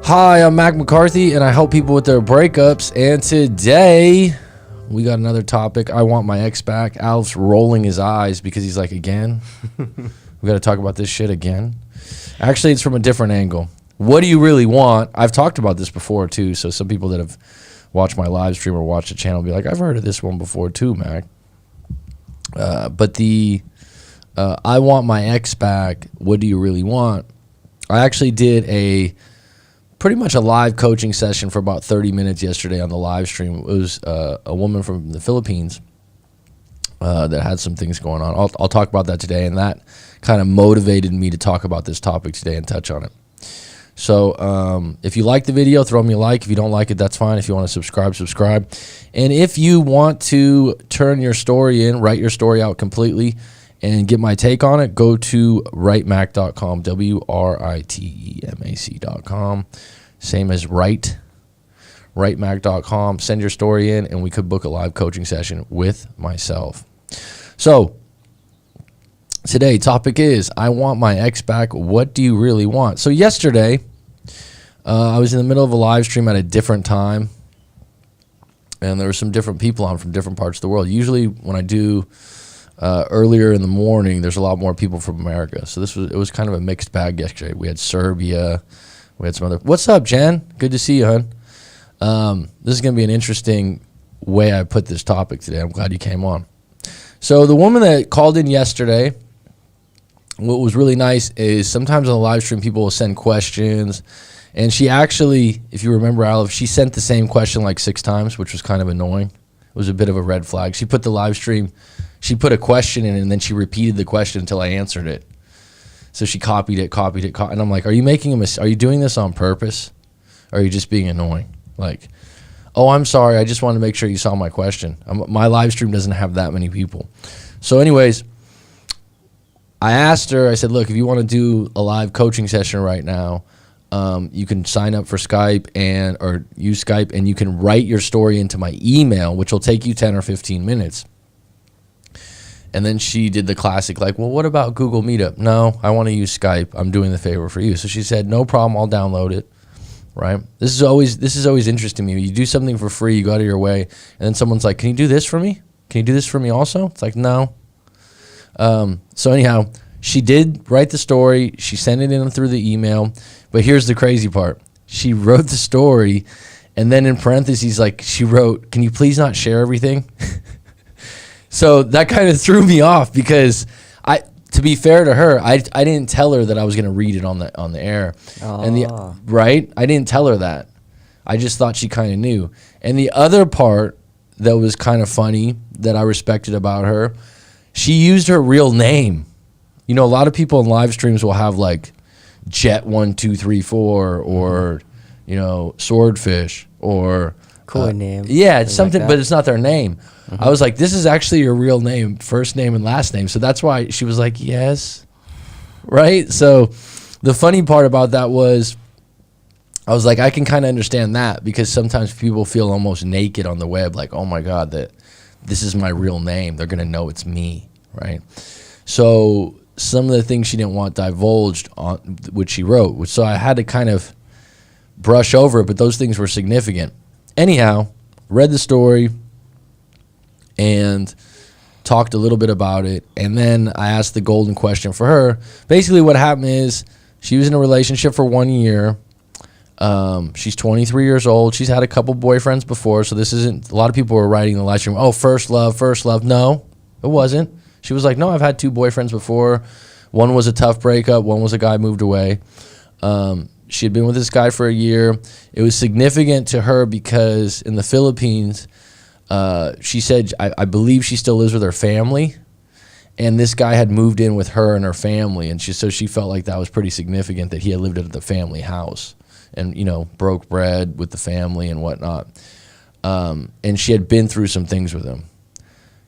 Hi, I'm Mac McCarthy, and I help people with their breakups. And today, we got another topic. I want my ex back. Alf's rolling his eyes because he's like, again? We got to talk about this shit again? Actually, it's from a different angle. What do you really want? I've talked about this before, too, so some people that have watched my live stream or watched the channel will be like, I've heard of this one before, too, Mac. But I want my ex back. What do you really want? I actually did pretty much a live coaching session for about 30 minutes yesterday on the live stream. It was a woman from the Philippines that had some things going on. I'll talk about that today, and that kind of motivated me to talk about this topic today and touch on it. So if you like the video, throw me a like. If you don't like it, that's fine. If you want to subscribe, subscribe. And if you want to turn your story in, write your story out completely, and get my take on it, go to writemac.com, WRITEMAC.com. Same as writemac.com. Send your story in, and we could book a live coaching session with myself. So today, topic is, I want my ex back. What do you really want? So yesterday, I was in the middle of a live stream at a different time, and there were some different people on from different parts of the world. Usually when I do earlier in the morning, there's a lot more people from America. So it was kind of a mixed bag yesterday. We had Serbia, we had some other. What's up, Jen? Good to see you, hon. This is going to be an interesting way I put this topic today. I'm glad you came on. So the woman that called in yesterday, what was really nice is sometimes on the live stream people will send questions, and she actually, if you remember, Alf, she sent the same question like 6 times, which was kind of annoying. It was a bit of a red flag. She put the live stream, she put a question in, and then she repeated the question until I answered it. So she copied it, and I'm like, are you making a mistake? Are you doing this on purpose? Or are you just being annoying? Like, oh, I'm sorry, I just wanted to make sure you saw my question. My live stream doesn't have that many people. So anyways, I asked her, I said, look, if you want to do a live coaching session right now, you can sign up for Skype or use Skype, and you can write your story into my email, which will take you 10 or 15 minutes. And then she did the classic, like, well, what about Google Meetup? No, I want to use Skype. I'm doing the favor for you. So she said, no problem, I'll download it. Right? This is always interesting to me. You do something for free, you go out of your way, and then someone's like, can you do this for me? Can you do this for me also? It's like, no. So anyhow, she did write the story. She sent it in through the email. But here's the crazy part. She wrote the story, and then in parentheses, like, she wrote, can you please not share everything? So that kind of threw me off because to be fair to her, I didn't tell her that I was going to read it on the air. And right? I didn't tell her that. I just thought she kind of knew. And the other part that was kind of funny that I respected about her, she used her real name. You know, a lot of people in live streams will have like Jet1234 or, you know, Swordfish or cool name. Yeah, it's something, like but it's not their name. I was like, this is actually your real name, first name and last name. So that's why she was like, yes. Right? So the funny part about that was, I was like, I can kind of understand that, because sometimes people feel almost naked on the web, like, oh my God, that this is my real name. They're going to know it's me, right? So some of the things she didn't want divulged on which she wrote, so I had to kind of brush over it, but those things were significant. Anyhow, read the story and talked a little bit about it, and then I asked the golden question for her. Basically what happened is, she was in a relationship for 1 year. She's 23 years old. She's had a couple boyfriends before, so this isn't, a lot of people were writing in the live stream, oh, first love. No, it wasn't. She was like, no, I've had 2 boyfriends before. One was a tough breakup. One was a guy moved away. She had been with this guy for a year. It was significant to her because in the Philippines, she said, I believe she still lives with her family, and this guy had moved in with her and her family, and so she felt like that was pretty significant, that he had lived at the family house and, you know, broke bread with the family and whatnot. And she had been through some things with him.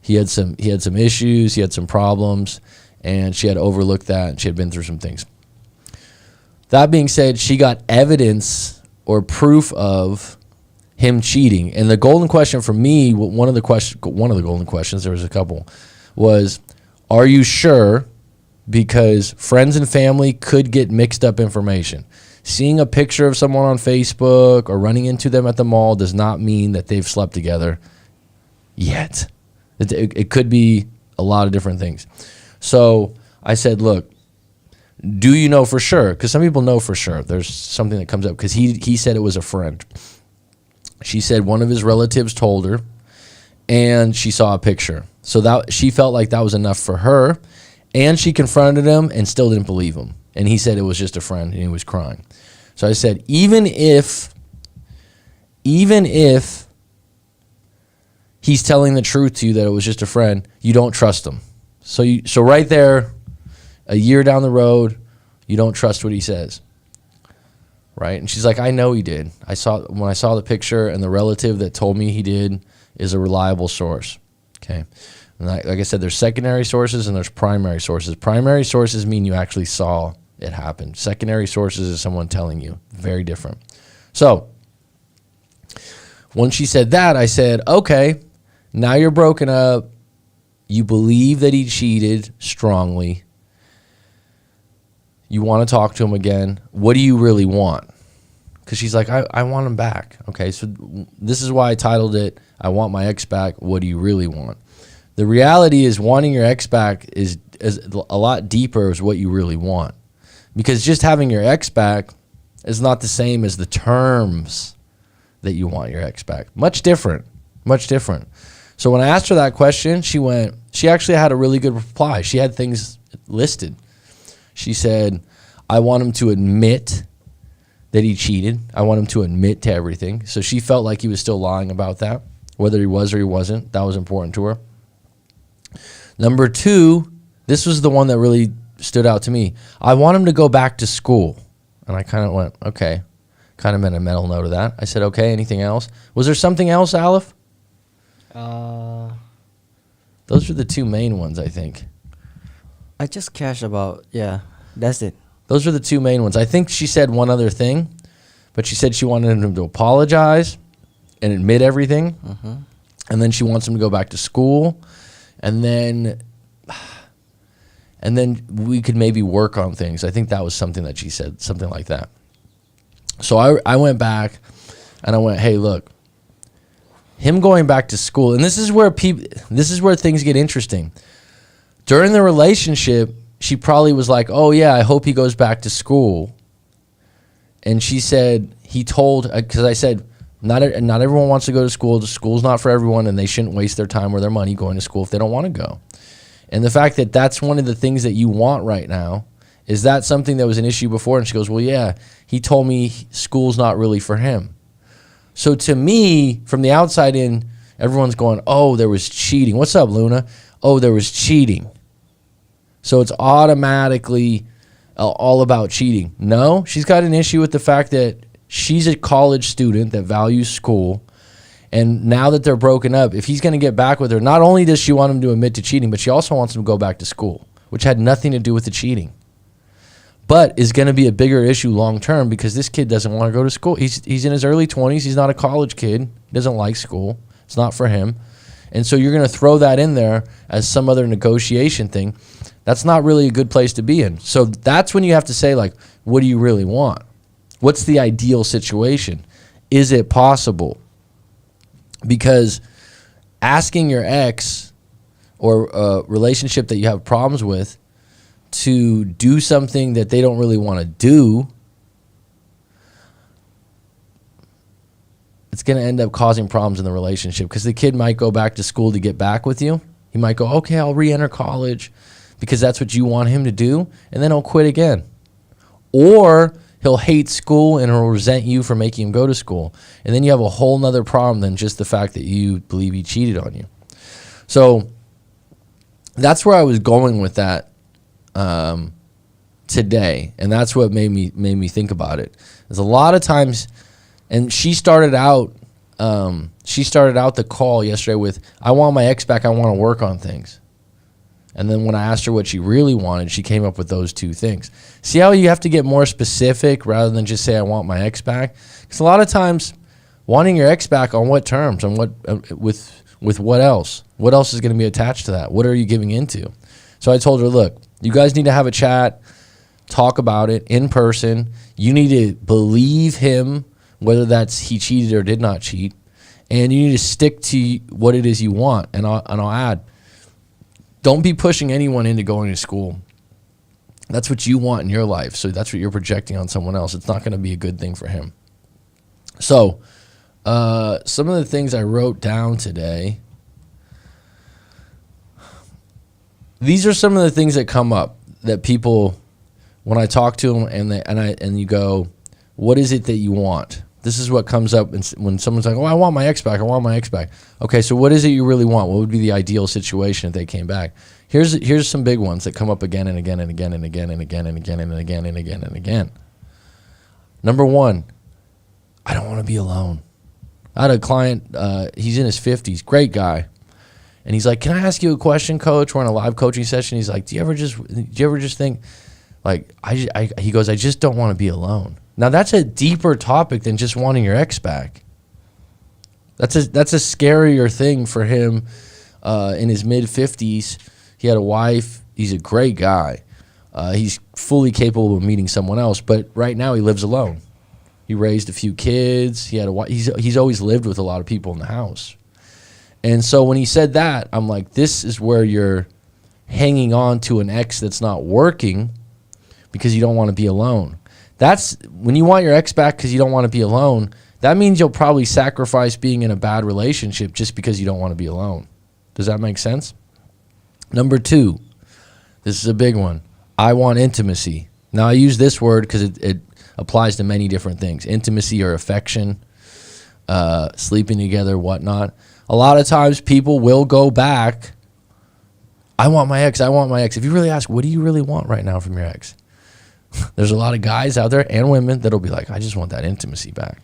He had some issues, he had some problems, and she had overlooked that, and she had been through some things. That being said, she got evidence or proof of him cheating. And the golden question for me, one of the golden questions, there was a couple, was, are you sure? Because friends and family could get mixed up information. seeing a picture of someone on Facebook or running into them at the mall does not mean that they've slept together yet. It could be a lot of different things. So I said, look, do you know for sure? Because some people know for sure. There's something that comes up because he said it was a friend. She said one of his relatives told her, and she saw a picture. So that she felt like that was enough for her, and she confronted him and still didn't believe him. And he said it was just a friend, and he was crying. So I said, even if he's telling the truth to you that it was just a friend, you don't trust him. So right there, a year down the road, you don't trust what he says, right? And she's like, I know he did. When I saw the picture, and the relative that told me he did is a reliable source, okay? And like I said, there's secondary sources and there's primary sources. Primary sources mean you actually saw it happen. Secondary sources is someone telling you. Very different. So when she said that, I said, okay, now you're broken up. You believe that he cheated strongly. You want to talk to him again. What do you really want? Because she's like, I want him back. Okay, so this is why I titled it, I Want My Ex Back. What do you really want? The reality is wanting your ex back is a lot deeper as what you really want. Because just having your ex back is not the same as the terms that you want your ex back. Much different. Much different. So when I asked her that question, she actually had a really good reply. She had things listed. She said, I want him to admit that he cheated. I want him to admit to everything. So she felt like he was still lying about that, whether he was or he wasn't. That was important to her. Number 2, this was the one that really stood out to me. I want him to go back to school. And I kind of went, okay. Kind of made a mental note of that. I said, okay, anything else? Was there something else, Aleph? Those were the 2 main ones, I think. I just cared about, yeah, that's it. Those were the 2 main ones. I think she said one other thing, but she said she wanted him to apologize and admit everything. Mm-hmm. And then she wants him to go back to school. And then we could maybe work on things. I think that was something that she said, something like that. So I went back and I went, hey, look, him going back to school, and this is where things get interesting. During the relationship, she probably was like, oh yeah, I hope he goes back to school. And she said, he told, because I said, not everyone wants to go to school. The school's not for everyone, and they shouldn't waste their time or their money going to school if they don't want to go. And the fact that that's one of the things that you want right now, is that something that was an issue before? And she goes, well, yeah, he told me school's not really for him. So to me, from the outside in, everyone's going, oh, there was cheating. What's up, Luna? Oh, there was cheating. So it's automatically all about cheating. No, she's got an issue with the fact that she's a college student that values school. And now that they're broken up, if he's going to get back with her, not only does she want him to admit to cheating, but she also wants him to go back to school, which had nothing to do with the cheating. But is going to be a bigger issue long term because this kid doesn't want to go to school. He's in his early 20s. He's not a college kid. He doesn't like school. It's not for him. And so you're going to throw that in there as some other negotiation thing. That's not really a good place to be in. So that's when you have to say, like, what do you really want? What's the ideal situation? Is it possible? Because asking your ex or a relationship that you have problems with to do something that they don't really want to do, it's going to end up causing problems in the relationship because the kid might go back to school to get back with you. He might go, okay, I'll re-enter college because that's what you want him to do, and then he'll quit again. Or he'll hate school and he'll resent you for making him go to school. And then you have a whole nother problem than just the fact that you believe he cheated on you. So that's where I was going with that today, and that's what made me think about it. There's a lot of times, and she started out the call yesterday with, I want my ex back, I want to work on things. And then when I asked her what she really wanted, she came up with those 2 things. See how you have to get more specific rather than just say I want my ex back? Because a lot of times, wanting your ex back on what terms, on what with what else? What else is going to be attached to that? What are you giving into? So I told her, look, you guys need to have a chat, talk about it in person. You need to believe him, whether that's he cheated or did not cheat, and you need to stick to what it is you want. And I'll add, don't be pushing anyone into going to school. That's what you want in your life, so that's what you're projecting on someone else. It's not going to be a good thing for him. So, some of the things I wrote down today. These are some of the things that come up that people, when I talk to them, and you go, what is it that you want? This is what comes up when someone's like, oh, I want my ex back. I want my ex back. Okay, so what is it you really want? What would be the ideal situation if they came back? Here's some big ones that come up again and again and again and again and again and again and again and again and again. Number one, I don't want to be alone. I had a client, he's in his 50s, great guy. And he's like, can I ask you a question, coach? We're on a live coaching session. He's like, do you ever just think, like, he goes, I just don't want to be alone. Now, that's a deeper topic than just wanting your ex back. That's a scarier thing for him in his mid-50s. He had a wife. He's a great guy. He's fully capable of meeting someone else, but right now he lives alone. He raised a few kids. He had a wife. He's always lived with a lot of people in the house. And so when he said that, I'm like, this is where you're hanging on to an ex that's not working because you don't want to be alone. That's when you want your ex back because you don't want to be alone. That means you'll probably sacrifice being in a bad relationship just because you don't want to be alone. Does that make sense? Number two, this is a big one. I want intimacy. Now, I use this word because it applies to many different things. Intimacy or affection, sleeping together, whatnot. A lot of times people will go back. I want my ex. I want my ex. If you really ask, what do you really want right now from your ex? There's a lot of guys out there and women that'll be like, I just want that intimacy back.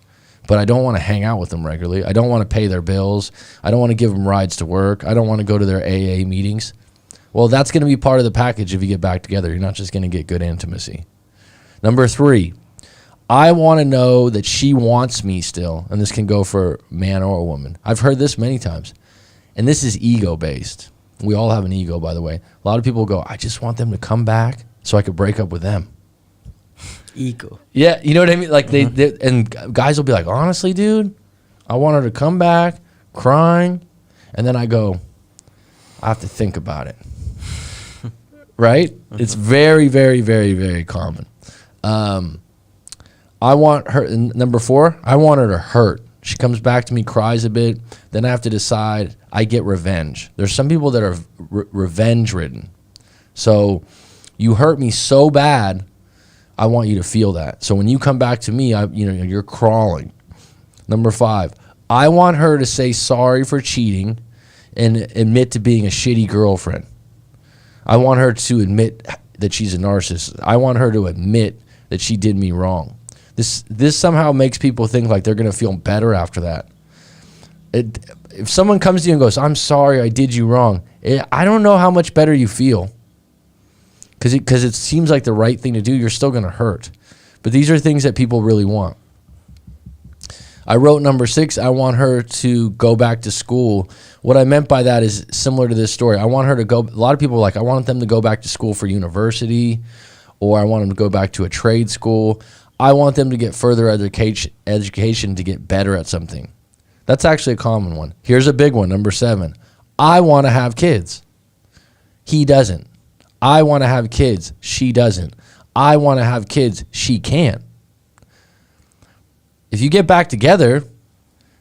But I don't want to hang out with them regularly. I don't want to pay their bills. I don't want to give them rides to work. I don't want to go to their AA meetings. Well, that's going to be part of the package if you get back together. You're not just going to get good intimacy. Number three, I want to know that she wants me still, and this can go for a man or a woman. I've heard this many times, and this is ego-based. We all have an ego, by the way. A lot of people go, I just want them to come back so I could break up with them. Ego. Yeah, you know what I mean? Like they and guys will be like, honestly, dude, I want her to come back crying, and then I go, I have to think about it. Right? It's very, very, very, very common. I want her, number four, I want her to hurt. She comes back to me, cries a bit. Then I have to decide, I get revenge. There's some people that are revenge ridden. So you hurt me so bad, I want you to feel that. So when you come back to me, you're crawling. Number five, I want her to say sorry for cheating and admit to being a shitty girlfriend. I want her to admit that she's a narcissist. I want her to admit that she did me wrong. This somehow makes people think like they're going to feel better after that. If someone comes to you and goes, I'm sorry, I did you wrong, I don't know how much better you feel. Because it seems like the right thing to do, you're still going to hurt. But these are things that people really want. I wrote number six, I want her to go back to school. What I meant by that is similar to this story. I want her to go, a lot of people are like, I want them to go back to school for university, or I want them to go back to a trade school. I want them to get further education to get better at something. That's actually a common one. Here's a big one, number seven. I want to have kids. He doesn't. I want to have kids. She doesn't. I want to have kids. She can't. If you get back together,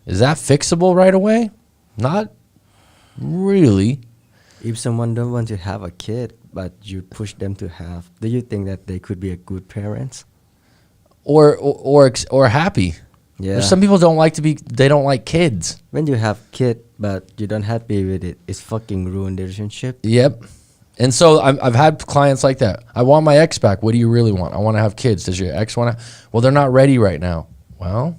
is that fixable right away? Not really. If someone don't want to have a kid, but you push them to have, do you think that they could be a good parents? Or happy. Yeah. There's some people they don't like kids. When you have kid, but you don't happy with it, it's fucking ruin the relationship. Yep. And so I've had clients like that. I want my ex back. What do you really want? I want to have kids. Does your ex want to? Well, they're not ready right now. Well,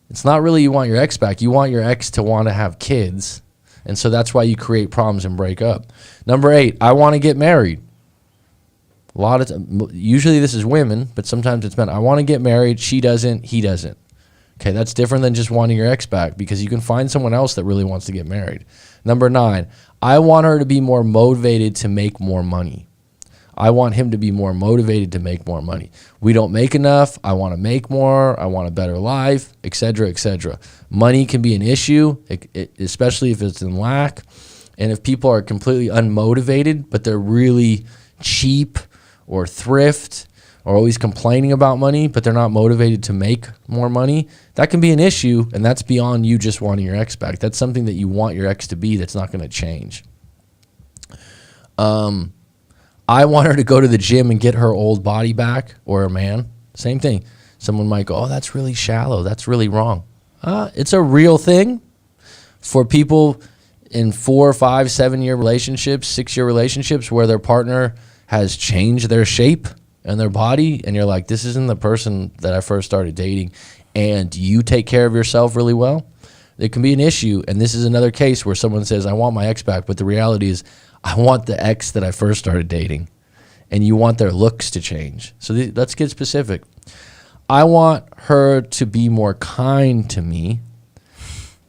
it's not really you want your ex back. You want your ex to want to have kids. And so that's why you create problems and break up. Number eight, I want to get married. Usually this is women, but sometimes it's men. I want to get married. She doesn't. He doesn't. Okay, that's different than just wanting your ex back because you can find someone else that really wants to get married. Number nine, I want her to be more motivated to make more money. I want him to be more motivated to make more money. We don't make enough. I want to make more. I want a better life, etc., etc. Money can be an issue, especially if it's in lack. And if people are completely unmotivated, but they're really cheap or thrift or always complaining about money, but they're not motivated to make more money, that can be an issue, and that's beyond you just wanting your ex back. That's something that you want your ex to be that's not going to change. I want her to go to the gym and get her old body back, or a man. Same thing. Someone might go, oh, that's really shallow. That's really wrong. It's a real thing for people in 4, 5, 7-year relationships, 6-year relationships where their partner has changed their shape and their body, and you're like, this isn't the person that I first started dating, and you take care of yourself really well. It can be an issue, and this is another case where someone says, I want my ex back, but the reality is, I want the ex that I first started dating, and you want their looks to change. So let's get specific. I want her to be more kind to me.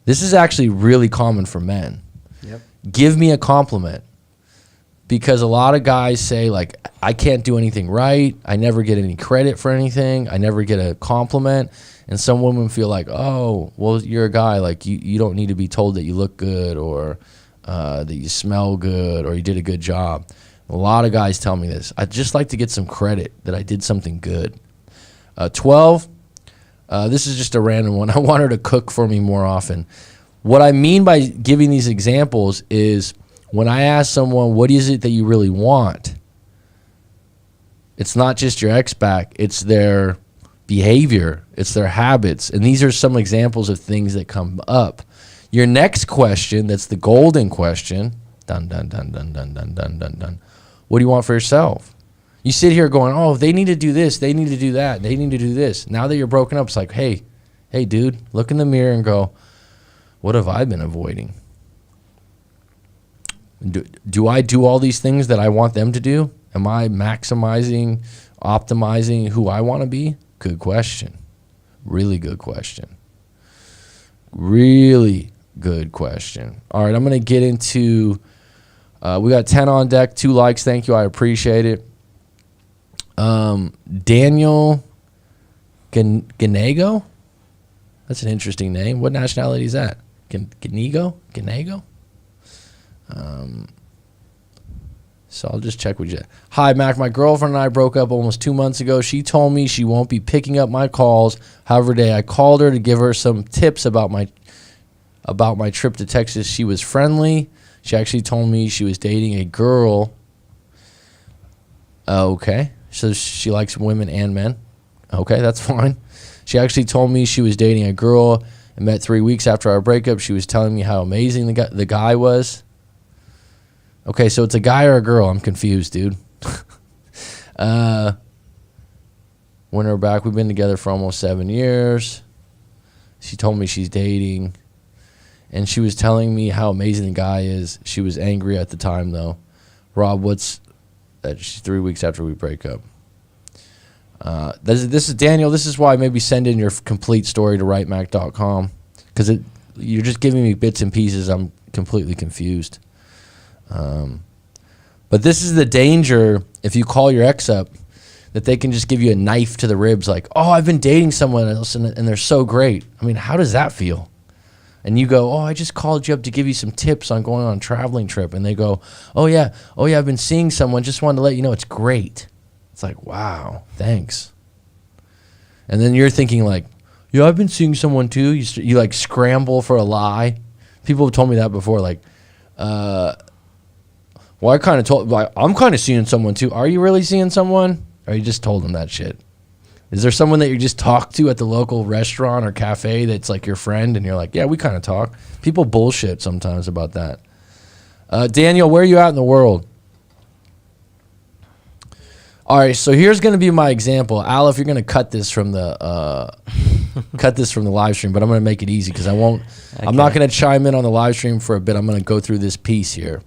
This is actually really common for men. Yep. Give me a compliment. Because a lot of guys say, like, I can't do anything right. I never get any credit for anything. I never get a compliment. And some women feel like, oh, well, you're a guy. Like, you don't need to be told that you look good or that you smell good or you did a good job. A lot of guys tell me this. I'd just like to get some credit that I did something good. 12, this is just a random one. I want her to cook for me more often. What I mean by giving these examples is, when I ask someone, what is it that you really want? It's not just your ex back. It's their behavior. It's their habits. And these are some examples of things that come up. Your next question, that's the golden question, dun, dun, dun, dun, dun, dun, dun, dun, dun. What do you want for yourself? You sit here going, oh, they need to do this. They need to do that. They need to do this. Now that you're broken up, it's like, hey, dude, look in the mirror and go, what have I been avoiding? Do I do all these things that I want them to do? Am I maximizing, optimizing who I want to be? Good question. Really good question. Really good question. All right, I'm going to get into, we got 10 on deck, 2 likes. Thank you. I appreciate it. Daniel Ganego? That's an interesting name. What nationality is that? Ganego? So I'll just check with you. Hi, Mac. My girlfriend and I broke up almost 2 months ago. She told me she won't be picking up my calls. However, today I called her to give her some tips about my trip to Texas. She was friendly. She actually told me she was dating a girl. Okay. So she likes women and men. Okay, that's fine. She actually told me she was dating a girl and met 3 weeks after our breakup. She was telling me how amazing the guy was. Okay, so it's a guy or a girl? I'm confused, dude. When we're back, we've been together for almost 7 years. She told me she's dating. And she was telling me how amazing the guy is. She was angry at the time, though. Rob, she's 3 weeks after we break up. This is Daniel. This is why maybe send in your complete story to writemac.com. Because you're just giving me bits and pieces. I'm completely confused. But this is the danger if you call your ex up, that they can just give you a knife to the ribs like, oh, I've been dating someone else and they're so great. I mean, how does that feel? And you go, oh, I just called you up to give you some tips on going on a traveling trip. And they go, oh yeah, I've been seeing someone. Just wanted to let you know it's great. It's like, wow, thanks. And then you're thinking like, yeah, I've been seeing someone too. You like scramble for a lie. People have told me that before. Like, well, I kind of told, like, I'm kind of seeing someone too. Are you really seeing someone? Or you just told them that shit? Is there someone that you just talk to at the local restaurant or cafe that's like your friend and you're like, yeah, we kind of talk? People bullshit sometimes about that. Daniel, where are you at in the world? All right, so here's going to be my example. Al, if you're going to cut this from the live stream, but I'm going to make it easy because I won't. Okay. I'm not going to chime in on the live stream for a bit. I'm going to go through this piece here,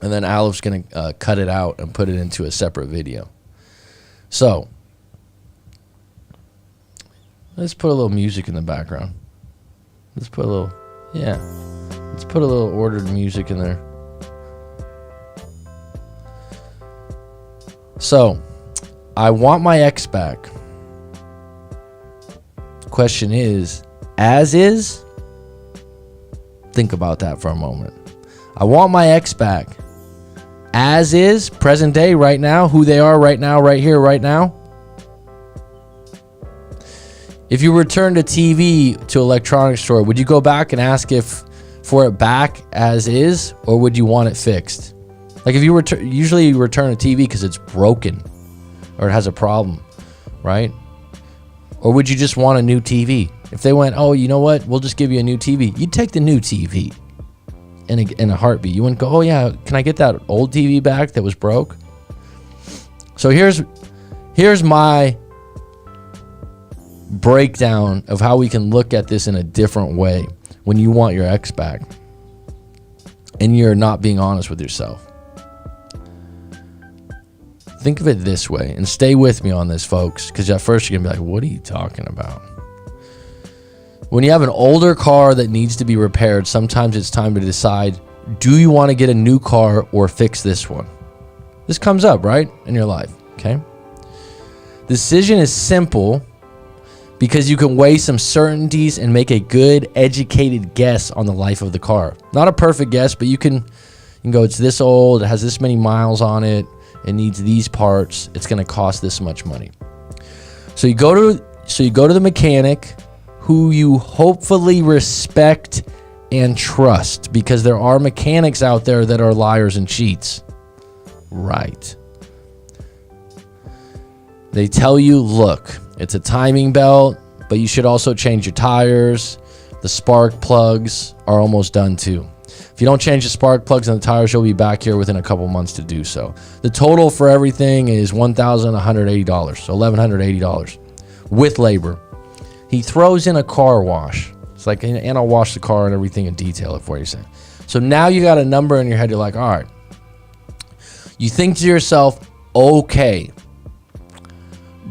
and then Al's going to cut it out and put it into a separate video. So let's put a little music in the background. Let's put a little ordered music in there. So, I want my ex back. Question is, as is? Think about that for a moment. I want my ex back. As is, present day, right now, who they are right now, right here, right now. If you returned a TV to an electronics store, would you go back and ask for it back as is, or would you want it fixed? Like if you usually you return a TV because it's broken or it has a problem, right? Or would you just want a new TV? If they went, oh, you know what? We'll just give you a new TV. You'd take the new TV in a heartbeat. You wouldn't go, oh yeah, can I get that old TV back that was broke? So here's my breakdown of how we can look at this in a different way when you want your ex back and you're not being honest with yourself. Think of it this way, and stay with me on this, folks, because at first you're gonna be like, what are you talking about? When you have an older car that needs to be repaired, sometimes it's time to decide, do you want to get a new car or fix this one? This comes up, right, in your life, okay? The decision is simple because you can weigh some certainties and make a good, educated guess on the life of the car. Not a perfect guess, but you can go, it's this old, it has this many miles on it, it needs these parts, it's going to cost this much money. So you go to the mechanic who you hopefully respect and trust, because there are mechanics out there that are liars and cheats. Right. They tell you, look, it's a timing belt, but you should also change your tires. The spark plugs are almost done too. If you don't change the spark plugs and the tires, you'll be back here within a couple months to do so. The total for everything is $1,180, so $1,180 with labor. He throws in a car wash. It's like, and I'll wash the car and everything and detail it for you. So now you got a number in your head. You're like, all right. You think to yourself, okay,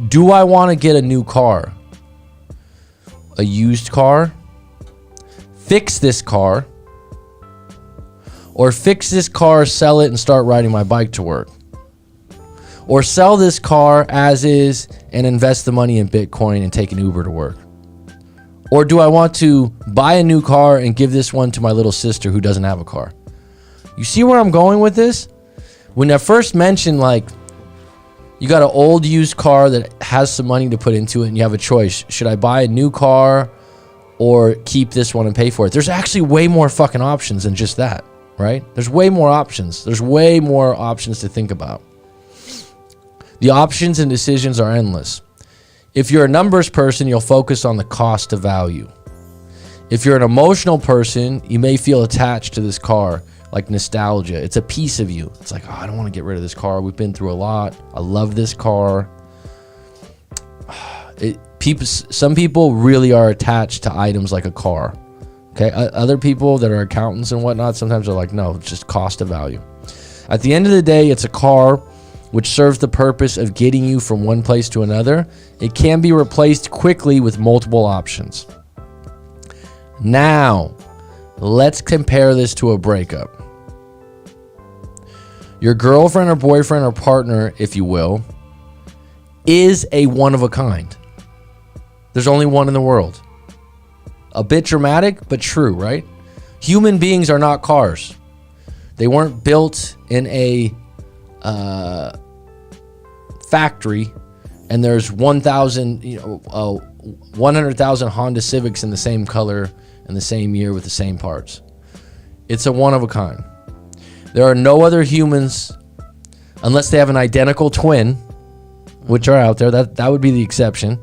do I want to get a new car? A used car? Fix this car? Or fix this car, sell it, and start riding my bike to work? Or sell this car as is and invest the money in Bitcoin and take an Uber to work? Or do I want to buy a new car and give this one to my little sister who doesn't have a car? You see where I'm going with this? When I first mentioned, like, you got an old used car that has some money to put into it and you have a choice. Should I buy a new car or keep this one and pay for it? There's actually way more fucking options than just that, right? There's way more options. There's way more options to think about. The options and decisions are endless. If you're a numbers person, you'll focus on the cost to value. If you're an emotional person, you may feel attached to this car, like nostalgia. It's a piece of you. It's like, oh, I don't want to get rid of this car. We've been through a lot. I love this car. Some people really are attached to items like a car. Okay, other people that are accountants and whatnot, sometimes they're like, no, it's just cost of value. At the end of the day, it's a car which serves the purpose of getting you from one place to another. It can be replaced quickly with multiple options. Now, let's compare this to a breakup. Your girlfriend or boyfriend or partner, if you will, is a one of a kind. There's only one in the world. A bit dramatic, but true, right? Human beings are not cars. They weren't built in a factory and there's 100,000 Honda Civics in the same color and the same year with the same parts. It's a one of a kind. There are no other humans unless they have an identical twin, which are out there. That would be the exception.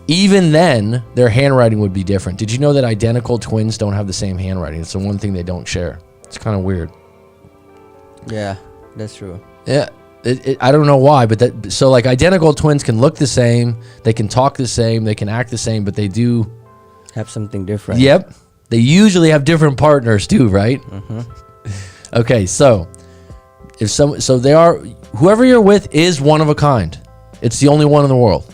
Even then, their handwriting would be different. Did you know that identical twins don't have the same handwriting? It's the one thing they don't share. It's kind of weird. Yeah, that's true. Yeah, I don't know why, but so like identical twins can look the same, they can talk the same, they can act the same, but they do have something different. Yep, they usually have different partners too, right? Mm-hmm. Okay, so they are, whoever you're with is one of a kind. It's the only one in the world.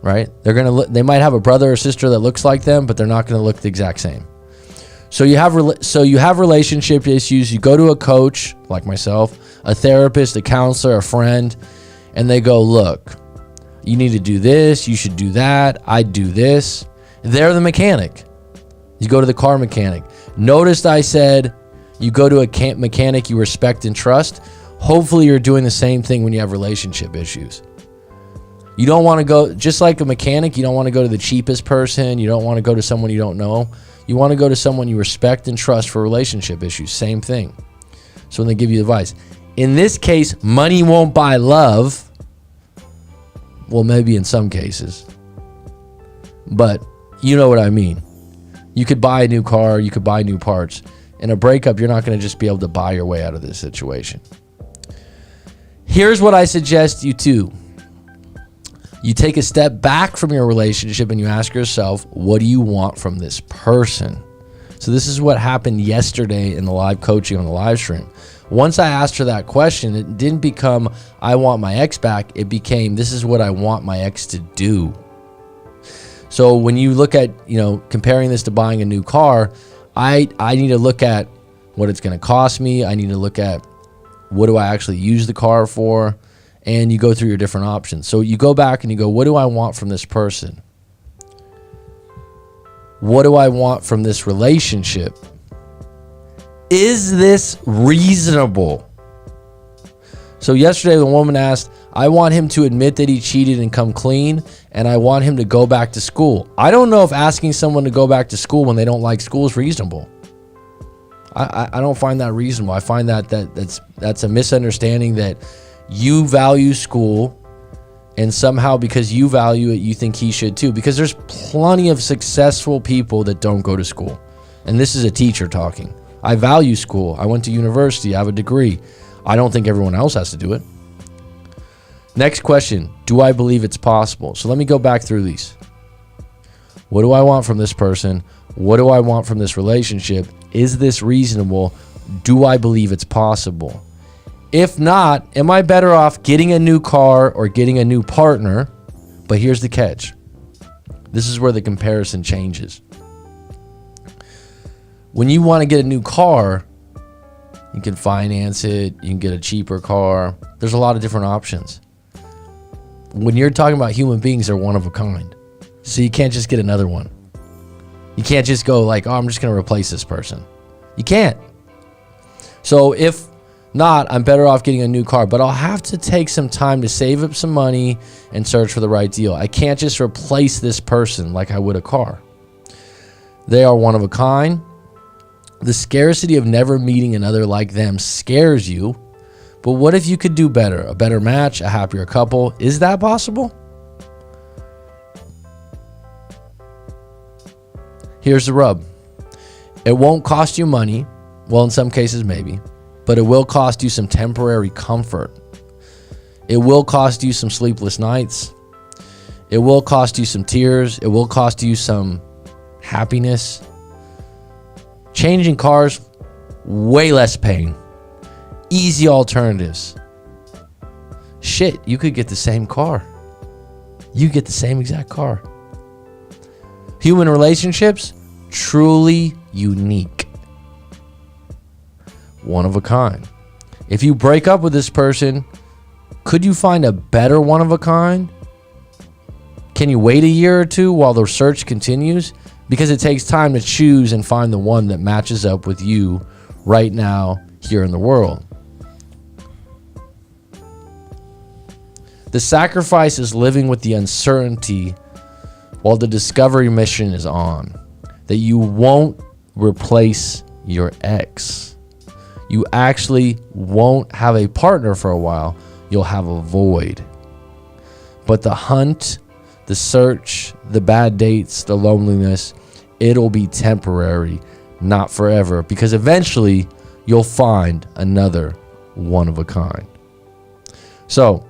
Right? They might have a brother or sister that looks like them, but they're not going to look the exact same. So you have relationship issues. You go to a coach like myself, a therapist, a counselor, a friend, and they go, look, you need to do this. You should do that. I do this. They're the mechanic. You go to the car mechanic. Notice I said you go to a mechanic you respect and trust. Hopefully you're doing the same thing when you have relationship issues. You don't want to go, just like a mechanic, you don't want to go to the cheapest person. You don't want to go to someone you don't know. You want to go to someone you respect and trust for relationship issues. Same thing. So when they give you advice. In this case, money won't buy love. Well, maybe in some cases. But you know what I mean. You could buy a new car. You could buy new parts. In a breakup, you're not going to just be able to buy your way out of this situation. Here's what I suggest you do. You take a step back from your relationship and you ask yourself, what do you want from this person? So this is what happened yesterday in the live coaching on the live stream. Once I asked her that question, it didn't become, I want my ex back. It became, this is what I want my ex to do. So when you look at, comparing this to buying a new car, I need to look at what it's going to cost me. I need to look at what do I actually use the car for? And you go through your different options. So you go back and you go, what do I want from this person? What do I want from this relationship? Is this reasonable? So yesterday the woman asked, I want him to admit that he cheated and come clean, and I want him to go back to school. I don't know if asking someone to go back to school when they don't like school is reasonable. I don't find that reasonable. I find that's a misunderstanding that you value school, and somehow because you value it, you think he should too. Because there's plenty of successful people that don't go to school. And this is a teacher talking. I value school. I went to university. I have a degree. I don't think everyone else has to do it. Next question, do I believe it's possible? So let me go back through these. What do I want from this person? What do I want from this relationship? Is this reasonable? Do I believe it's possible? If not, am I better off getting a new car or getting a new partner? But here's the catch. This is where the comparison changes. When you want to get a new car, you can finance it. You can get a cheaper car. There's a lot of different options. When you're talking about human beings, they're one of a kind. So you can't just get another one. You can't just go like, oh, I'm just going to replace this person. You can't. So if not, I'm better off getting a new car, but I'll have to take some time to save up some money and search for the right deal. I can't just replace this person like I would a car. They are one of a kind. The scarcity of never meeting another like them scares you. But what if you could do better? A better match, a happier couple. Is that possible? Here's the rub. It won't cost you money. Well, in some cases, maybe. But it will cost you some temporary comfort. It will cost you some sleepless nights. It will cost you some tears. It will cost you some happiness. Changing cars, way less pain. Easy alternatives. Shit, you could get the same car. You get the same exact car. Human relationships, truly unique. One of a kind. If you break up with this person, could you find a better one of a kind? Can you wait a year or two while the search continues? Because it takes time to choose and find the one that matches up with you right now here in the world. The sacrifice is living with the uncertainty while the discovery mission is on, that you won't replace your ex. You actually won't have a partner for a while. You'll have a void. But the hunt, the search, the bad dates, the loneliness, it'll be temporary, not forever, because eventually you'll find another one of a kind. So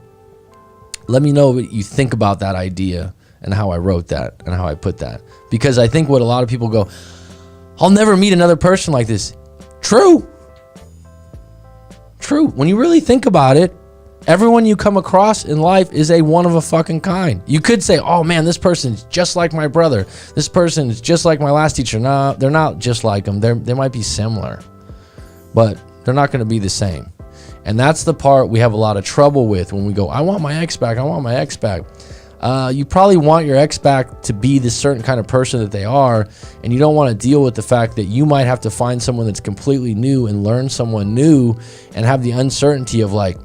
let me know what you think about that idea and how I wrote that and how I put that. Because I think what a lot of people go, I'll never meet another person like this. True. When you really think about it, Everyone you come across in life is a one of a fucking kind. You could say, oh man, this person's just like my brother. This person is just like my last teacher. No, they're not just like them. They might be similar, but they're not going to be the same. And that's the part we have a lot of trouble with when we go, I want my ex back. I want my ex back. You probably want your ex back to be this certain kind of person that they are, and you don't want to deal with the fact that you might have to find someone that's completely new and learn someone new and have the uncertainty of like,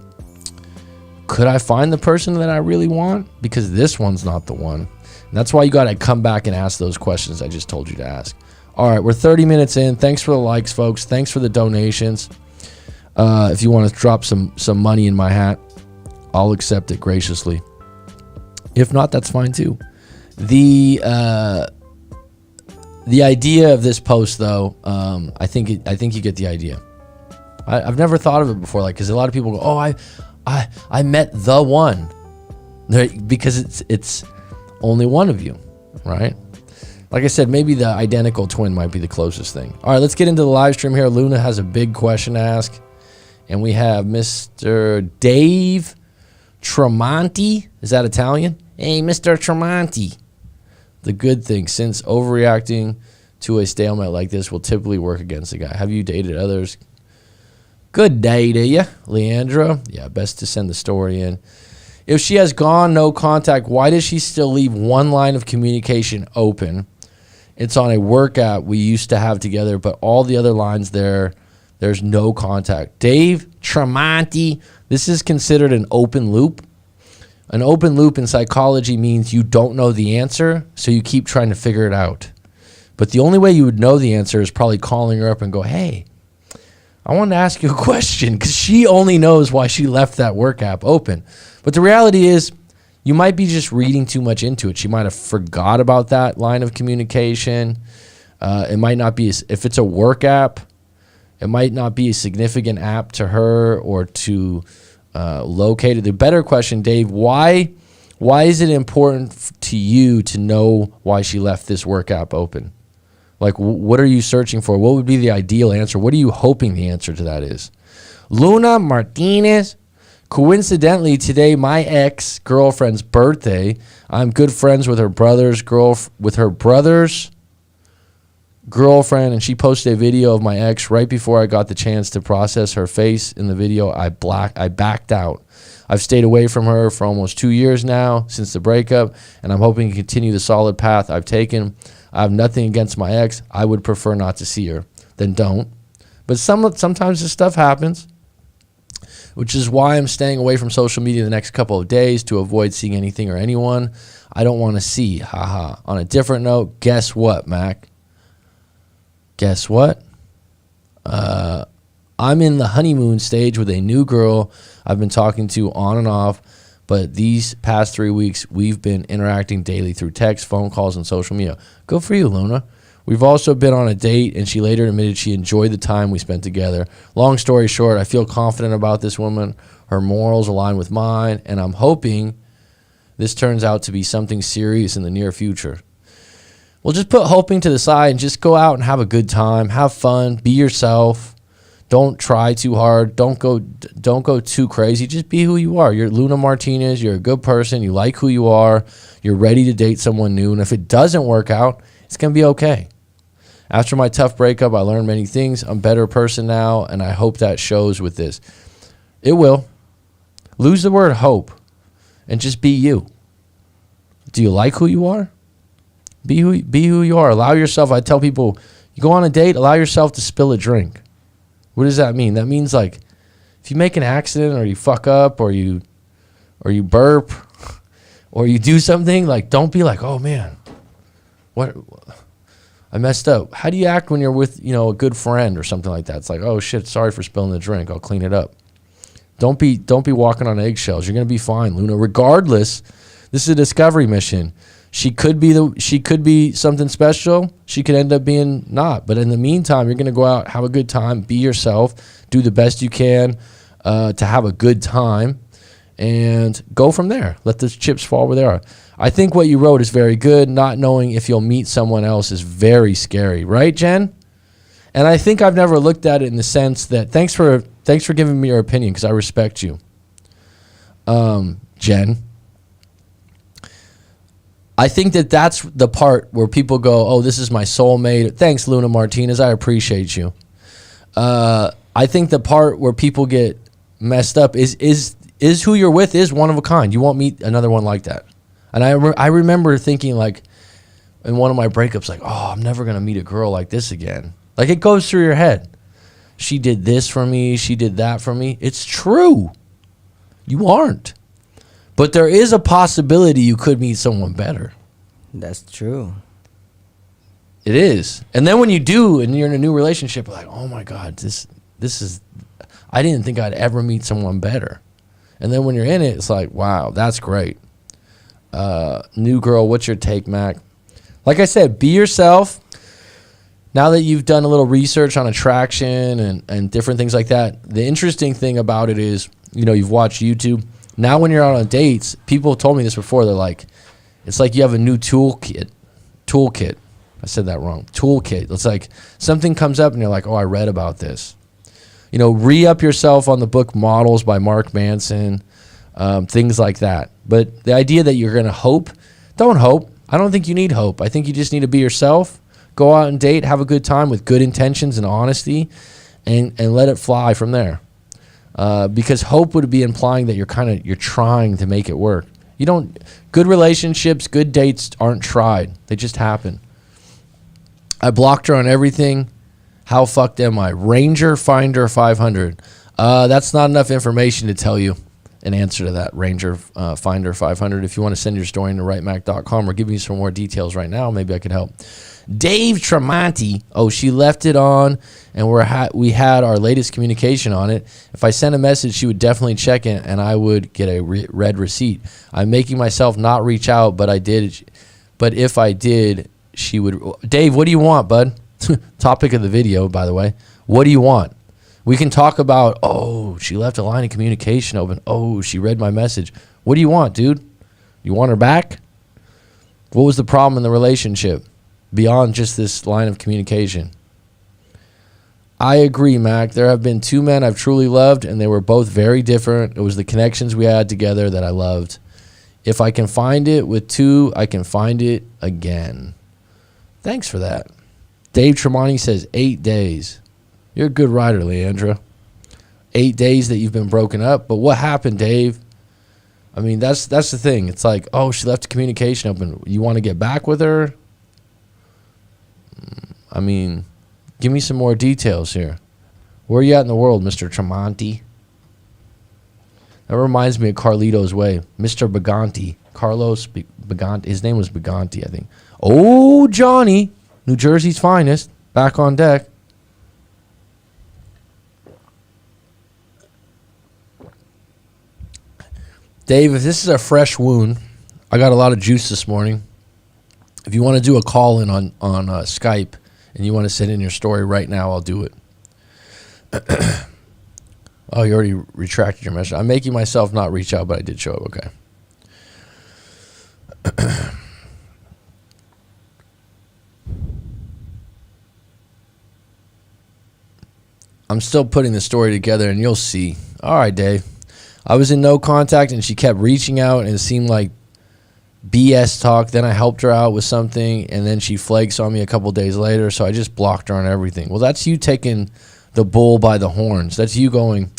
could I find the person that I really want? Because this one's not the one. And that's why you got to come back and ask those questions I just told you to ask. All right, we're 30 minutes in. Thanks for the likes, folks. Thanks for the donations. If you want to drop some money in my hat, I'll accept it graciously. If not, that's fine too. The idea of this post, though, I think you get the idea. I've never thought of it before, like, because a lot of people go, "Oh, I met the one," because it's only one of you, right? Like I said, maybe the identical twin might be the closest thing. All right, let's get into the live stream here. Luna has a big question to ask, and we have Mr. Dave Tremonti. Is that Italian? Hey, Mr. Tremonti. The good thing, since overreacting to a stalemate like this will typically work against the guy. Have you dated others? Good day to you, Leandra. Yeah, best to send the story in. If she has gone no contact, why does she still leave one line of communication open? It's on a work app we used to have together, but all the other lines there's no contact. Dave Tremonti, this is considered an open loop. An open loop in psychology means you don't know the answer, so you keep trying to figure it out. But the only way you would know the answer is probably calling her up and go, hey, I want to ask you a question, because she only knows why she left that work app open. But the reality is, you might be just reading too much into it. She might have forgot about that line of communication. It might not be, if it's a work app, it might not be a significant app to her or to locate it. The better question, Dave, why is it important to you to know why she left this work app open? Like, what are you searching for? What would be the ideal answer? What are you hoping the answer to that is? Luna Martinez. Coincidentally, today, my ex-girlfriend's birthday. I'm good friends with her brother's girlfriend, and she posted a video of my ex right before I got the chance to process her face in the video. I backed out. I've stayed away from her for almost 2 years now since the breakup, and I'm hoping to continue the solid path I've taken. I have nothing against my ex. I would prefer not to see her. Then don't. But sometimes this stuff happens, which is why I'm staying away from social media the next couple of days to avoid seeing anything or anyone I don't want to see. Haha. On a different note, guess what, Mac? Guess what? I'm in the honeymoon stage with a new girl I've been talking to on and off, but these past 3 weeks, we've been interacting daily through text, phone calls, and social media. Good for you, Luna. We've also been on a date, and she later admitted she enjoyed the time we spent together. Long story short, I feel confident about this woman. Her morals align with mine, and I'm hoping this turns out to be something serious in the near future. Well, just put hoping to the side and just go out and have a good time. Have fun. Be yourself. Don't try too hard. Don't go too crazy. Just be who you are. You're Luna Martinez. You're a good person. You like who you are. You're ready to date someone new. And if it doesn't work out, it's going to be okay. After my tough breakup, I learned many things. I'm a better person now, and I hope that shows with this. It will. Lose the word hope and just be you. Do you like who you are? Be who you are. Allow yourself. I tell people, you go on a date, allow yourself to spill a drink. What does that mean? That means, like, if you make an accident or you fuck up or you burp or you do something, like, don't be like, oh man, what I messed up. How do you act when you're with, a good friend or something like that? It's like, oh shit, sorry for spilling the drink. I'll clean it up. Don't be walking on eggshells. You're gonna be fine, Luna. Regardless, this is a discovery mission. She could be something special. She could end up being not. But in the meantime, you're gonna go out, have a good time, be yourself, do the best you can to have a good time, and go from there. Let the chips fall where they are. I think what you wrote is very good. Not knowing if you'll meet someone else is very scary, right, Jen? And I think I've never looked at it in the sense that thanks for giving me your opinion, because I respect you. Jen, I think that that's the part where people go, oh, this is my soulmate. Thanks, Luna Martinez. I appreciate you. I think the part where people get messed up is who you're with is one of a kind. You won't meet another one like that. And I remember thinking, like, in one of my breakups, like, oh, I'm never going to meet a girl like this again. Like, it goes through your head. She did this for me. She did that for me. It's true. You aren't. But there is a possibility you could meet someone better. That's true. It is. And then when you do and you're in a new relationship, like, oh my God, this is, I didn't think I'd ever meet someone better. And then when you're in it, it's like, wow, that's great. New girl, what's your take, Mac? Like I said, be yourself. Now that you've done a little research on attraction and different things like that, the interesting thing about it is, you know, you've watched YouTube. Now when you're out on dates, people have told me this before. They're like, it's like you have a new toolkit. I said that wrong. Toolkit. It's like something comes up and you're like, oh, I read about this. You know, re-up yourself on the book Models by Mark Manson, things like that. But the idea that you're going to hope, don't hope. I don't think you need hope. I think you just need to be yourself. Go out and date, have a good time with good intentions and honesty, and let it fly from there. Because hope would be implying that you're trying to make it work. Good relationships, good dates aren't tried. They just happen. I blocked her on everything. How fucked am I? Ranger Finder 500. That's not enough information to tell you an answer to that. Ranger Finder 500. If you want to send your story into rightmac.com or give me some more details right now, maybe I could help. Dave Tremonti. Oh, she left it on, and we had our latest communication on it. If I sent a message, she would definitely check it, and I would get a red receipt. I'm making myself not reach out, but I did. But if I did, she would. Dave, what do you want, bud? Topic of the video, by the way. What do you want? We can talk about, oh, she left a line of communication open. Oh, she read my message. What do you want, dude? You want her back? What was the problem in the relationship beyond just this line of communication? I agree, Mac. There have been two men I've truly loved, and they were both very different. It was the connections we had together that I loved. If I can find it with two, I can find it again. Thanks for that. Dave Tremonti says 8 days. You're a good writer, Leandra. 8 days that you've been broken up. But what happened, Dave? I mean, that's the thing. It's like, oh, she left the communication open. You want to get back with her? I mean, give me some more details here. Where are you at in the world, Mr. Tremonti? That reminds me of Carlito's Way. Mr. Baganti. Carlos Baganti. His name was Baganti, I think. Oh, Johnny. New Jersey's finest. Back on deck. Dave, if this is a fresh wound, I got a lot of juice this morning. If you want to do a call in on Skype and you want to send in your story right now, I'll do it. Oh, you already retracted your message. I'm making myself not reach out, but I did show up. Okay. I'm still putting the story together, and you'll see. All right, Dave. I was in no contact, and she kept reaching out, and it seemed like BS talk. Then I helped her out with something, and then she flakes on me a couple days later, so I just blocked her on everything. Well, that's you taking the bull by the horns. That's you going,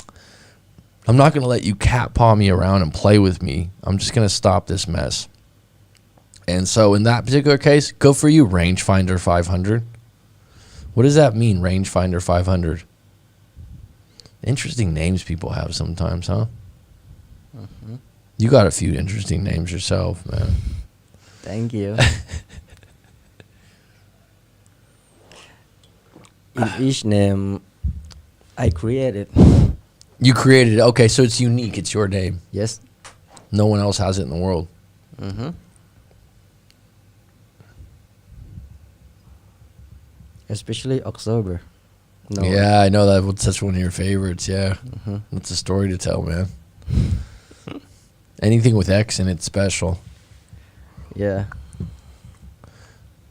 I'm not going to let you cat paw me around and play with me. I'm just going to stop this mess. And so in that particular case, go for you, Rangefinder 500. What does that mean, Rangefinder 500? Interesting names people have sometimes, huh? Mm-hmm. You got a few interesting names yourself, man. Thank you. In each name, I created. You created it. Okay, so it's unique. It's your name. Yes. No one else has it in the world. Mm-hmm. Especially October. No. Yeah, I know that. That's one of your favorites. Yeah, Mm-hmm. that's a story to tell, man. Anything with X in it's special. Yeah.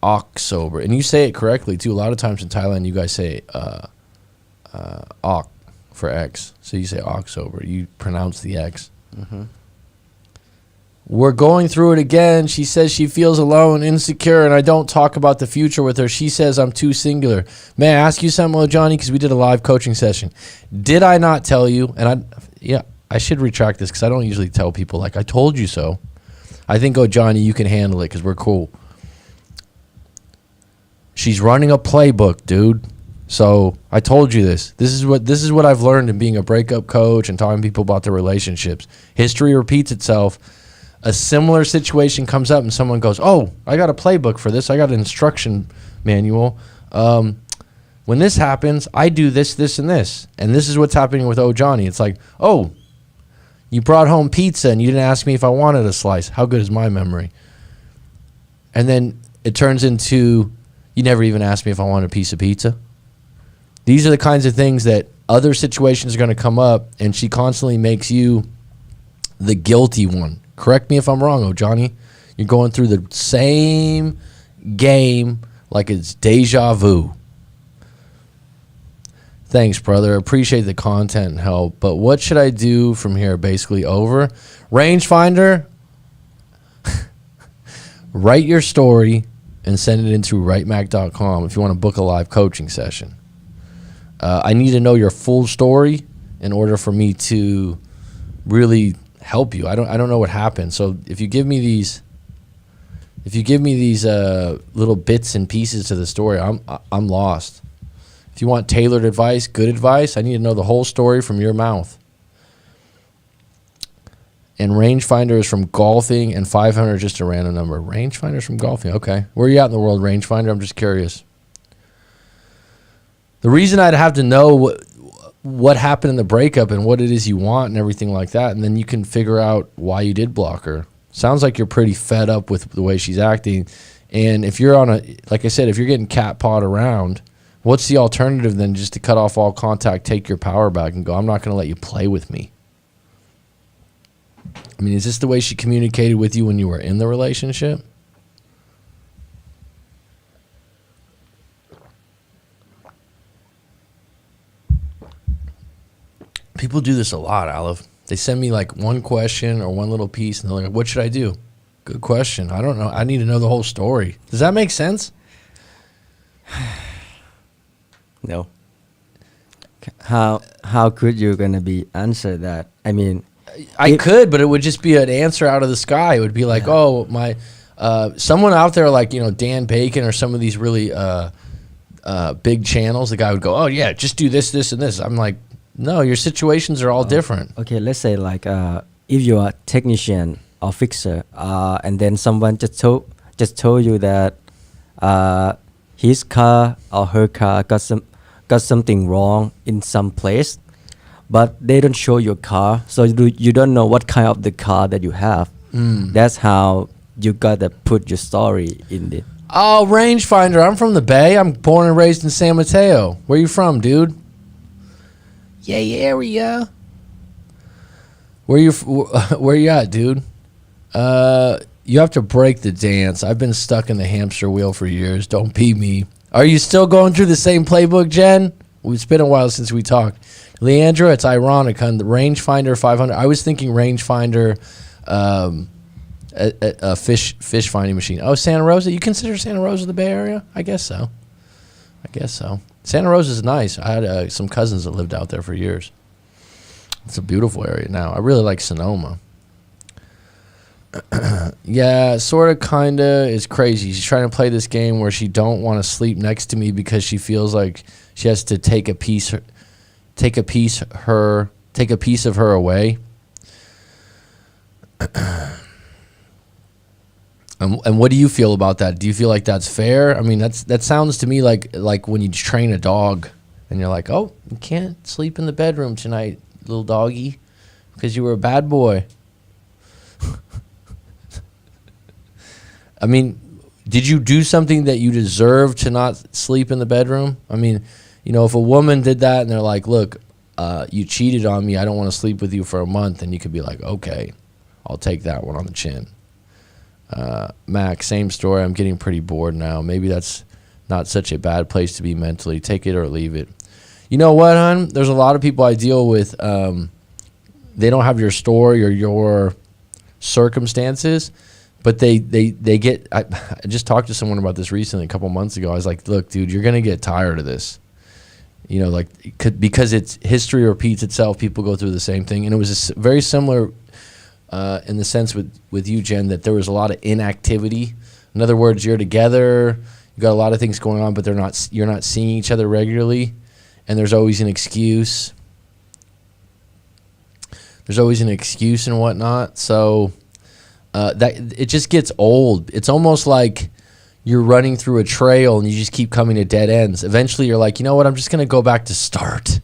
October, and you say it correctly too. A lot of times in Thailand, you guys say Oc for X, so you say October. You pronounce the X. Mm-hmm. We're going through it again. She says she feels alone, insecure, and I don't talk about the future with her. She says I'm too singular. May I ask you something, oh Johnny? Because we did a live coaching session. Did I not tell you? And I should retract this because I don't usually tell people like I told you so. I think, oh Johnny, you can handle it because we're cool. She's running a playbook, dude. So I told you this. This is what I've learned in being a breakup coach and talking to people about their relationships. History repeats itself. A similar situation comes up and someone goes, oh, I got a playbook for this. I got an instruction manual. When this happens, I do this, this, and this. And this is what's happening with Oh Johnny. It's like, oh, you brought home pizza and you didn't ask me if I wanted a slice. How good is my memory? And then it turns into, you never even asked me if I wanted a piece of pizza. These are the kinds of things that other situations are going to come up, and she constantly makes you the guilty one. Correct me if I'm wrong, oh Johnny. You're going through the same game like it's deja vu. Thanks, brother. Appreciate the content and help. But what should I do from here? Basically over. Rangefinder, write your story and send it into writemac.com if you want to book a live coaching session. I need to know your full story in order for me to really help you. I don't know what happened. So if you give me these little bits and pieces to the story, I'm lost. If you want tailored advice, good advice, I need to know the whole story from your mouth. And rangefinder is from golfing, and 500 is just a random number. Rangefinder is from golfing. Okay. Where are you at in the world, rangefinder? I'm just curious. The reason I'd have to know what happened in the breakup and what it is you want and everything like that, and then you can figure out why you did block her. Sounds like you're pretty fed up with the way she's acting. And if you're like I said, if you're getting cat pawed around, what's the alternative then? Just to cut off all contact, take your power back, and go, I'm not going to let you play with me. I mean, is this the way she communicated with you when you were in the relationship? People do this a lot, Olive. They send me like one question or one little piece, and they're like, what should I do? Good question. I don't know. I need to know the whole story. Does that make sense? No. How could you gonna be answer that? I mean, I could, but it would just be an answer out of the sky. It would be like, oh, my, someone out there like, Dan Bacon or some of these really big channels, the guy would go, oh yeah, just do this, this, and this. I'm like, no, your situations are all different. Okay, let's say like if you're a technician or fixer, and then someone just told you that his car or her car got something wrong in some place, but they don't show your car, so you don't know what kind of the car that you have. That's how you gotta put your story in it. Oh, rangefinder. I'm from the Bay. I'm born and raised in San Mateo. Where you from, dude? Yay area. Where you at, dude? You have to break the dance. I've been stuck in the hamster wheel for years. Don't be me. Are you still going through the same playbook, Jen? It's been a while since we talked. Leandra, it's ironic, on the rangefinder 500. I was thinking rangefinder, a fish finding machine. Oh, Santa Rosa. You consider Santa Rosa the Bay Area? I guess so. Santa Rosa is nice. I had some cousins that lived out there for years. It's a beautiful area now. I really like Sonoma. Yeah, sort of, kind of is crazy. She's trying to play this game where she don't want to sleep next to me because she feels like she has to take a piece of her away. And what do you feel about that? Do you feel like that's fair? I mean, that sounds to me like when you train a dog and you're like, oh, you can't sleep in the bedroom tonight, little doggy, because you were a bad boy. I mean, did you do something that you deserve to not sleep in the bedroom? I mean, if a woman did that and they're like, look, you cheated on me, I don't want to sleep with you for a month, and you could be like, okay, I'll take that one on the chin. Mac, same story. I'm getting pretty bored now. Maybe that's not such a bad place to be mentally. Take it or leave it. You know what, hon? There's a lot of people I deal with. They don't have your story or your circumstances, but they get. I just talked to someone about this recently, a couple months ago. I was like, look, dude, you're gonna get tired of this. You know, like because it's history repeats itself. People go through the same thing, and it was very similar in the sense with you, Jen, that there was a lot of inactivity. In other words, you're together, you got a lot of things going on, but you're not seeing each other regularly, and there's always an excuse. There's always an excuse and whatnot. So that it just gets old. It's almost like you're running through a trail and you just keep coming to dead ends. Eventually you're like, you know what, I'm just going to go back to start.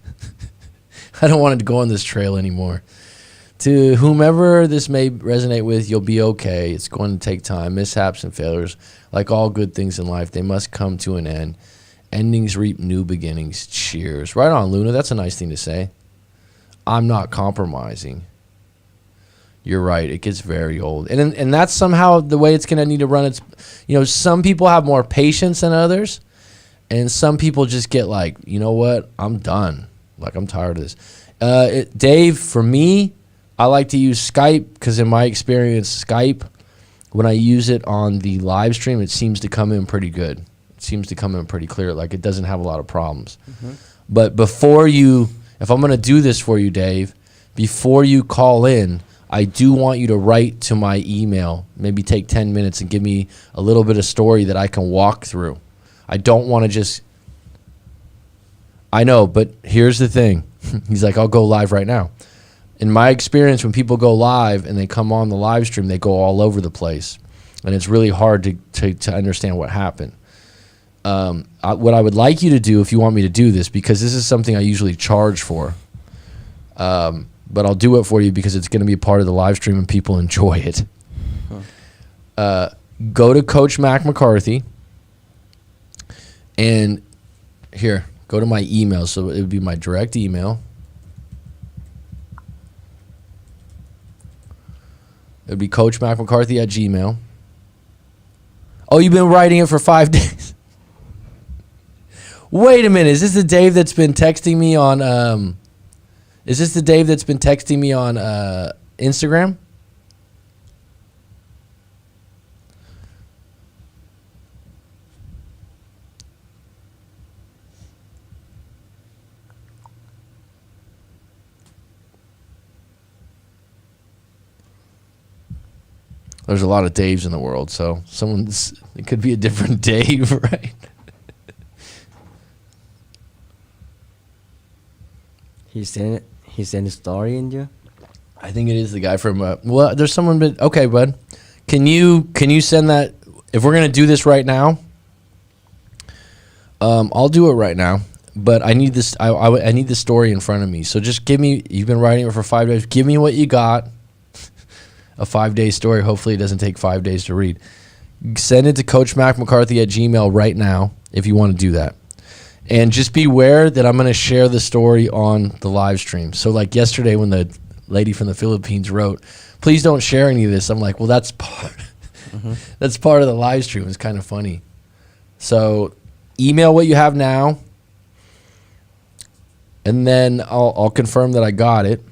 I don't want to go on this trail anymore. To whomever this may resonate with, you'll be okay. It's going to take time. Mishaps and failures, like all good things in life, they must come to an end. Endings reap new beginnings. Cheers. Right on, Luna. That's a nice thing to say. I'm not compromising. You're right. It gets very old. And that's somehow the way it's going to need to run. It's, you know, some people have more patience than others. And some people just get like, you know what? I'm done. Like, I'm tired of this. Dave, for me, I like to use Skype because in my experience, Skype, when I use it on the live stream, it seems to come in pretty good. It seems to come in pretty clear. Like, it doesn't have a lot of problems. Mm-hmm. But if I'm going to do this for you, Dave, before you call in, I do want you to write to my email, maybe take 10 minutes and give me a little bit of story that I can walk through. I don't want to just, I know, but here's the thing. He's like, I'll go live right now. In my experience, when people go live and they come on the live stream, they go all over the place. And it's really hard to understand what happened. What I would like you to do, if you want me to do this, because this is something I usually charge for, but I'll do it for you because it's going to be a part of the live stream and people enjoy it. Go to Coach Mac McCarthy, and here, go to my email. So it would be my direct email. It would be Coach Mac McCarthy at Gmail. Oh, you've been writing it for 5 days. Wait a minute. Is this the Dave that's been texting me on Instagram? There's a lot of Daves in the world, so it could be a different Dave, right? He sent a story in you. I think it is the guy from. Well, there's someone. But okay, bud. Can you send that? If we're gonna do this right now, I'll do it right now. But I need this. I need the story in front of me. So just give me. You've been writing it for 5 days. Give me what you got. A 5-day story. Hopefully, it doesn't take 5 days to read. Send it to Coach Mac McCarthy at Gmail right now if you want to do that. And just beware that I'm going to share the story on the live stream. So like yesterday when the lady from the Philippines wrote, please don't share any of this. I'm like, well, that's part of the live stream. It's kind of funny. So email what you have now, and then I'll confirm that I got it,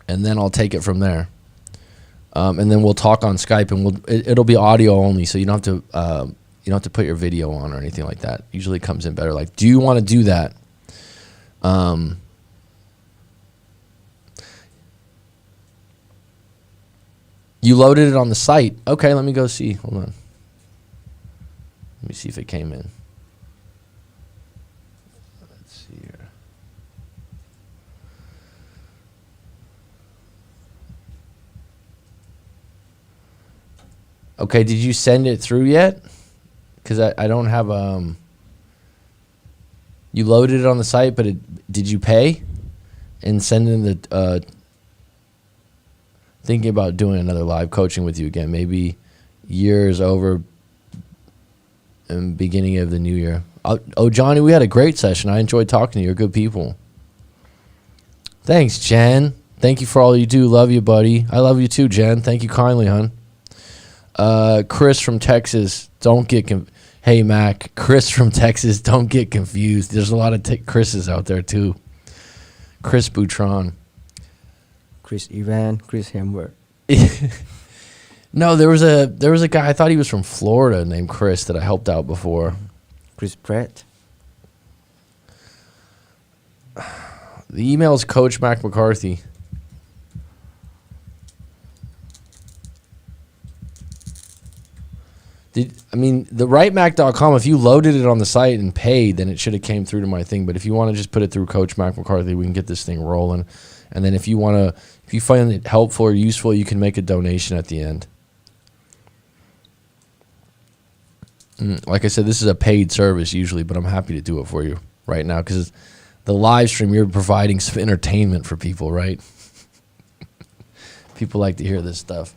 and then I'll take it from there. And then we'll talk on Skype, and it'll be audio only, so you don't have to put your video on or anything like that. Usually it comes in better. Like, do you want to do that? You loaded it on the site. Okay, let me go see. Hold on. Let me see if it came in. Let's see here. Okay, did you send it through yet? Because I don't have you loaded it on the site, but did you pay and send in the thinking about doing another live coaching with you again, maybe years over and beginning of the new year. Oh, Johnny, we had a great session. I enjoyed talking to you. You're good people. Thanks, Jen. Thank you for all you do. Love you, buddy. I love you too, Jen. Thank you kindly, hon. Chris from Texas, don't get hey, Mac. Chris from Texas, don't get confused. There's a lot of Chris's out there, too. Chris Boutron. Chris Evan, Chris Hemsworth. No, there was a guy, I thought he was from Florida, named Chris, that I helped out before. Chris Pratt. The email is Coach Mac McCarthy. The rightmac.com, if you loaded it on the site and paid, then it should have came through to my thing. But if you want to just put it through Coach Mac McCarthy, we can get this thing rolling. And then if you find it helpful or useful, you can make a donation at the end. Like I said, this is a paid service usually, but I'm happy to do it for you right now because the live stream, you're providing some entertainment for people, right? People like to hear this stuff.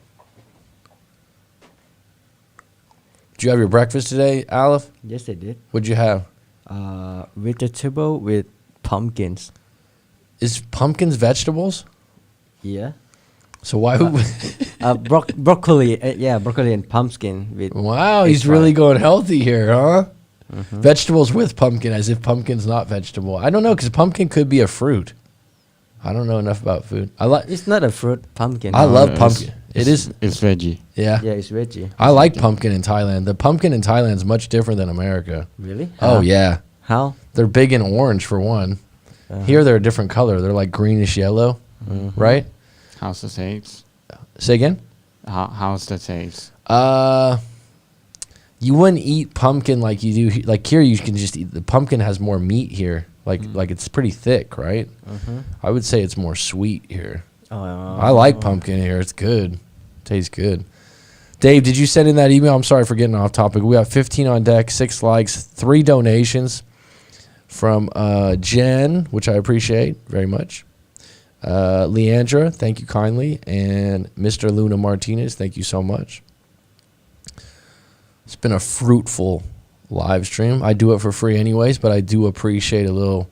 Did you have your breakfast today, Aleph? Yes, I did. What'd you have? Vegetable with pumpkins. Is pumpkins vegetables? Yeah. So why would... Broccoli. Broccoli and pumpkin with. Wow, he's really going healthy here, huh? Mm-hmm. Vegetables with pumpkin, as if pumpkin's not vegetable. I don't know, because pumpkin could be a fruit. I don't know enough about food. It's not a fruit, pumpkin. I love pumpkin. It's veggie. Yeah. Yeah, it's veggie. I like pumpkin in Thailand. The pumpkin in Thailand is much different than America. Really? Oh, yeah. How? They're big and orange, for one. Here, they're a different color. They're like greenish yellow, right? How's the taste? Say again? How's the taste? You wouldn't eat pumpkin like you do. Like here, you can just eat. The pumpkin has more meat here. Like it's pretty thick, right? I would say it's more sweet here. I like pumpkin here. It's good. Tastes good. Dave, did you send in that email? I'm sorry for getting off topic. We got 15 on deck, 6 likes, 3 donations from Jen, which I appreciate very much. Leandra, thank you kindly. And Mr. Luna Martinez, thank you so much. It's been a fruitful live stream. I do it for free anyways, but I do appreciate a little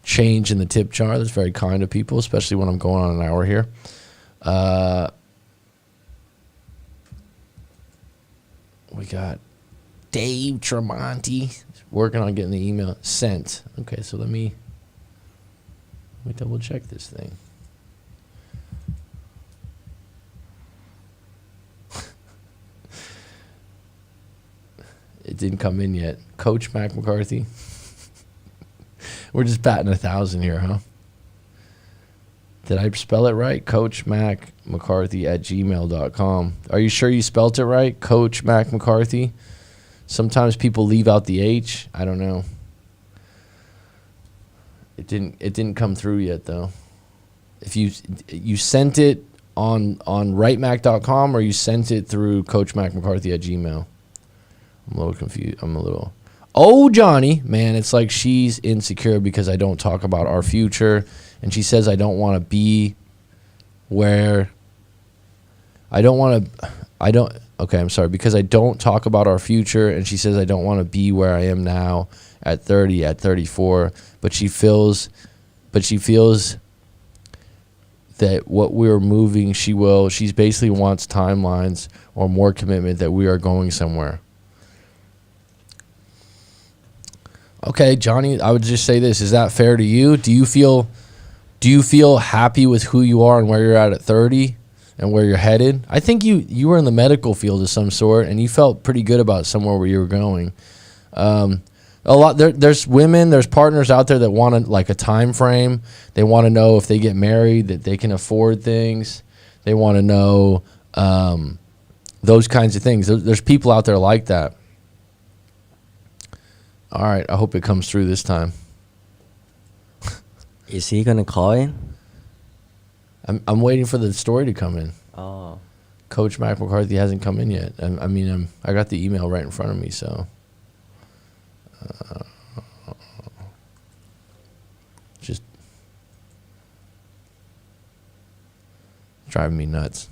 change in the tip jar. That's very kind of people, especially when I'm going on an hour here. We got Dave Tremonti working on getting the email sent. Okay, so let me double check this thing. It didn't come in yet. Coach Mac McCarthy. We're just batting 1,000 here, huh? Did I spell it right? Coach Mac McCarthy at gmail.com. Are you sure you spelled it right? Coach Mac McCarthy. Sometimes people leave out the H. I don't know. It didn't come through yet though. If you sent it on rightmac.com or you sent it through Coach Mac McCarthy at gmail. I'm a little confused. Oh, Johnny, man, it's like she's insecure because I don't talk about our future. And she says I don't want to be where because I don't talk about our future. And she says I don't want to be where I am now at 30, at 34. But she feels that what we're moving, she basically wants timelines or more commitment that we are going somewhere. Okay, Johnny, I would just say this. Is that fair to you? Do you feel happy with who you are and where you're at 30 and where you're headed? I think you were in the medical field of some sort and you felt pretty good about somewhere where you were going. There's women, there's partners out there that want like a time frame. They want to know if they get married that they can afford things. They want to know those kinds of things. There's people out there like that. All right, I hope it comes through this time. Is he gonna call in? I'm waiting for the story to come in. Oh. Coach Mac McCarthy hasn't come in yet. I got the email right in front of me, so. Just driving me nuts.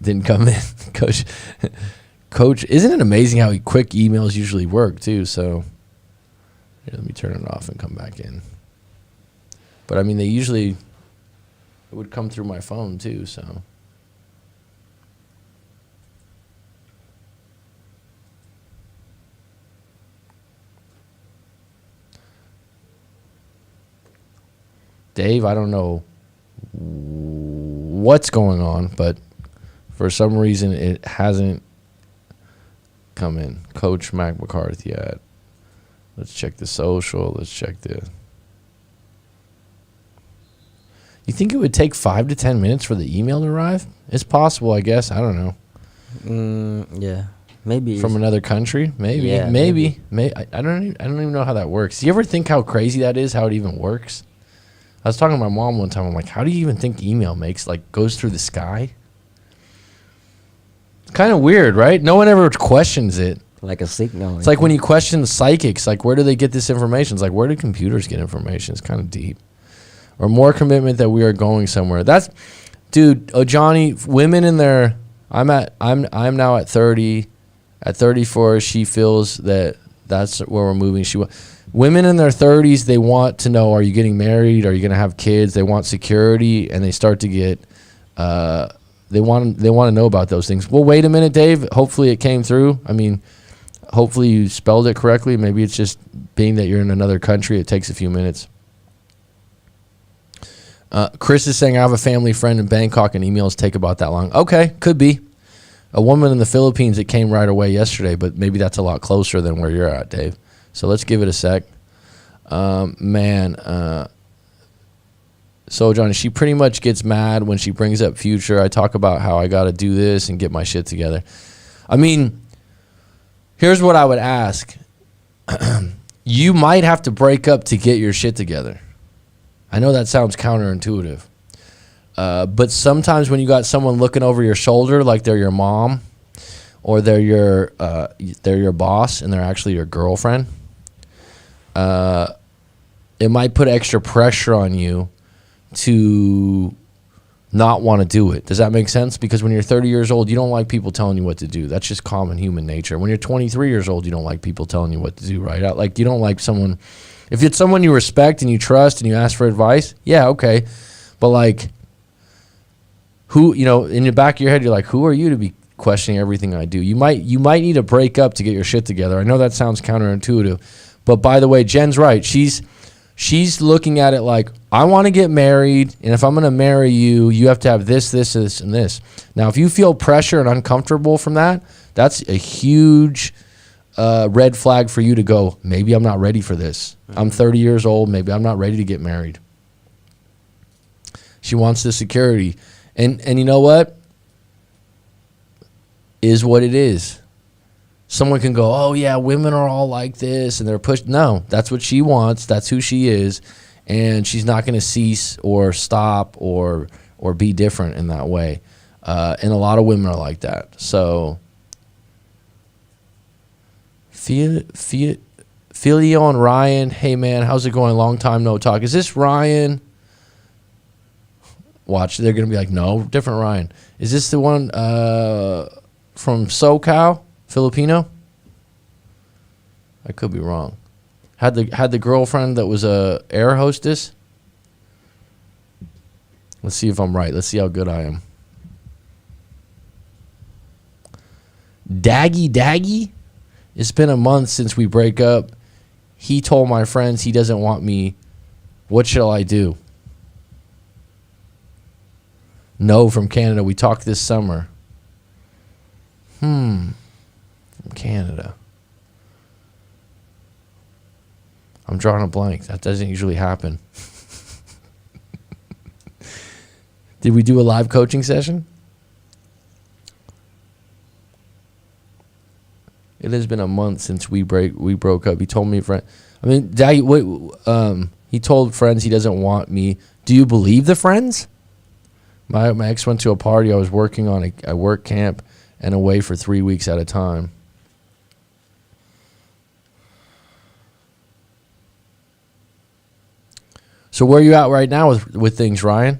Didn't come in. Coach, isn't it amazing how quick emails usually work too? So here, let me turn it off and come back in. But it would come through my phone too, so. Dave, I don't know what's going on, but for some reason it hasn't come in. Coach Mac McCarthy at. Let's check the social. Let's check the. You think it would take 5 to 10 minutes for the email to arrive? It's possible, I guess. I don't know. Yeah, maybe From another country, maybe, Yeah, maybe. I don't even know how that works. Do you ever think how crazy that is? How it even works? I was talking to my mom one time. I'm like, how do you even think email goes through the sky? It's kind of weird, right? No one ever questions it. like a signal. It's like when you question the psychics, like where do they get this information? It's like where do computers get information? It's kind of deep. Or more commitment that we are going somewhere. That's, dude. Oh, Johnny. Women in their, I'm now at 30. At 34, she feels that that's where we're moving. Women in their 30s, they want to know: are you getting married? Are you going to have kids? They want security, and they start to get. They want to know about those things. Well, wait a minute, Dave. Hopefully, it came through. I mean, hopefully you spelled it correctly. Maybe it's just being that you're in another country. It takes a few minutes. Chris is saying, I have a family friend in Bangkok and emails take about that long. Okay, could be. A woman in the Philippines, it came right away yesterday, but maybe that's a lot closer than where you're at, Dave. So let's give it a sec. So, Johnny, she pretty much gets mad when she brings up future. I talk about how I got to do this and get my shit together. I mean, here's what I would ask. You might have to break up to get your shit together. I know that sounds counterintuitive. But sometimes when you got someone looking over your shoulder, like they're your mom or they're your boss and they're actually your girlfriend, it might put extra pressure on you to not want to do it. Does that make sense? Because when you're 30 years old, you don't like people telling you what to do. That's just common human nature. When you're 23 years old, you don't like people telling you what to do, right? Like you don't like someone. If it's someone you respect and you trust and you ask for advice, yeah, okay. But like, who, in the back of your head, you're like, who are you to be questioning everything I do? You might need to break up to get your shit together. I know that sounds counterintuitive, but by the way, Jen's right. She's looking at it like, I want to get married, and if I'm going to marry you, you have to have this, this, this, and this. Now, if you feel pressure and uncomfortable from that, that's a huge red flag for you to go, maybe I'm not ready for this. I'm 30 years old. Maybe I'm not ready to get married. She wants the security. And you know what? Is what it is. Someone can go, oh, yeah, women are all like this, and they're pushed. No, that's what she wants. That's who she is. And she's not going to cease or stop or be different in that way. And a lot of women are like that. So, Filio and Ryan, hey, man, how's it going? Long time no talk. Is this Ryan? Watch, they're going to be like, no, different Ryan. Is this the one from SoCal, Filipino? I could be wrong. Had the girlfriend that was a air hostess? Let's see if I'm right. Let's see how good I am. Daggy? It's been a month since we break up. He told my friends he doesn't want me. What shall I do? No, from Canada. We talked this summer. From Canada. I'm drawing a blank. That doesn't usually happen. Did we do a live coaching session? It has been a month since we broke up. He told me, he told friends he doesn't want me. Do you believe the friends? My ex went to a party I was working on a work camp and away for 3 weeks at a time. So where are you at right now with things, Ryan?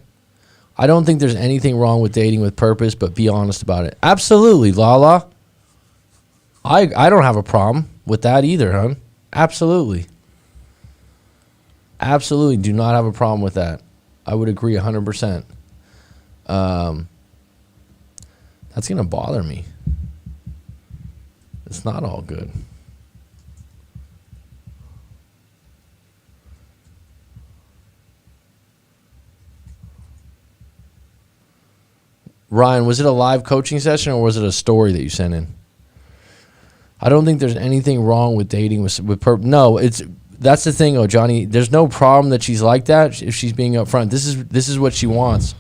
I don't think there's anything wrong with dating with purpose, but be honest about it. Absolutely, Lala. I don't have a problem with that either, hon. Absolutely. Absolutely do not have a problem with that. I would agree 100%. That's going to bother me. It's not all good. Ryan, was it a live coaching session or was it a story that you sent in? I don't think there's anything wrong with dating with no, that's the thing, Johnny. There's no problem that she's like that if she's being upfront. This is what she wants.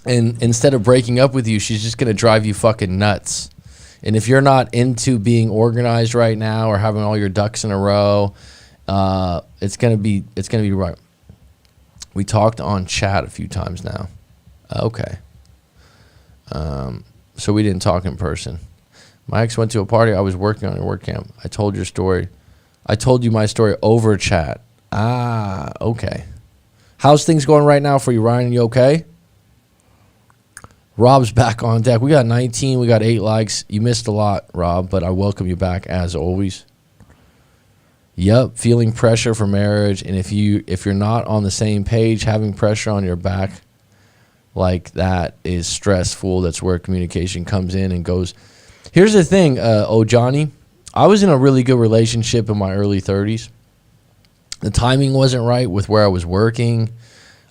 And instead of breaking up with you, she's just going to drive you fucking nuts. And if you're not into being organized right now or having all your ducks in a row, it's going to be right. We talked on chat a few times now. Okay. So we didn't talk in person. My ex went to a party. I was working on a work camp. I told your story. I told you my story over chat. Ah, okay. How's things going right now for you, Ryan? You okay? Rob's back on deck. We got 19. We got 8 likes. You missed a lot, Rob, but I welcome you back as always. Yep, feeling pressure for marriage, and if you're not on the same page, having pressure on your back like that is stressful. That's where communication comes in and goes. Here's the thing, Johnny. I was in a really good relationship in my early 30s. The timing wasn't right with where I was working.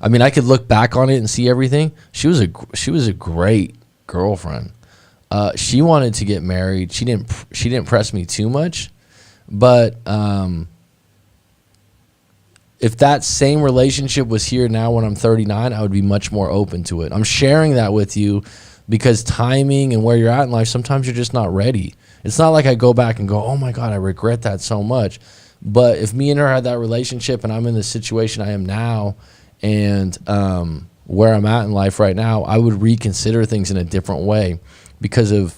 I mean, I could look back on it and see everything. She was a great girlfriend. She wanted to get married. She didn't press me too much, but if that same relationship was here now when I'm 39, I would be much more open to it. I'm sharing that with you because timing and where you're at in life, sometimes you're just not ready. It's not like I go back and go, oh my God, I regret that so much. But if me and her had that relationship and I'm in the situation I am now and where I'm at in life right now, I would reconsider things in a different way because of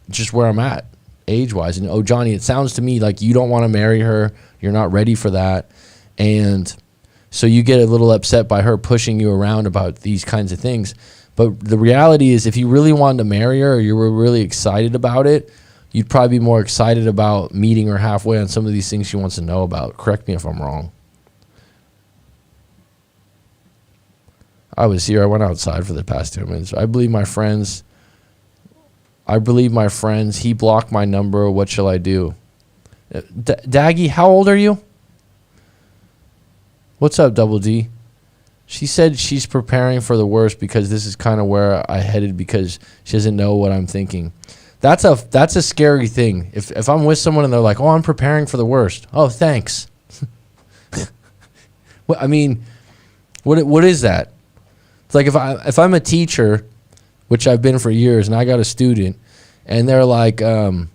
just where I'm at age-wise. And Johnny, it sounds to me like you don't want to marry her. You're not ready for that. And so you get a little upset by her pushing you around about these kinds of things. But the reality is if you really wanted to marry her or you were really excited about it, you'd probably be more excited about meeting her halfway on some of these things she wants to know about. Correct me if I'm wrong. I was here. I went outside for the past 2 minutes. I believe my friends. He blocked my number. What shall I do? Daggy, how old are you? What's up, Double D? She said she's preparing for the worst because this is kind of where I headed because she doesn't know what I'm thinking. That's a scary thing. If I'm with someone and they're like, oh, I'm preparing for the worst. Oh, thanks. Well, I mean, what is that? It's like if I'm a teacher, which I've been for years, and I got a student, and they're like, oh,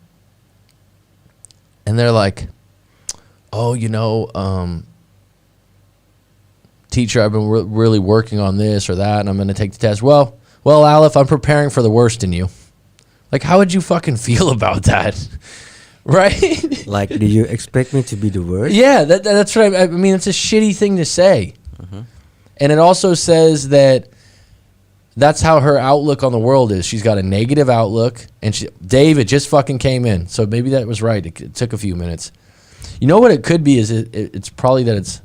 teacher, I've been really working on this or that, and I'm going to take the test. Well, Aleph, I'm preparing for the worst in you. Like, how would you fucking feel about that? Right? Like, do you expect me to be the worst? Yeah, that's what I mean. It's a shitty thing to say. Mm-hmm. And it also says that that's how her outlook on the world is. She's got a negative outlook. And David just fucking came in. So maybe that was right. It took a few minutes. You know what it could be is it's probably that it's...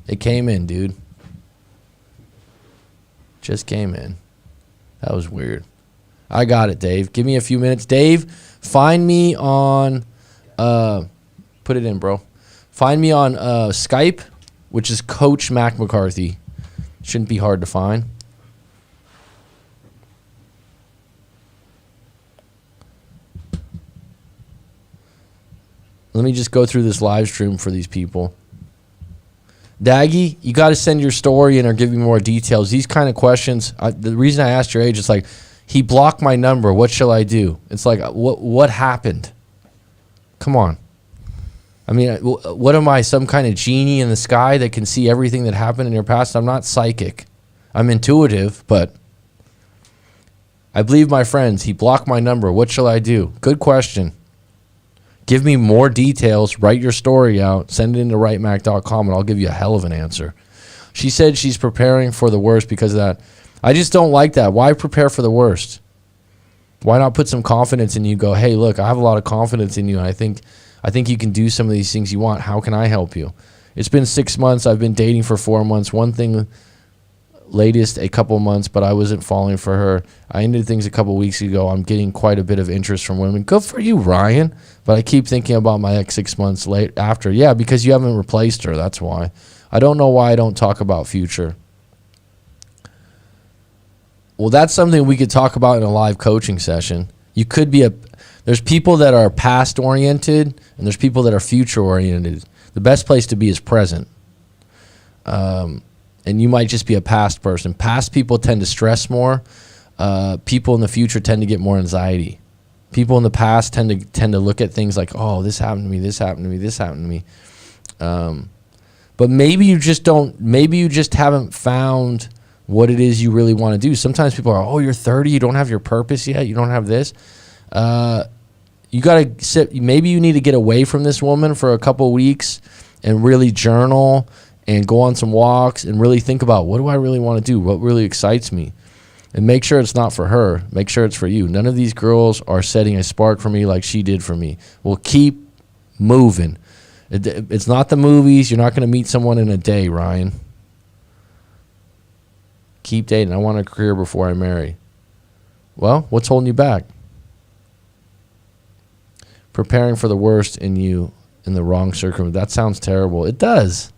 it came in, dude. Just came in. That was weird. I got it, Dave. Give me a few minutes. Dave, find me on... put it in, bro. Find me on Skype, which is Coach Mac McCarthy. Shouldn't be hard to find. Let me just go through this live stream for these people. Daggy, you got to send your story in or give me more details. These kind of questions, the reason I asked your age, it's like, he blocked my number. What shall I do? It's like, what happened? Come on. I mean, what am I, some kind of genie in the sky that can see everything that happened in your past? I'm not psychic. I'm intuitive, but I believe my friends. He blocked my number. What shall I do? Good question. Give me more details. Write your story out. Send it into writemac.com, and I'll give you a hell of an answer. She said she's preparing for the worst because of that. I just don't like that. Why prepare for the worst? Why not put some confidence in you? Go, hey, look, I have a lot of confidence in you, and I think you can do some of these things you want. How can I help you? It's been 6 months. I've been dating for 4 months. One thing, latest a couple months, but I wasn't falling for her. I ended things a couple weeks ago. I'm getting quite a bit of interest from women. Good for you, Ryan. But I keep thinking about my ex 6 months late after. Yeah, because you haven't replaced her. That's why. I don't know why I don't talk about future. Well, that's something we could talk about in a live coaching session. You could be there's people that are past oriented and there's people that are future oriented. The best place to be is present. And you might just be a past person. Past people tend to stress more. People in the future tend to get more anxiety. People in the past tend to look at things like, oh, this happened to me, this happened to me, this happened to me. But maybe you just haven't found what it is you really want to do. Sometimes people are, oh, you're 30, you don't have your purpose yet, you don't have this. You got to sit, maybe you need to get away from this woman for a couple of weeks and really journal and go on some walks and really think about, what do I really want to do? What really excites me? And make sure it's not for her. Make sure it's for you. None of these girls are setting a spark for me like she did for me. We'll keep moving. It's not the movies. You're not going to meet someone in a day, Ryan. Keep dating. I want a career before I marry. Well, what's holding you back? Preparing for the worst in you in the wrong circumstance. That sounds terrible. It does.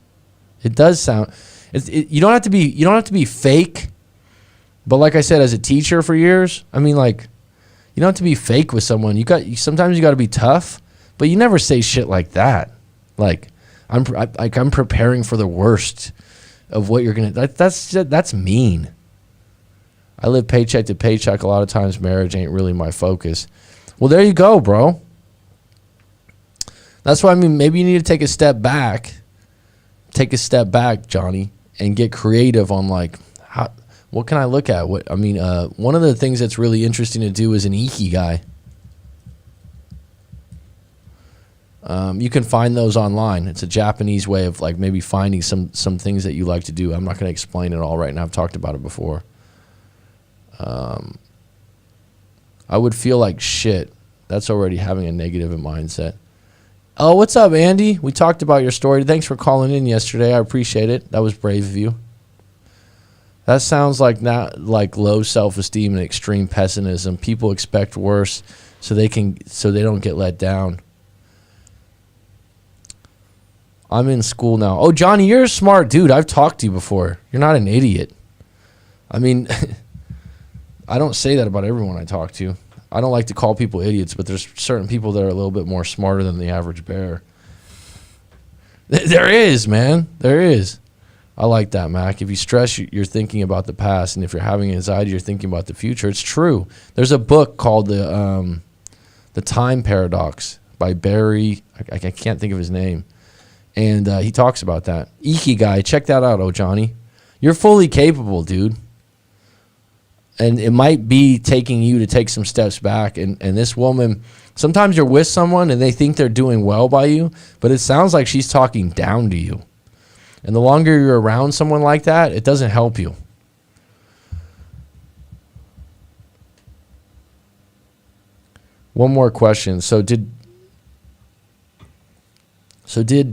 It does sound. You don't have to be fake. But like I said, as a teacher for years, I mean, like, you don't have to be fake with someone. Sometimes you got to be tough, but you never say shit like that. Like, I'm preparing for the worst of what you're gonna. That's mean. I live paycheck to paycheck. A lot of times, marriage ain't really my focus. Well, there you go, bro. That's why, I mean, maybe you need to take a step back. Take a step back, Johnny, and get creative on, like, how. What can I look at? One of the things that's really interesting to do is an ikigai. You can find those online. It's a Japanese way of, like, maybe finding some things that you like to do. I'm not going to explain it all right now. I've talked about it before. I would feel like shit. That's already having a negative mindset. Oh, what's up, Andy? We talked about your story. Thanks for calling in yesterday. I appreciate it. That was brave of you. That sounds like low self-esteem and extreme pessimism. People expect worse so they don't get let down. I'm in school now. Oh, Johnny, you're a smart dude. I've talked to you before. You're not an idiot. I mean, I don't say that about everyone I talk to. I don't like to call people idiots, but there's certain people that are a little bit more smarter than the average bear. There is, man. There is. I like that, Mac. If you stress, you're thinking about the past, and if you're having anxiety, you're thinking about the future. It's true. There's a book called the Time Paradox by Barry. I can't think of his name, and he talks about that. Ikigai. Check that out, oh Johnny. You're fully capable, dude. And it might be taking you to take some steps back. And this woman, sometimes you're with someone and they think they're doing well by you, but it sounds like she's talking down to you. And the longer you're around someone like that, it doesn't help you. One more question. So did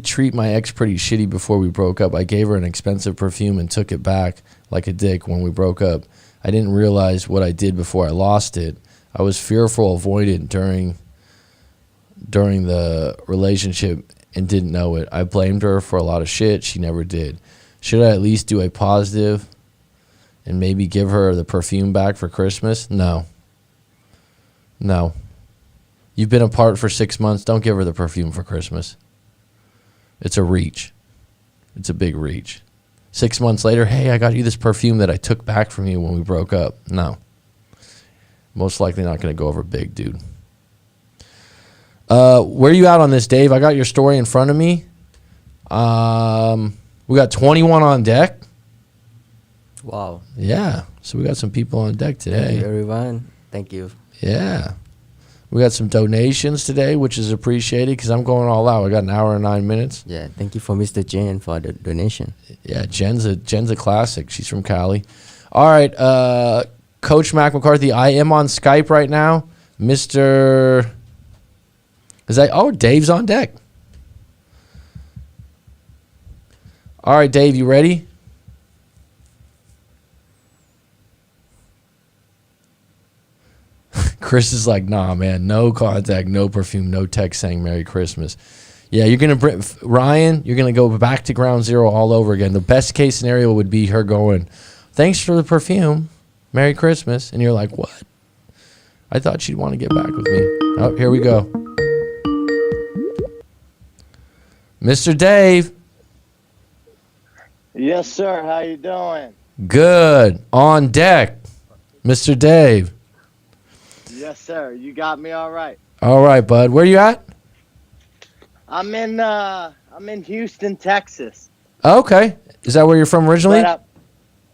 treat my ex pretty shitty before we broke up. I gave her an expensive perfume and took it back like a dick when we broke up. I didn't realize what I did before I lost it. I was fearful, avoidant during the relationship and didn't know it. I blamed her for a lot of shit she never did. Should I at least do a positive and maybe give her the perfume back for Christmas? No. You've been apart for 6 months. Don't give her the perfume for Christmas. It's a reach. It's a big reach. 6 months later, hey, I got you this perfume that I took back from you when we broke up. No. Most likely not going to go over big, dude. Where are you at on this, Dave? I got your story in front of me. We got 21 on deck. Wow. Yeah. So we got some people on deck today. Thank you, everyone. Thank you. Yeah. We got some donations today, which is appreciated because I'm going all out. I got an hour and 9 minutes. Yeah. Thank you for Mr. Jen for the donation. Yeah. Jen's a classic. She's from Cali. All right. Coach Mac McCarthy, I am on Skype right now. Dave's on deck. All right, Dave, you ready? Chris is like, nah, man, no contact, no perfume, no text saying Merry Christmas. Yeah, Ryan, you're going to go back to ground zero all over again. The best case scenario would be her going, thanks for the perfume. Merry Christmas. And you're like, what? I thought she'd want to get back with me. Oh, here we go. Mr. Dave. Yes, sir. How you doing? Good. On deck. Mr. Dave. Yes, sir. You got me all right. All right, bud. Where you at? I'm in Houston, Texas. Okay. Is that where you're from originally?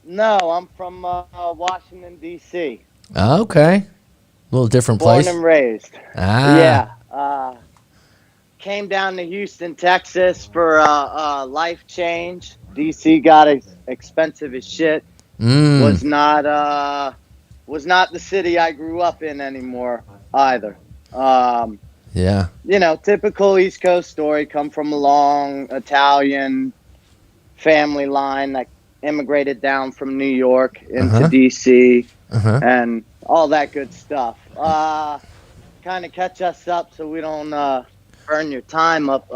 No, I'm from Washington D.C. Okay. A little different Born place. and raised. Ah. Yeah. Came down to Houston, Texas for a life change. D.C. got expensive as shit. Was not the city I grew up in anymore either. Yeah. Typical East Coast story. Come from a long Italian family line that immigrated down from New York into D.C. And all that good stuff. Kind of catch us up so we don't burn your time up.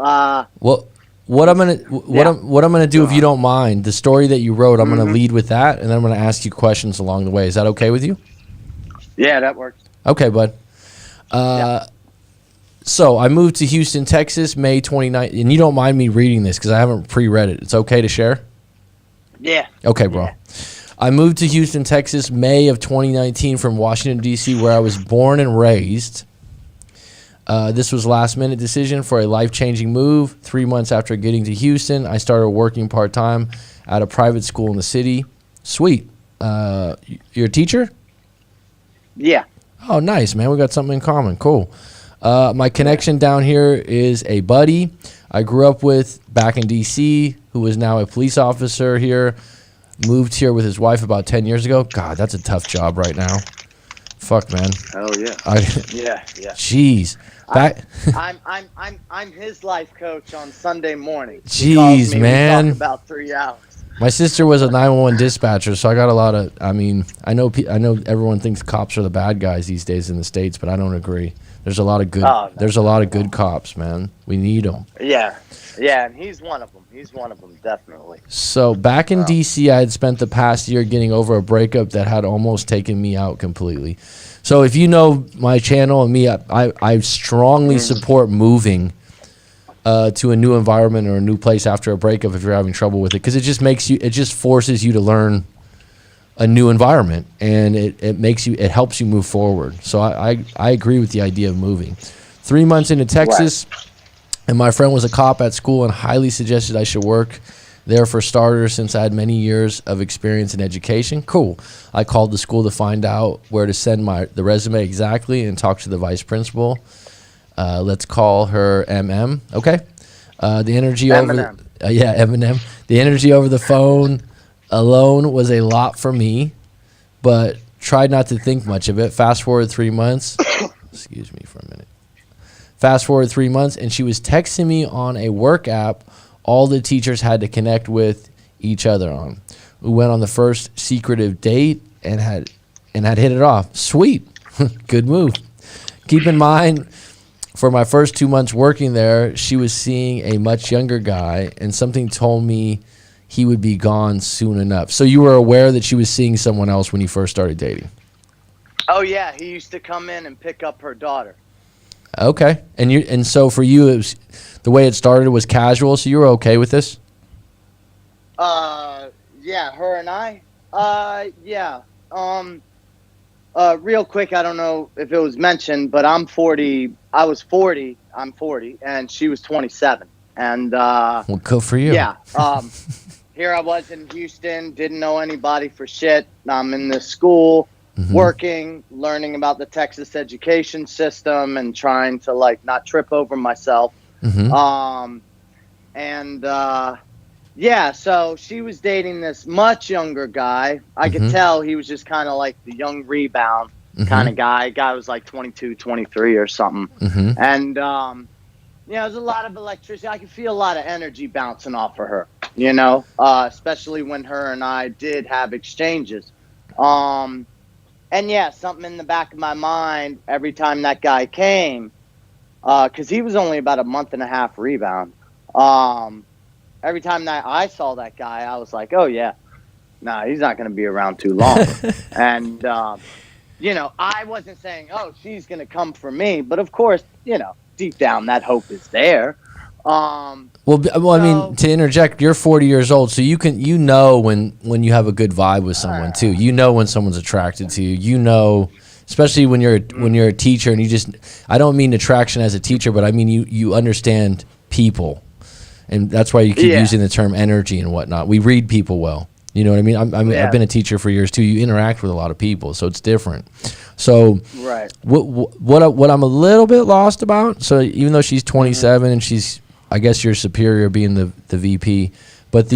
Well, what I'm gonna do, if you don't mind, the story that you wrote, I'm gonna lead with that, and then I'm gonna ask you questions along the way. Is that okay with you? Yeah, that works. Okay, bud. So I moved to Houston, Texas, May 29th, and you don't mind me reading this because I haven't pre-read it. It's okay to share? Yeah. Okay, bro. Yeah. I moved to Houston, Texas, May of 2019 from Washington, D.C., where I was born and raised. This was a last-minute decision for a life-changing move. 3 months after getting to Houston, I started working part-time at a private school in the city. Sweet. You're a teacher? Yeah. Oh, nice, man. We got something in common. Cool. My connection down here is a buddy I grew up with back in D.C., who is now a police officer here. Moved here with his wife about 10 years ago. God, that's a tough job right now. Fuck, man. Oh yeah. Yeah. Jeez. I'm his life coach on Sunday morning. Jeez, man. We talk about 3 hours. My sister was a 911 dispatcher, so I got a lot of. I know everyone thinks cops are the bad guys these days in the States, but I don't agree. There's a lot of good. There's a lot of good cops, man. We need them. Yeah, and he's one of them. Definitely. So back in D.C., I had spent the past year getting over a breakup that had almost taken me out completely. So if you know my channel and me, I strongly support moving to a new environment or a new place after a breakup if you're having trouble with it, because it just forces you to learn a new environment, and it helps you move forward. So I agree with the idea of moving. 3 months into Texas, and my friend was a cop at school and highly suggested I should work there for starters, since I had many years of experience in education. Cool. I called the school to find out where to send the resume exactly and talk to the vice principal. Let's call her MM. Okay. The energy Eminem. Eminem. The energy over the phone alone was a lot for me, but tried not to think much of it. Fast forward 3 months. Excuse me for a minute. Fast forward 3 months, and she was texting me on a work app all the teachers had to connect with each other on. We went on the first secretive date and had hit it off. Sweet. Good move. Keep in mind, for my first 2 months working there, she was seeing a much younger guy, and something told me he would be gone soon enough. So you were aware that she was seeing someone else when you first started dating? Oh yeah, he used to come in and pick up her daughter. Okay. And so for you, it was, the way it started was casual, so you were okay with this? Yeah, her and I. Yeah. Real quick, I don't know if it was mentioned, but I'm 40. I was 40. I'm 40, and she was 27. And well, good for you. Yeah. Here I was in Houston, didn't know anybody for shit. I'm in this school, working, learning about the Texas education system, and trying to not trip over myself. Yeah, so she was dating this much younger guy. I could tell he was just kind of like the young rebound kind of guy. Guy was like 22, 23 or something. And, there's a lot of electricity. I could feel a lot of energy bouncing off of her, especially when her and I did have exchanges. And yeah, something in the back of my mind every time that guy came, because he was only about a month and a half rebound. Every time that I saw that guy, I was like, oh yeah, nah, he's not going to be around too long. And, you know, I wasn't saying, oh, she's going to come for me. But of course, you know, deep down, that hope is there. Well, I mean, to interject, you're 40 years old, so you know when you have a good vibe with someone too. You know when someone's attracted to you. You know, especially when you're a teacher, and you just, I don't mean attraction as a teacher, but I mean you understand people, and that's why you keep using the term energy and whatnot. We read people well. You know what I mean? I've been a teacher for years too. You interact with a lot of people, so it's different. So what I'm a little bit lost about. So even though she's 27 and she's, I guess your superior being the VP, but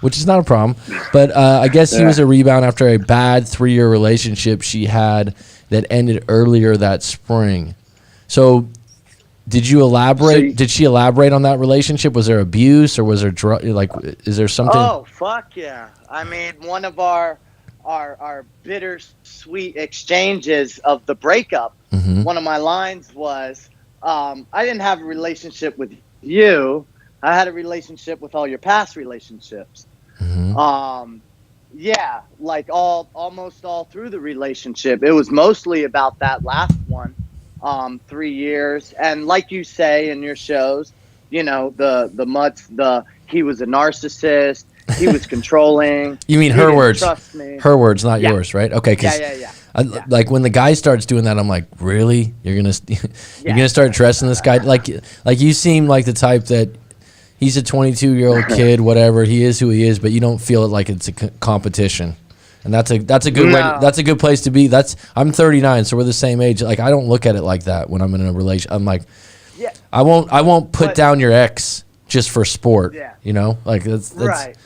which is not a problem. But I guess he was a rebound after a bad 3-year relationship she had that ended earlier that spring. So did you elaborate? Did she elaborate on that relationship? Was there abuse or was there is there something? Oh, fuck yeah. I mean, one of our bittersweet exchanges of the breakup, one of my lines was, I didn't have a relationship with you. I had a relationship with all your past relationships. Yeah, like almost all through the relationship. It was mostly about that last one, 3 years. And like you say in your shows, you know, he was a narcissist. He was controlling. You mean her words? Trust me. Her words, not yours, right? Okay. Yeah. Like when the guy starts doing that, I'm like, really? You're gonna start trusting this guy? Like you seem like the type that he's a 22-year-old kid, whatever. He is who he is, but you don't feel it like it's a competition. And that's a good way. That's a good place to be. I'm 39, so we're the same age. Like I don't look at it like that when I'm in a relation. I'm like, I won't put down your ex just for sport. Yeah. You know, like that's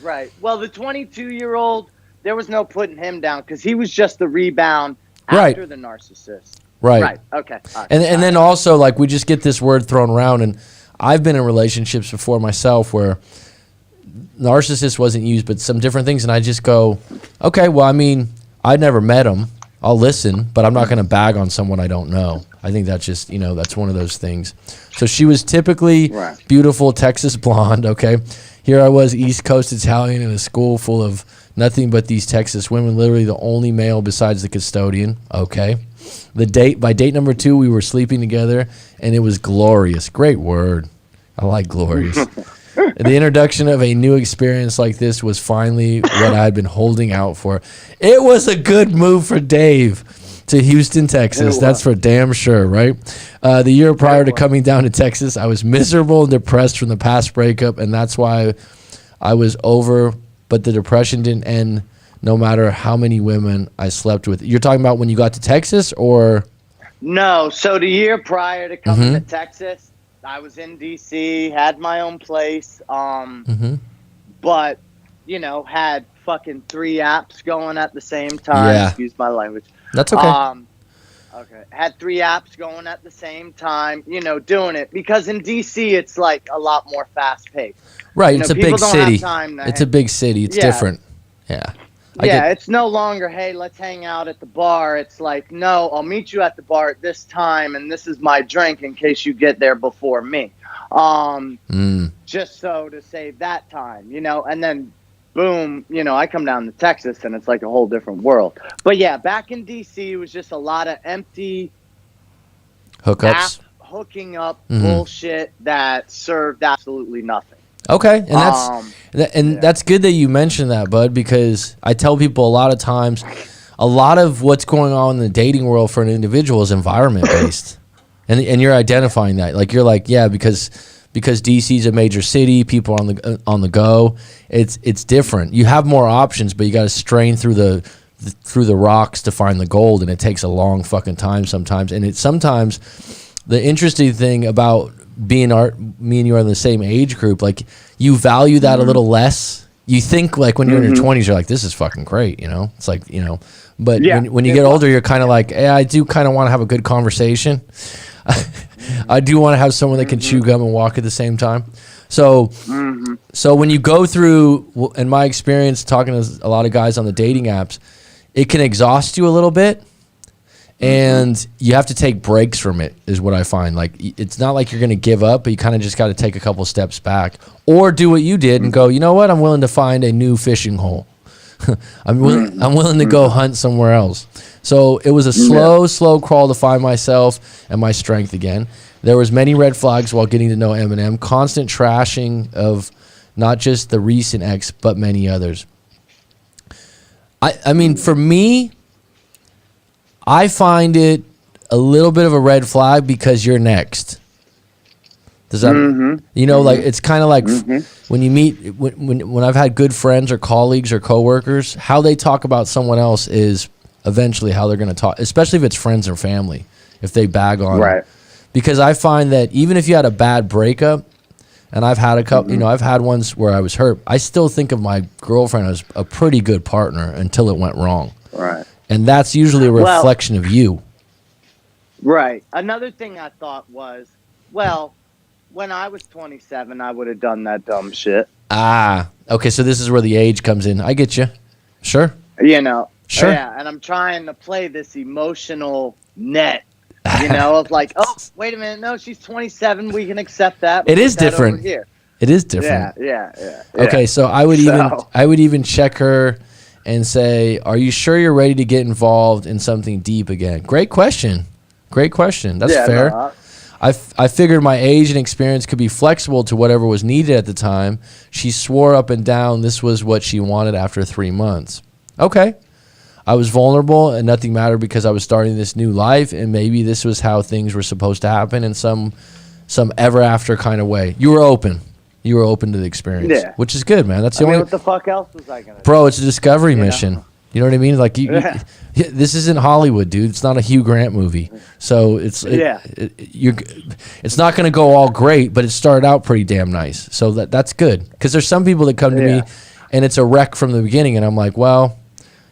right. Well, the 22-year-old, there was no putting him down because he was just the rebound after the narcissist. Right. Okay. And then also, like, we just get this word thrown around, and I've been in relationships before myself where narcissist wasn't used, but some different things, and I just go, okay, well, I mean, I'd never met him. I'll listen, but I'm not going to bag on someone I don't know. I think that's just, you know, that's one of those things. So she was typically beautiful Texas blonde, okay? Here I was, East Coast Italian in a school full of nothing but these Texas women, literally the only male besides the custodian, okay? By date number 2, we were sleeping together, and it was glorious. Great word. I like glorious. The introduction of a new experience like this was finally what I had been holding out for. It was a good move for Dave to Houston, Texas. That's for damn sure, right? The year prior to coming down to Texas, I was miserable and depressed from the past breakup, and that's why I was over, but the depression didn't end no matter how many women I slept with. You're talking about when you got to Texas, or? No, so the year prior to coming to Texas, I was in D.C., had my own place, but, you know, had fucking 3 apps going at the same time. Yeah. Excuse my language. That's okay. Okay. Had 3 apps going at the same time, you know, doing it. Because in D.C., it's like a lot more fast-paced. Right, you it's know, a big city. It's a big city. It's different. Yeah. It's no longer, hey, let's hang out at the bar. It's like, no, I'll meet you at the bar at this time, and this is my drink in case you get there before me. Just so to save that time, you know, and then boom, you know, I come down to Texas, and it's like a whole different world. But yeah, back in D.C., it was just a lot of empty hookups, hooking up bullshit that served absolutely nothing. Okay, and that's good that you mentioned that, bud, because I tell people a lot of times, a lot of what's going on in the dating world for an individual is environment based, and you're identifying that. Like you're like, yeah, because DC is a major city, people are on the go. It's different. You have more options, but you got to strain through the rocks to find the gold, and it takes a long fucking time sometimes. And sometimes the interesting thing about me and you are in the same age group, like you value that a little less. You think like when you're in your 20s, you're like, this is fucking great, you know? It's like, you know, but when you get older, you're kind of like, hey, I do kind of want to have a good conversation. I do want to have someone that can chew gum and walk at the same time. So when you go through, in my experience, talking to a lot of guys on the dating apps, it can exhaust you a little bit. And you have to take breaks from it, is what I find. Like, it's not like you're going to give up, but you kind of just got to take a couple steps back, or do what you did and go, you know what? I'm willing to find a new fishing hole. I'm willing to go hunt somewhere else. So it was a slow crawl to find myself and my strength again. There was many red flags while getting to know Eminem, constant trashing of not just the recent ex, but many others. I mean, for me, I find it a little bit of a red flag because you're next. Does that, like, it's kind of like when you meet, when I've had good friends or colleagues or coworkers, how they talk about someone else is eventually how they're going to talk, especially if it's friends or family, if they bag on it. Because I find that even if you had a bad breakup, and I've had a couple, I've had ones where I was hurt, I still think of my girlfriend as a pretty good partner until it went wrong. Right. And that's usually a reflection of you. Right. Another thing I thought was, when I was 27, I would have done that dumb shit. Ah, okay. So this is where the age comes in. I get you. Sure. Sure. Yeah. And I'm trying to play this emotional net, of like, oh, wait a minute. No, she's 27. We can accept that. It is different. Here. It is different. Yeah. Okay. So I would even check her and say, are you sure you're ready to get involved in something deep again? Great question. That's fair. No, I figured my age and experience could be flexible to whatever was needed at the time. She swore up and down this was what she wanted after 3 months. Okay. I was vulnerable and nothing mattered because I was starting this new life, and maybe this was how things were supposed to happen in some ever after kind of way. You were open. You were open to the experience, which is good, man. That's the only. What the fuck else was I gonna do? Bro, it's a discovery mission. You know what I mean? Like this isn't Hollywood, dude. It's not a Hugh Grant movie, so it's not gonna go all great, but it started out pretty damn nice. So that's good, because there's some people that come to me, and it's a wreck from the beginning, and I'm like, well,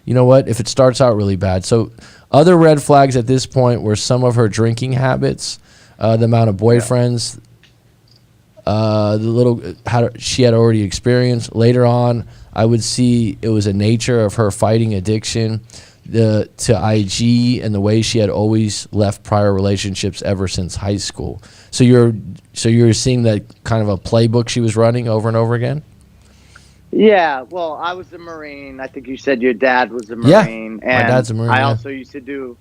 you know what? If it starts out really bad, so other red flags at this point were some of her drinking habits, the amount of boyfriends. She had already experienced. Later on, I would see it was a nature of her fighting addiction to IG and the way she had always left prior relationships ever since high school. So you're seeing that kind of a playbook she was running over and over again? Yeah, well, I was a Marine. I think you said your dad was a Marine. Yeah, my dad's a Marine. I also used to do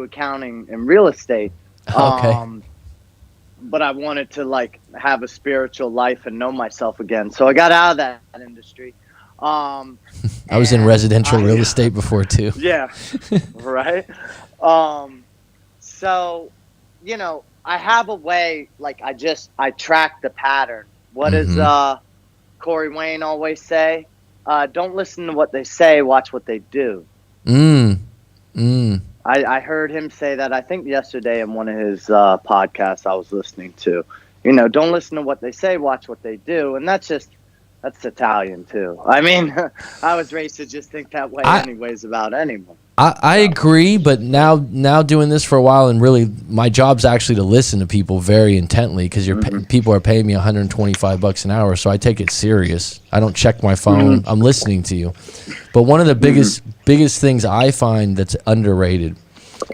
accounting and real estate. Okay. But I wanted to have a spiritual life and know myself again. So I got out of that industry. I was in residential real estate before too. Yeah. Right. So, I have a way, I track the pattern. What does Corey Wayne always say? Don't listen to what they say, watch what they do. I heard him say that, I think yesterday in one of his podcasts I was listening to. Don't listen to what they say, watch what they do. And that's Italian too. I mean, I was raised to just think that way anyways about anyone. I agree, but now doing this for a while, and really my job's actually to listen to people very intently, because people are paying me $125 an hour, so I take it serious. I don't check my phone. I'm listening to you. But one of the biggest things I find that's underrated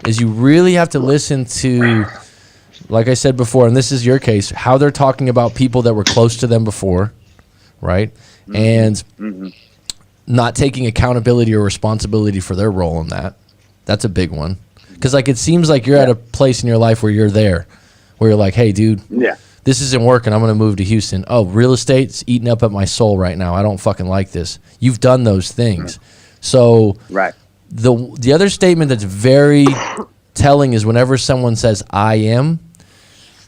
is you really have to listen to, like I said before, and this is your case, how they're talking about people that were close to them before, right? And not taking accountability or responsibility for their role in that. That's a big one. Because it seems like you're at a place in your life where you're there, where you're like, hey, dude, this isn't working. I'm going to move to Houston. Oh, real estate's eating up at my soul right now. I don't fucking like this. You've done those things. So the other statement that's very telling is whenever someone says, I am,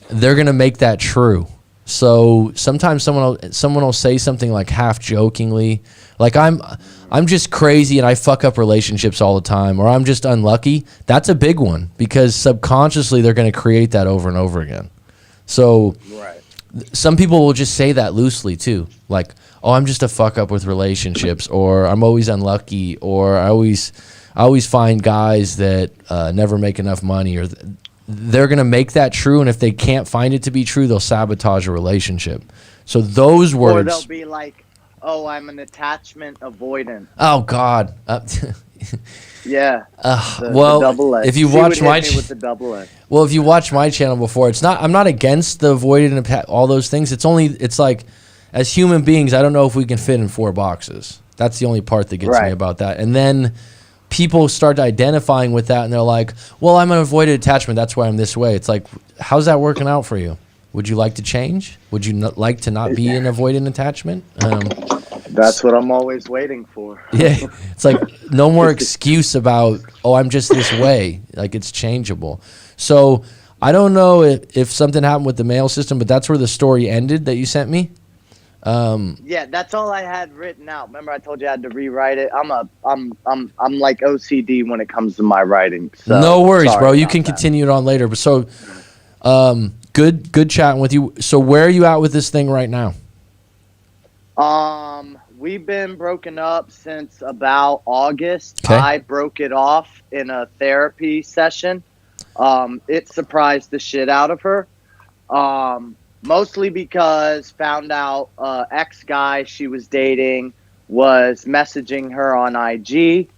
they're going to make that true. So sometimes someone will say something like half jokingly, like I'm just crazy and I fuck up relationships all the time, or I'm just unlucky. That's a big one, because subconsciously they're going to create that over and over again. So some people will just say that loosely too, like, oh, I'm just a fuck up with relationships, or I'm always unlucky, or I always find guys that never make enough money, or they're going to make that true, and if they can't find it to be true, they'll sabotage a relationship. So those words... Or they'll be like, oh, I'm an attachment avoidant. Oh, God. Yeah. The well, double A. if you She watch would my hit me with the double A. well, if you watch my channel before, I'm not against the avoided and all those things. It's like, as human beings, I don't know if we can fit in 4 boxes. That's the only part that gets me Right. about that. And then people start identifying with that, and they're like, "Well, I'm an avoided attachment. That's why I'm this way." It's like, how's that working out for you? Would you like to change? Would you like to not be an avoidant attachment? That's what I'm always waiting for. Yeah, it's like no more excuse about, oh, I'm just this way. Like, it's changeable. So I don't know if something happened with the mail system, but that's where the story ended that you sent me. Yeah, that's all I had written out. Remember, I told you I had to rewrite it. I'm like OCD when it comes to my writing. So No worries, sorry bro. You about can that. continue it on later. But so, good chatting with you. So where are you at with this thing right now? We've been broken up since about August. 'Kay. I broke it off in a therapy session. It surprised the shit out of her. Mostly because found out ex guy she was dating was messaging her on IG.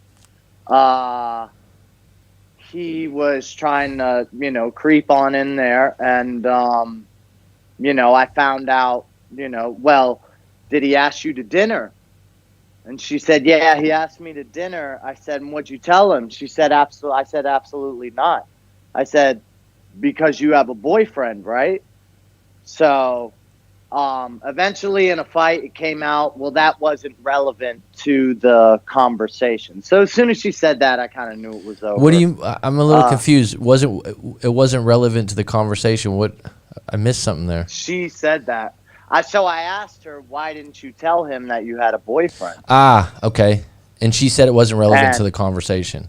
He was trying to, creep on in there, and I found out, well, did he ask you to dinner? And she said, yeah, he asked me to dinner. I said, and what'd you tell him? She said, absolutely. I said, absolutely not. I said, because you have a boyfriend, right? So eventually in a fight, it came out, well, that wasn't relevant to the conversation. So as soon as she said that, I kind of knew it was over. What do you? I'm a little confused. It wasn't relevant to the conversation? What? I missed something there. She said that. So I asked her, why didn't you tell him that you had a boyfriend? Okay. And she said it wasn't relevant And- to the conversation.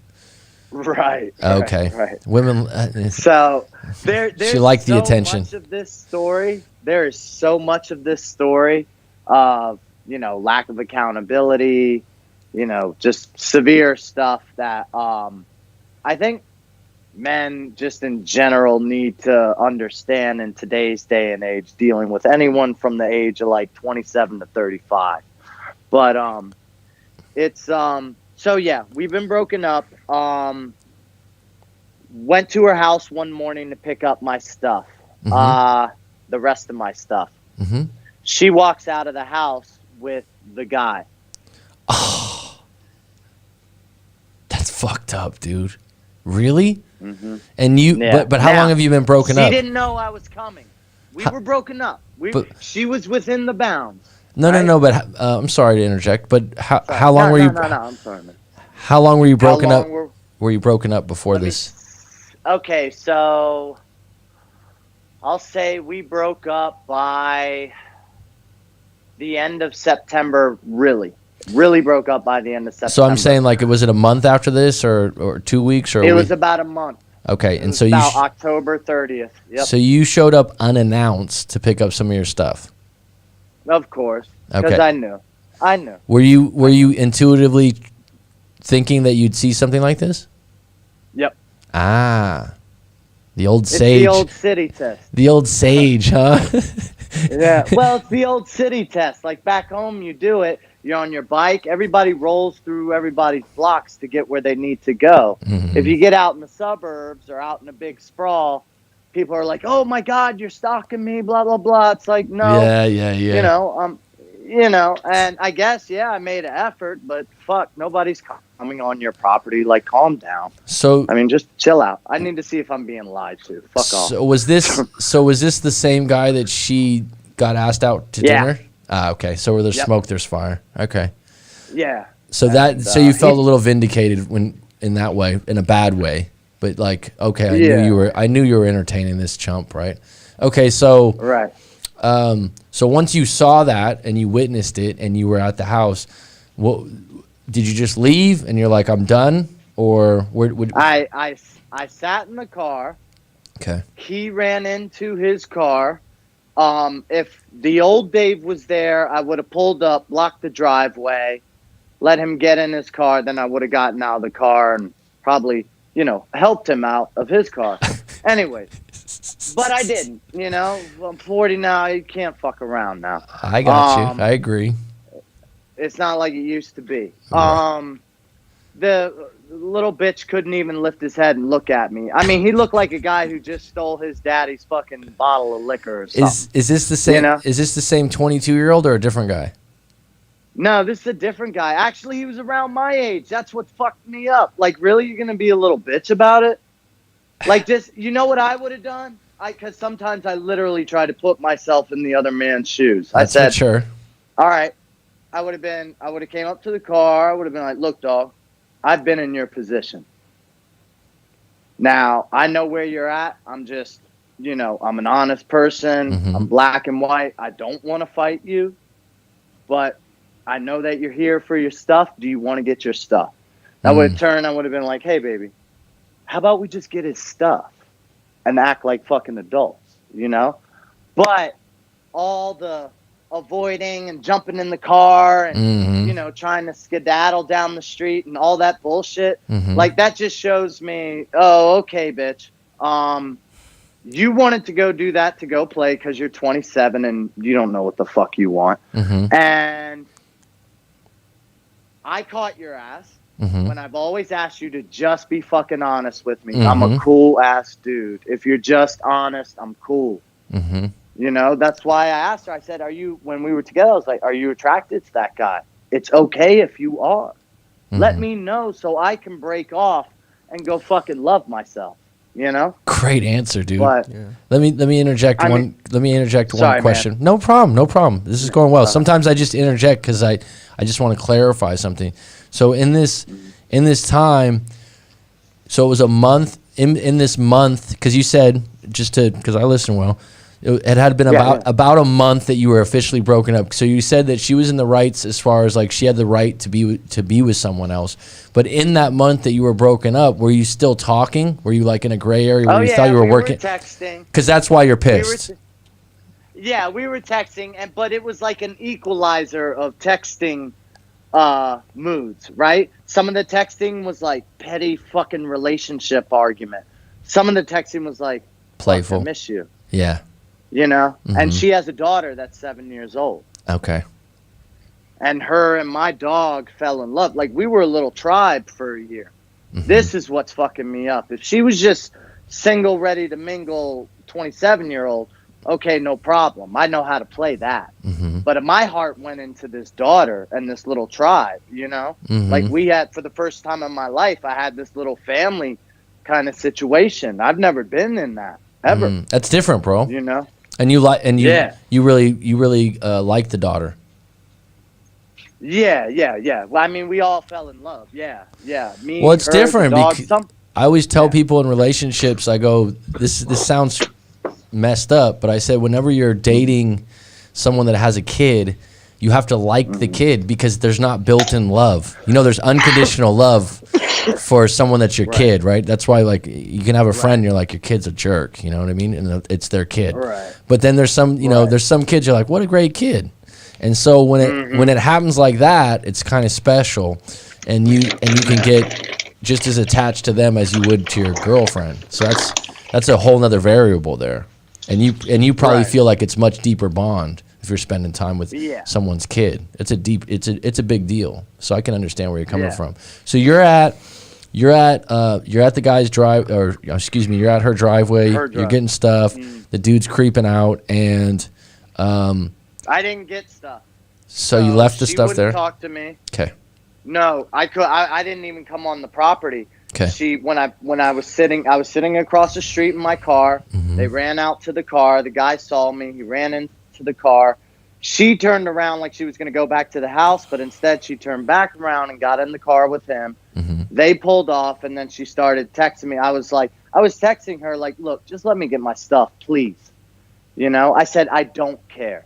Right. Okay. Right. Women. So there's She liked the so attention. much of this story. There is so much of this story of, lack of accountability, just severe stuff that I think men just in general need to understand in today's day and age, dealing with anyone from the age of like 27 to 35. But it's so yeah, we've been broken up. Went to her house one morning to pick up my stuff. The rest of my stuff. Mm-hmm. She walks out of the house with the guy. Oh, that's fucked up, dude. Really? Mm-hmm. And you? Yeah. But how Now, long have you been broken up? She didn't know I was coming. We were broken up. She was within the bounds. No, right? no. But I'm sorry to interject. But how long were you? No, I'm sorry, man. How long were you How broken up? long Were you broken up before Let me this? Okay, so I'll say we broke up by the end of September. Really broke up by the end of September. So I'm saying, like, was it a month after this, or 2 weeks, or it was about a month. Okay, It and was so about October 30th. Yep. so you showed up unannounced to pick up some of your stuff. Of course, because Okay. I knew. Were you intuitively thinking that you'd see something like this? Yep. The old It's sage. the old city test. The old sage, huh? Yeah. Well, it's the old city test. Like back home, you do it. You're on your bike. Everybody rolls through everybody's blocks to get where they need to go. Mhm. If you get out in the suburbs or out in a big sprawl, people are like, "Oh my God, you're stalking me!" Blah blah blah. It's like, no, Yeah. And I guess I made an effort, but fuck, nobody's coming on your property. Like, calm down. So I mean, just chill out. I need to see if I'm being lied to. Fuck off. So was this the same guy that she got asked out to Yeah. dinner? Okay. So where there's Yep. smoke, there's fire. Okay. Yeah. So so you felt a little vindicated when in that way, in a bad way, but like, okay, I knew you were entertaining this chump, right? Okay, so Right. so once you saw that and you witnessed it and you were at the house, what did you just leave and you're like, I'm done, or where would I sat in the car. Okay. He ran into his car. If the old Dave was there, I would have pulled up, blocked the driveway, let him get in his car. Then I would have gotten out of the car and probably, helped him out of his car. Anyways, but I didn't. I'm 40 now. You can't fuck around now. I got you. I agree. It's not like it used to be. Right. the little bitch couldn't even lift his head and look at me. I mean, he looked like a guy who just stole his daddy's fucking bottle of liquor or something. Is this the same? You know? Is this the same 22-year-old or a different guy? No, this is a different guy. Actually, he was around my age. That's what fucked me up. Like, really, you're gonna be a little bitch about it? Like, just, you know what I would have done? Because sometimes I literally try to put myself in the other man's shoes. I That's said, mature. all right, I would have came up to the car. I would have been like, look, dog, I've been in your position. Now, I know where you're at. I'm just, I'm an honest person. Mhm. I'm black and white. I don't want to fight you, but I know that you're here for your stuff. Do you want to get your stuff? I would have turned. I would have been like, hey, baby, how about we just get his stuff and act like fucking adults, But all the avoiding and jumping in the car and, trying to skedaddle down the street and all that bullshit, like that just shows me, oh, okay, bitch. You wanted to go do that to go play because you're 27 and you don't know what the fuck you want. And I caught your ass when I've always asked you to just be fucking honest with me. I'm a cool ass dude. If you're just honest, I'm cool. That's why I asked her. I said, when we were together, I was like, are you attracted to that guy? It's okay if you are. Let me know so I can break off and go fucking love myself. Great answer, dude. But, Let me interject one Sorry, question. man. No problem. This is going well. Sometimes I just interject because I just want to clarify something. So in this time, so it was a month in this month, because you said, because I listen well, it had been about a month that you were officially broken up. So you said that she was in the rights as far as like she had the right to be with someone else. But in that month that you were broken up, were you still talking? Were you like in a gray area where you thought you were working? We were texting. Because that's why you're pissed. We were texting, but it was like an equalizer of texting moods, right? Some of the texting was like petty fucking relationship argument. Some of the texting was like playful. I miss you. Yeah. And she has a daughter that's 7 years old. Okay. And her and my dog fell in love. Like, we were a little tribe for a year. This is what's fucking me up. If she was just single, ready to mingle, 27-year-old, okay, no problem. I know how to play that. But if my heart went into this daughter and this little tribe, like we had, for the first time in my life, I had this little family kind of situation. I've never been in that ever. That's different, bro. And you really like the daughter. Yeah. Well, I mean, we all fell in love. Yeah. Me. Well, it's her, different the dog, because I always tell people in relationships, I go, this sounds messed up, but I said whenever you're dating someone that has a kid, you have to like the kid because there's not built-in love. There's unconditional love for someone that's your kid, right? That's why, like, you can have a friend, you're like, your kid's a jerk, you know what I mean? And it's their kid. Right. But then there's some, there's some kids you're like, what a great kid. And so when it happens like that, it's kind of special, and you can get just as attached to them as you would to your girlfriend. So that's a whole nother variable there. And you probably feel like it's much deeper bond if you're spending time with someone's kid. It's a big deal. So I can understand where you're coming from. So you're at the guy's drive, or excuse me, you're at her driveway. You're getting stuff. The dude's creeping out, and I didn't get stuff. So you left the stuff there. She wouldn't talk to me. Okay. No, I didn't even come on the property. Okay. When I was sitting across the street in my car. They ran out to the car. The guy saw me. He ran into the car. She turned around like she was going to go back to the house, but instead she turned back around and got in the car with him. They pulled off, and then she started texting me. I was texting her like, look, just let me get my stuff, please. I said, I don't care.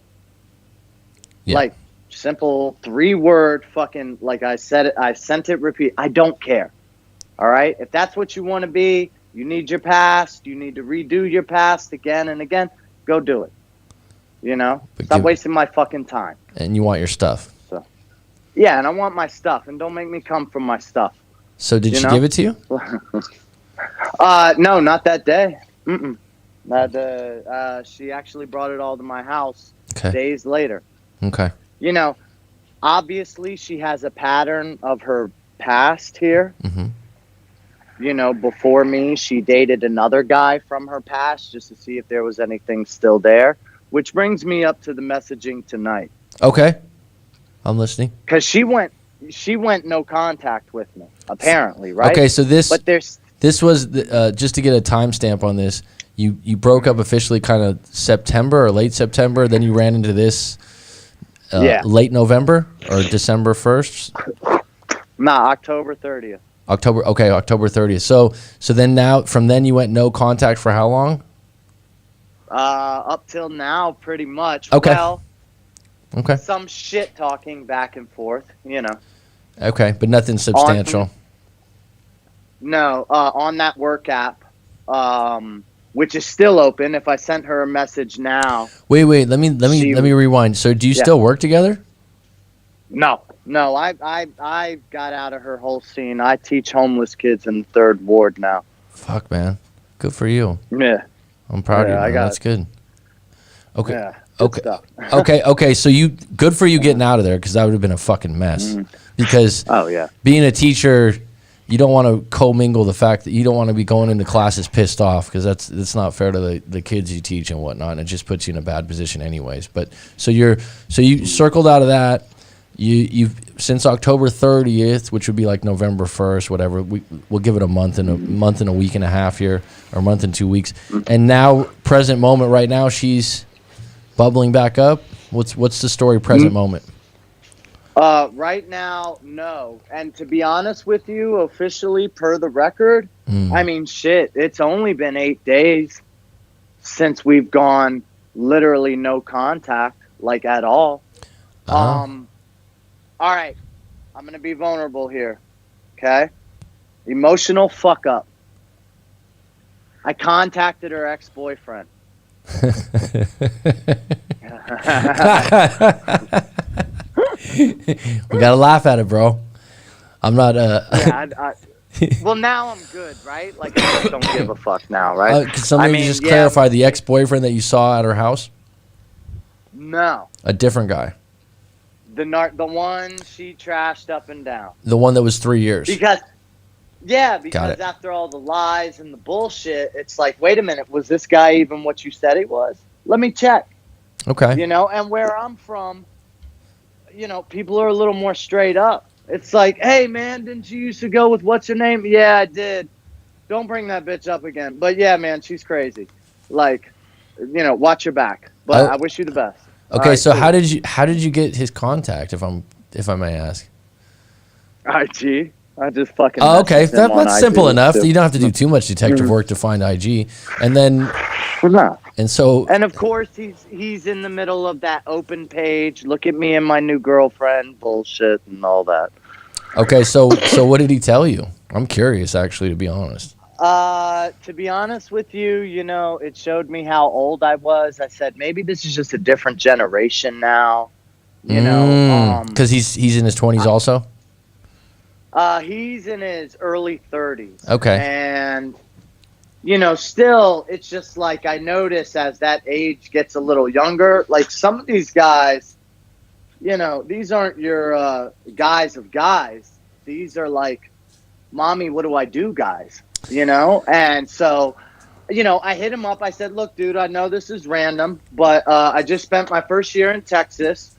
Yeah. Like, simple 3-word fucking, like I said it, I sent it, repeat. I don't care. All right? If that's what you want to be, you need your past, you need to redo your past again and again, go do it. Stop wasting my fucking time. And you want your stuff. So, yeah, and I want my stuff, and don't make me come for my stuff. So did she give it to you? No, not that day. She actually brought it all to my house days later. Okay. Obviously she has a pattern of her past here. Mm-hmm. You know, before me, she dated another guy from her past just to see if there was anything still there. Which brings me up to the messaging tonight. Okay. I'm listening. Because she went no contact with me, apparently, right? Okay, so this was just to get a timestamp on this. You broke up officially kind of September or late September. Then you ran into this late November or December 1st. Nah, October 30th. October 30th. So then from then you went no contact for how long? Up till now, pretty much. Okay. Well, okay. Some shit talking back and forth, you know. Okay, but nothing substantial. On that work app, which is still open. If I sent her a message now. Wait. Let me rewind. So do you still work together? No. I got out of her whole scene. I teach homeless kids in the 3rd ward now. Fuck, man. Good for you. Yeah. I'm proud of you, man. That's good. Okay. Yeah, okay. Stuff. Okay. So good for you getting out of there, because that would have been a fucking mess. Because being a teacher, you don't want to commingle the fact that you don't want to be going into classes pissed off, because that's not fair to the kids you teach and whatnot, and it just puts you in a bad position anyways. But so you circled out of that. You've since October 30th, which would be like November 1st, whatever. We'll give it a month and a week and a half here, or a month and 2 weeks. And now, present moment, right now, she's bubbling back up. What's the story, present moment? Right now, no. And to be honest with you, officially, per the record, I mean, shit, it's only been 8 days since we've gone literally no contact, like at all. All right, I'm going to be vulnerable here, okay? Emotional fuck up. I contacted her ex-boyfriend. We gotta laugh at it, bro. I'm not. Well, now I'm good, right? Like, I just don't give a fuck now, right? Could somebody just clarify the ex-boyfriend that you saw at her house? No. A different guy. The one she trashed up and down. The one that was 3 years. Because after all the lies and the bullshit, it's like, wait a minute, was this guy even what you said he was? Let me check. Okay. You know, and where I'm from, you know, people are a little more straight up. It's like, hey, man, didn't you used to go with what's her name? Yeah, I did. Don't bring that bitch up again. But yeah, man, she's crazy. Like, you know, watch your back. But I wish you the best. Okay, so how did you get his contact, if I may ask? IG. I just fucking. Oh, okay, that's simple enough. You don't have to do too much detective work to find IG, and then. And of course he's in the middle of that open page. Look at me and my new girlfriend bullshit and all that. Okay, so what did he tell you? I'm curious, actually, to be honest. To be honest with you, you know, it showed me how old I was. I said, maybe this is just a different generation now. You know, because he's in his 20s also. He's in his early 30s. Okay. And you know, still, it's just like I notice as that age gets a little younger, like some of these guys, you know, these aren't your guys of guys. These are like, mommy, what do I do, guys? You know? And so, you know, I hit him up. I said, look, dude, I know this is random, but I just spent my first year in Texas.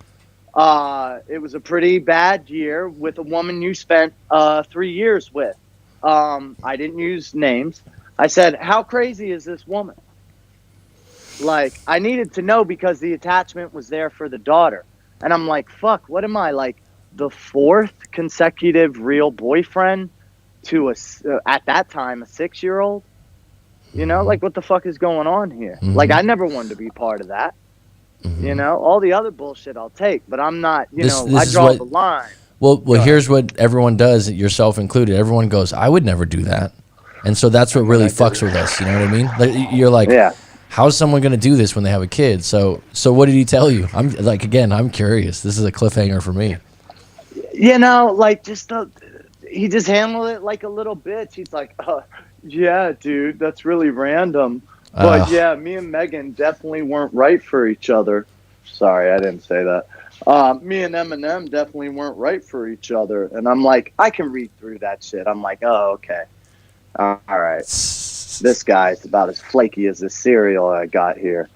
It was a pretty bad year with a woman you spent 3 years with. I didn't use names. I said, how crazy is this woman? Like, I needed to know because the attachment was there for the daughter. And I'm like, fuck, what am I, like, the 4th consecutive real boyfriend to, at that time, a 6-year-old? You know, like, what the fuck is going on here? Mm-hmm. Like, I never wanted to be part of that. Mm-hmm. You know, all the other bullshit I'll take, but I'm not, I draw the line. Well, here's what everyone does, yourself included. Everyone goes, I would never do that. And so that's what really fucks with us. You know what I mean? Like, you're like, how's someone going to do this when they have a kid? So what did he tell you? I'm like, again, I'm curious. This is a cliffhanger for me. You know, like, he just handled it like a little bitch. He's like, yeah, dude, that's really random. But yeah, me and Megan definitely weren't right for each other. Sorry, I didn't say that. Me and Eminem definitely weren't right for each other. And I'm like, I can read through that shit. I'm like, oh, okay. All right. This guy's about as flaky as the cereal I got here.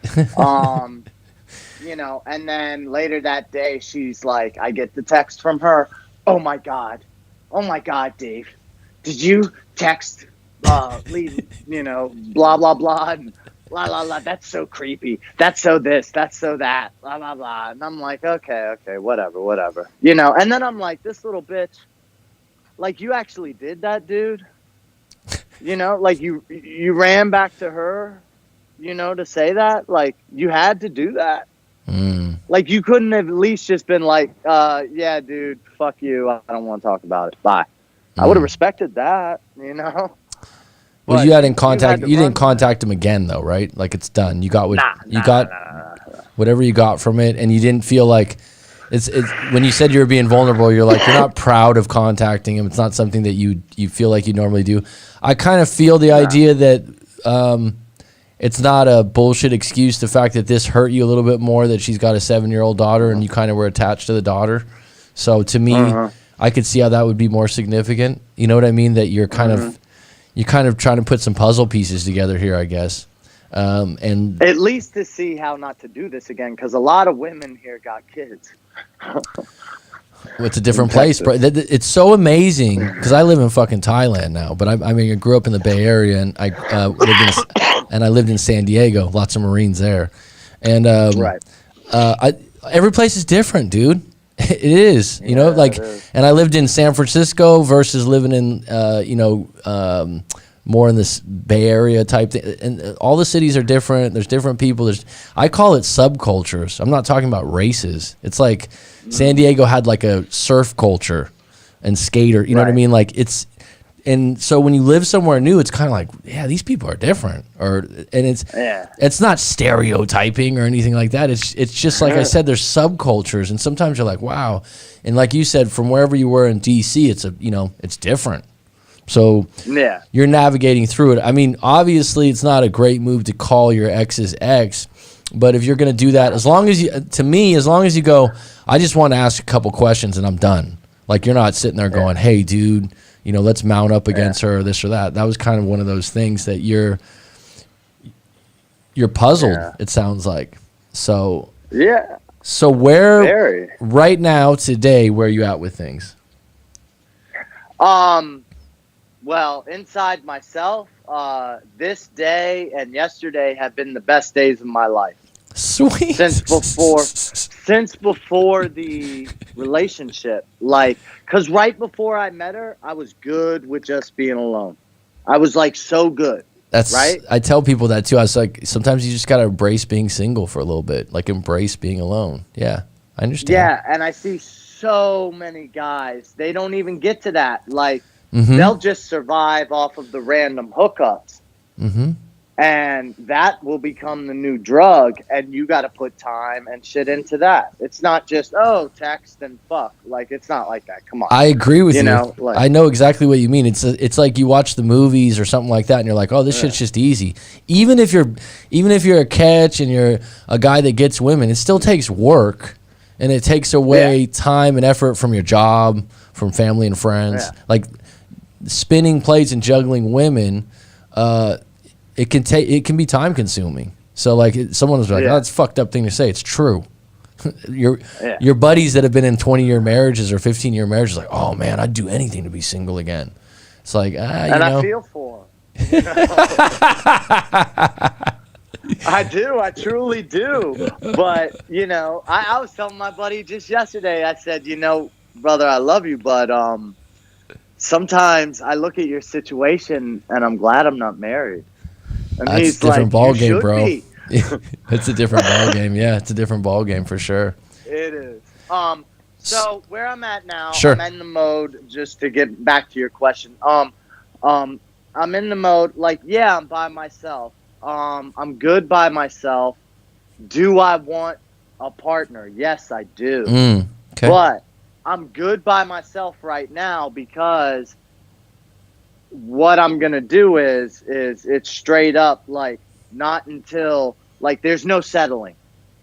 And then later that day, she's like, I get the text from her. Oh my God, Dave, did you text, leave, blah, blah, blah, and blah, blah, blah. That's so creepy. That's so this, that's so that, blah, blah, blah. And I'm like, okay, whatever. And then I'm like, this little bitch, like, you actually did that, dude. Like you ran back to her, to say that, like, you had to do that. Like, you couldn't have at least just been like, yeah, dude, fuck you. I don't want to talk about it. Bye. I would have respected that, Well, But you hadn't contact. had to You didn't run contact him again, though, right? Like, it's done. You got what you Nah, got, nah. whatever you got from it, and you didn't feel like it's. When you said you were being vulnerable, you're like, you're not proud of contacting him. It's not something that you feel like you normally do. I kind of feel the idea that it's not a bullshit excuse. The fact that this hurt you a little bit more, that she's got a 7-year-old daughter and you kind of were attached to the daughter. So to me, I could see how that would be more significant. You know what I mean? That you're kind of trying to put some puzzle pieces together here, I guess. And At least to see how not to do this again, because a lot of women here got kids. it's a different place, bro. It's so amazing because I live in fucking Thailand now, but I mean, I grew up in the Bay Area and I lived in San Diego. Lots of Marines there, and Right. every place is different, dude. It is, like, it is. and I lived in San Francisco versus living in, more in this Bay Area type thing. And all the cities are different. There's different people. I call it subcultures. I'm not talking about races. It's like San Diego had like a surf culture and skater, you know what I Right. mean? Like and so when you live somewhere new, it's kind of like, yeah, these people are different, it's not stereotyping or anything like that. It's just like I said, there's subcultures, and sometimes you're like, wow, and like you said, from wherever you were in DC, it's different. So Yeah. you're navigating through it. I mean, obviously, it's not a great move to call your ex's ex, but if you're gonna do that, as long as you go, I just want to ask a couple questions and I'm done. Like, you're not sitting there going, hey, dude, let's mount up against her or this or that. That was kind of one of those things that you're puzzled, it sounds like. So Yeah. so where Very. right now, today, where are you at with things? Well, inside myself, this day and yesterday have been the best days of my life. Sweet. Since before the relationship. Like, because right before I met her, I was good with just being alone. I was like so good. That's right. I tell people that too. I was like, sometimes you just gotta embrace being single for a little bit. Like, embrace being alone. Yeah, I understand. Yeah, and I see so many guys, they don't even get to that. Like, Mm-hmm. they'll just survive off of the random hookups. Mm-hmm. And that will become the new drug, and you got to put time and shit into that. It's not just, text and fuck. Like, it's not like that. Come on. I agree with you. Like, I know exactly what you mean. It's like you watch the movies or something like that, and you're like, oh, this shit's just easy. Even if you're a catch and you're a guy that gets women, it still takes work, and it takes away time and effort from your job, from family and friends. Yeah. Like, spinning plates and juggling women, it can be time consuming. So like, someone was like, oh, that's a fucked up thing to say. It's true. Your buddies that have been in 20-year marriages or 15-year marriages, like, oh man, I'd do anything to be single again. It's like, I feel for them. I do. I truly do. But, I was telling my buddy just yesterday, I said, brother, I love you, but sometimes I look at your situation and I'm glad I'm not married. And that's he's a different like, ball you game, should bro. be. It's a different ball game. Yeah, it's a different ball game for sure. It is. So where I'm at now, Sure. I'm in the mode, just to get back to your question. I'm in the mode, like, yeah, I'm by myself. I'm good by myself. Do I want a partner? Yes, I do. Okay. But I'm good by myself right now, because what I'm going to do is it's straight up, like, not until, like, there's no settling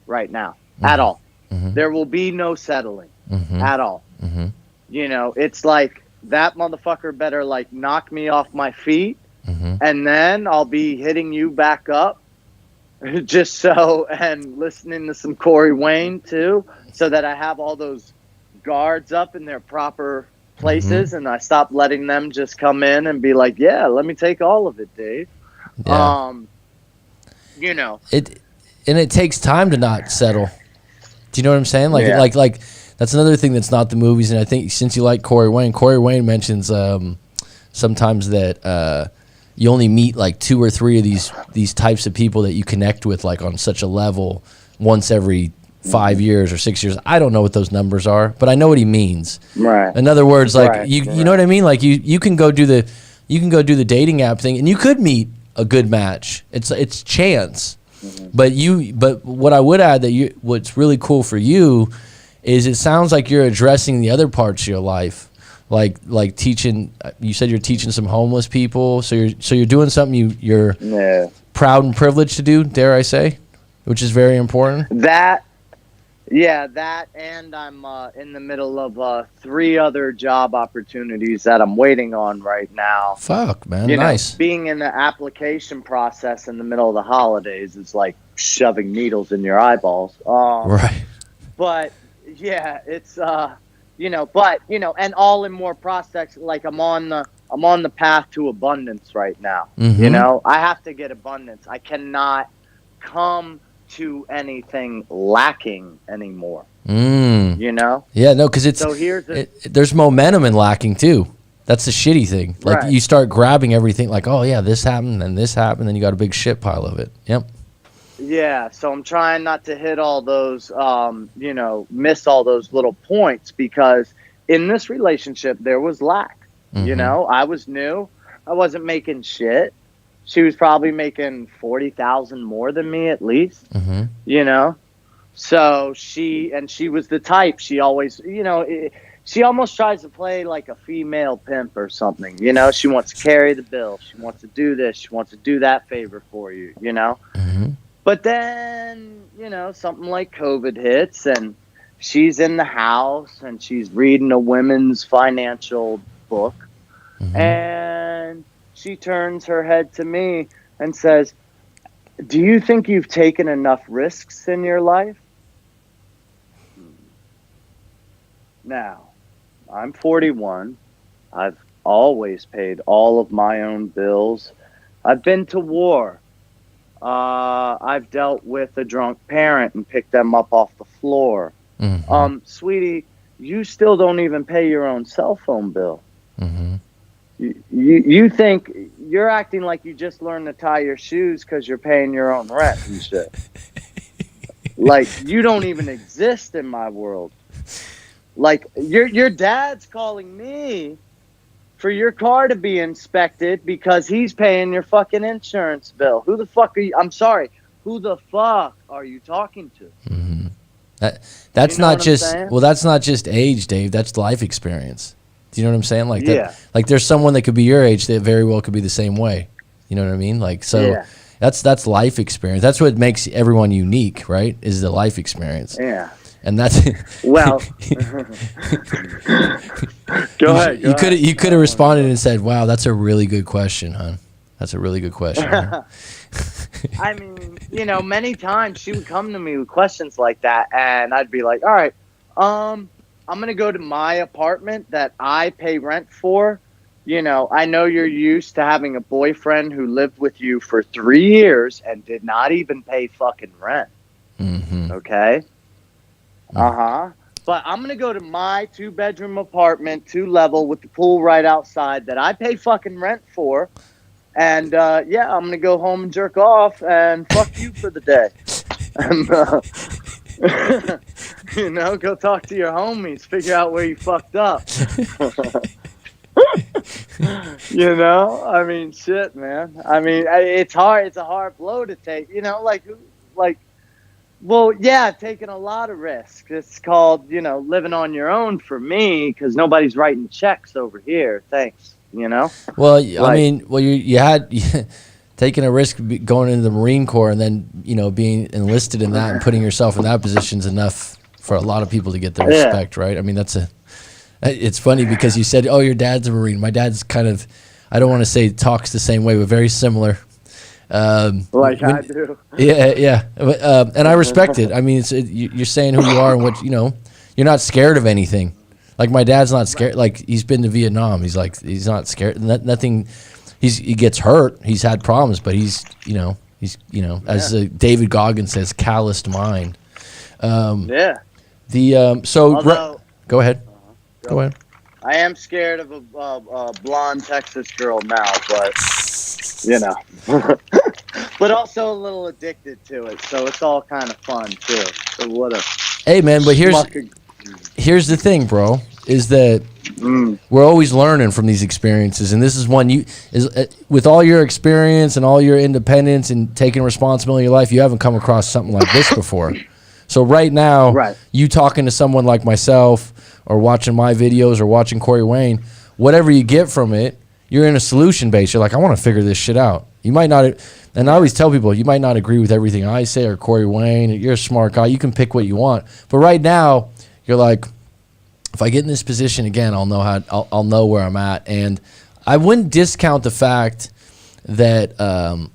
right now at all. there will be no settling Mm-hmm. at all. Mm-hmm. You know, it's like that motherfucker better like knock me off my feet, Mm-hmm. and then I'll be hitting you back up just so, and listening to some Corey Wayne too, so that I have all those guards up in their proper places, and I stop letting them just come in and be like, yeah, let me take all of it, Dave. Yeah. You know, It takes time to not settle. Do you know what I'm saying? Like Yeah. like that's another thing that's not the movies. And I think since you like Corey Wayne mentions sometimes that you only meet like 2 or 3 of these types of people that you connect with like on such a level once every 5 years or 6 years. I don't know what those numbers are, but I know what he means. right. In other words, like Right, you know what I mean? Like you can go do the dating app thing and you could meet a good match. It's chance. But what I would add that what's really cool for you is it sounds like you're addressing the other parts of your life. Like teaching, you said you're teaching some homeless people, so you're doing something you're Yeah. proud and privileged to do, dare I say, which is very important. That, and I'm in the middle of 3 other job opportunities that I'm waiting on right now. Fuck, man, You know, nice. being in the application process in the middle of the holidays is like shoving needles in your eyeballs. Right. But yeah, it's and all in more prospects. Like I'm on the path to abundance right now. Mm-hmm. You know, I have to get abundance. I cannot come to anything lacking anymore. You know? Yeah, no, because So here's there's momentum in lacking too. That's the shitty thing. Like Right. you start grabbing everything, like, oh yeah, this happened, and this happened, then you got a big shit pile of it. Yep. Yeah, so I'm trying not to hit all those, miss all those little points, because in this relationship there was lack. You know, I was new. I wasn't making shit. She was probably making 40,000 more than me at least. You know, so she was the type. She always, she almost tries to play like a female pimp or something. You know, she wants to carry the bill. She wants to do this. She wants to do that favor for you. You know. But then, something like COVID hits and she's in the house and she's reading a women's financial book. And she turns her head to me and says, do you think you've taken enough risks in your life? Now, I'm 41. I've always paid all of my own bills. I've been to war. I've dealt with a drunk parent and picked them up off the floor. Sweetie, you still don't even pay your own cell phone bill. You think you're acting like you just learned to tie your shoes because you're paying your own rent and shit. Like, you don't even exist in my world. Like, your dad's calling me for your car to be inspected because he's paying your fucking insurance bill. Who the fuck are you? I'm sorry. Who the fuck are you talking to? That's You know not what I'm just saying? well, that's not just age, Dave. That's life experience. Do you know what I'm saying? Like Yeah. that. Like there's someone that could be your age that very well could be the same way. You know what I mean? Like so. Yeah. That's life experience. That's what makes everyone unique, right? Is the life experience. Yeah. And that's Well, go ahead. You could have responded and said, "Wow, that's a really good question, hon. That's a really good question." Huh? I mean, many times she would come to me with questions like that, and I'd be like, all right, I'm going to go to my apartment that I pay rent for. I know you're used to having a boyfriend who lived with you for 3 years and did not even pay fucking rent. Okay? But I'm going to go to my 2-bedroom apartment, 2-level, with the pool right outside that I pay fucking rent for. And, I'm going to go home and jerk off and fuck you for the day. And, go talk to your homies, figure out where you fucked up. I mean, shit, man. I mean, it's hard. It's a hard blow to take, well, yeah, taking a lot of risks. It's called, living on your own for me, because nobody's writing checks over here. Thanks. Well, I mean, you had taking a risk going into the Marine Corps and then being enlisted in that and putting yourself in that position is enough for a lot of people to get their respect, right? I mean, it's funny because you said, oh, your dad's a Marine. My dad's kind of, I don't want to say talks the same way, but very similar. Like I do. Yeah. And I respect it. I mean, you're saying who you are and what, you're not scared of anything. Like my dad's not scared. Like he's been to Vietnam. He's like, he's not scared. Nothing. He gets hurt. He's had problems, but he's as David Goggins says, calloused mind. Yeah. Go ahead. Go ahead. I am scared of a blonde Texas girl now, but but also a little addicted to it. So it's all kind of fun too. So what a hey man, but here's the thing, bro, is that we're always learning from these experiences, and this is one with all your experience and all your independence and taking responsibility in your life, you haven't come across something like this before. So right now, you talking to someone like myself or watching my videos or watching Corey Wayne, whatever you get from it, you're in a solution base. You're like, I want to figure this shit out. You might not, and I always tell people, you might not agree with everything I say or Corey Wayne. You're a smart guy. You can pick what you want. But right now, you're like, if I get in this position again, I'll know where I'm at. And I wouldn't discount the fact that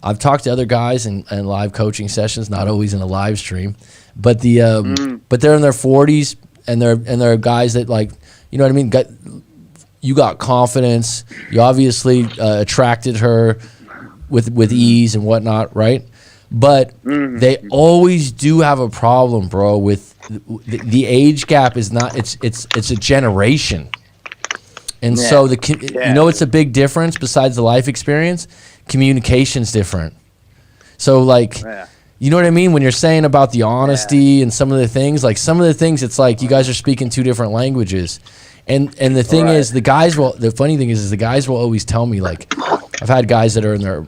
I've talked to other guys in live coaching sessions, not always in a live stream, but but they're in their 40s and they're guys that, like, you know what I mean? You got confidence. You obviously attracted her with ease and whatnot, right? But they always do have a problem, bro, with the age gap. Is not, it's a generation. And so it's a big difference besides the life experience. Communication's different. So like, you know what I mean? When you're saying about the honesty and some of the things, it's like you guys are speaking two different languages. And the thing is, the funny thing is the guys will always tell me, like, I've had guys that are in their,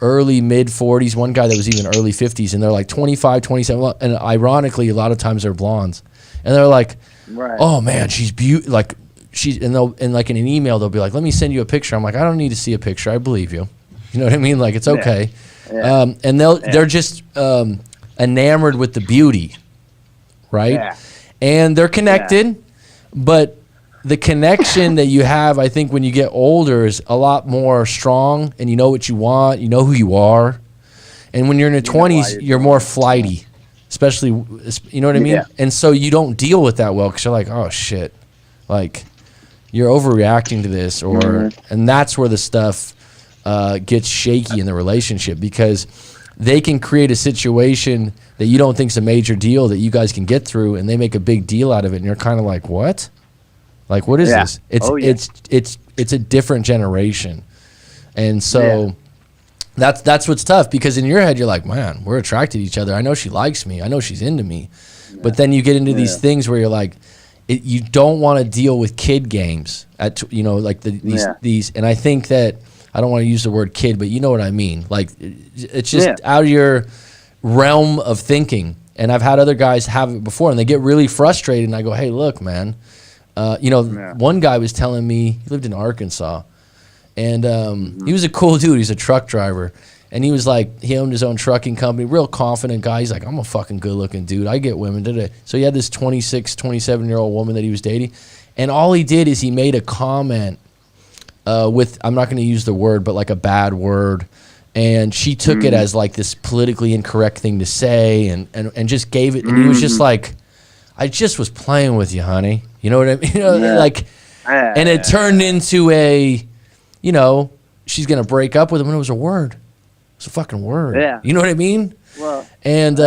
early mid 40s, one guy that was even early 50s, and they're like 25, 27, and ironically a lot of times they're blondes. And they're like, oh man, she's beautiful. Like and in an email they'll be like, let me send you a picture. I'm like, I don't need to see a picture. I believe you. You know what I mean? Like, it's okay. Yeah. And they're just enamored with the beauty, right? Yeah. And they're connected, but the connection that you have, I think, when you get older is a lot more strong, and you know what you want, you know who you are. And when you're in your 20s, you're more flighty, especially, you know what I mean? Yeah. And so you don't deal with that well because you're like, oh shit, like you're overreacting to this, and that's where the stuff gets shaky in the relationship, because they can create a situation that you don't think is a major deal that you guys can get through, and they make a big deal out of it, and you're kind of like, what? Like, what is this? It's a different generation. And so that's what's tough, because in your head you're like, man, we're attracted to each other. I know she likes me. I know she's into me. Yeah. But then you get into these things where you're like, you don't want to deal with kid games these. And I think that, I don't want to use the word kid, but you know what I mean. Like, it's just out of your realm of thinking. And I've had other guys have it before, and they get really frustrated. And I go, hey, look, man. One guy was telling me, he lived in Arkansas, and he was a cool dude. He's a truck driver, and he was like, he owned his own trucking company, real confident guy. He's like, I'm a fucking good looking dude. I get women today. So he had this 26, 27-year-old woman that he was dating, and all he did is he made a comment with, I'm not going to use the word, but like a bad word, and she took it as like this politically incorrect thing to say, and just gave it, and he was just like, I just was playing with you, honey. You know what I mean? And it turned into she's gonna break up with him, and it was a word. It's a fucking word. Yeah. You know what I mean? Well. And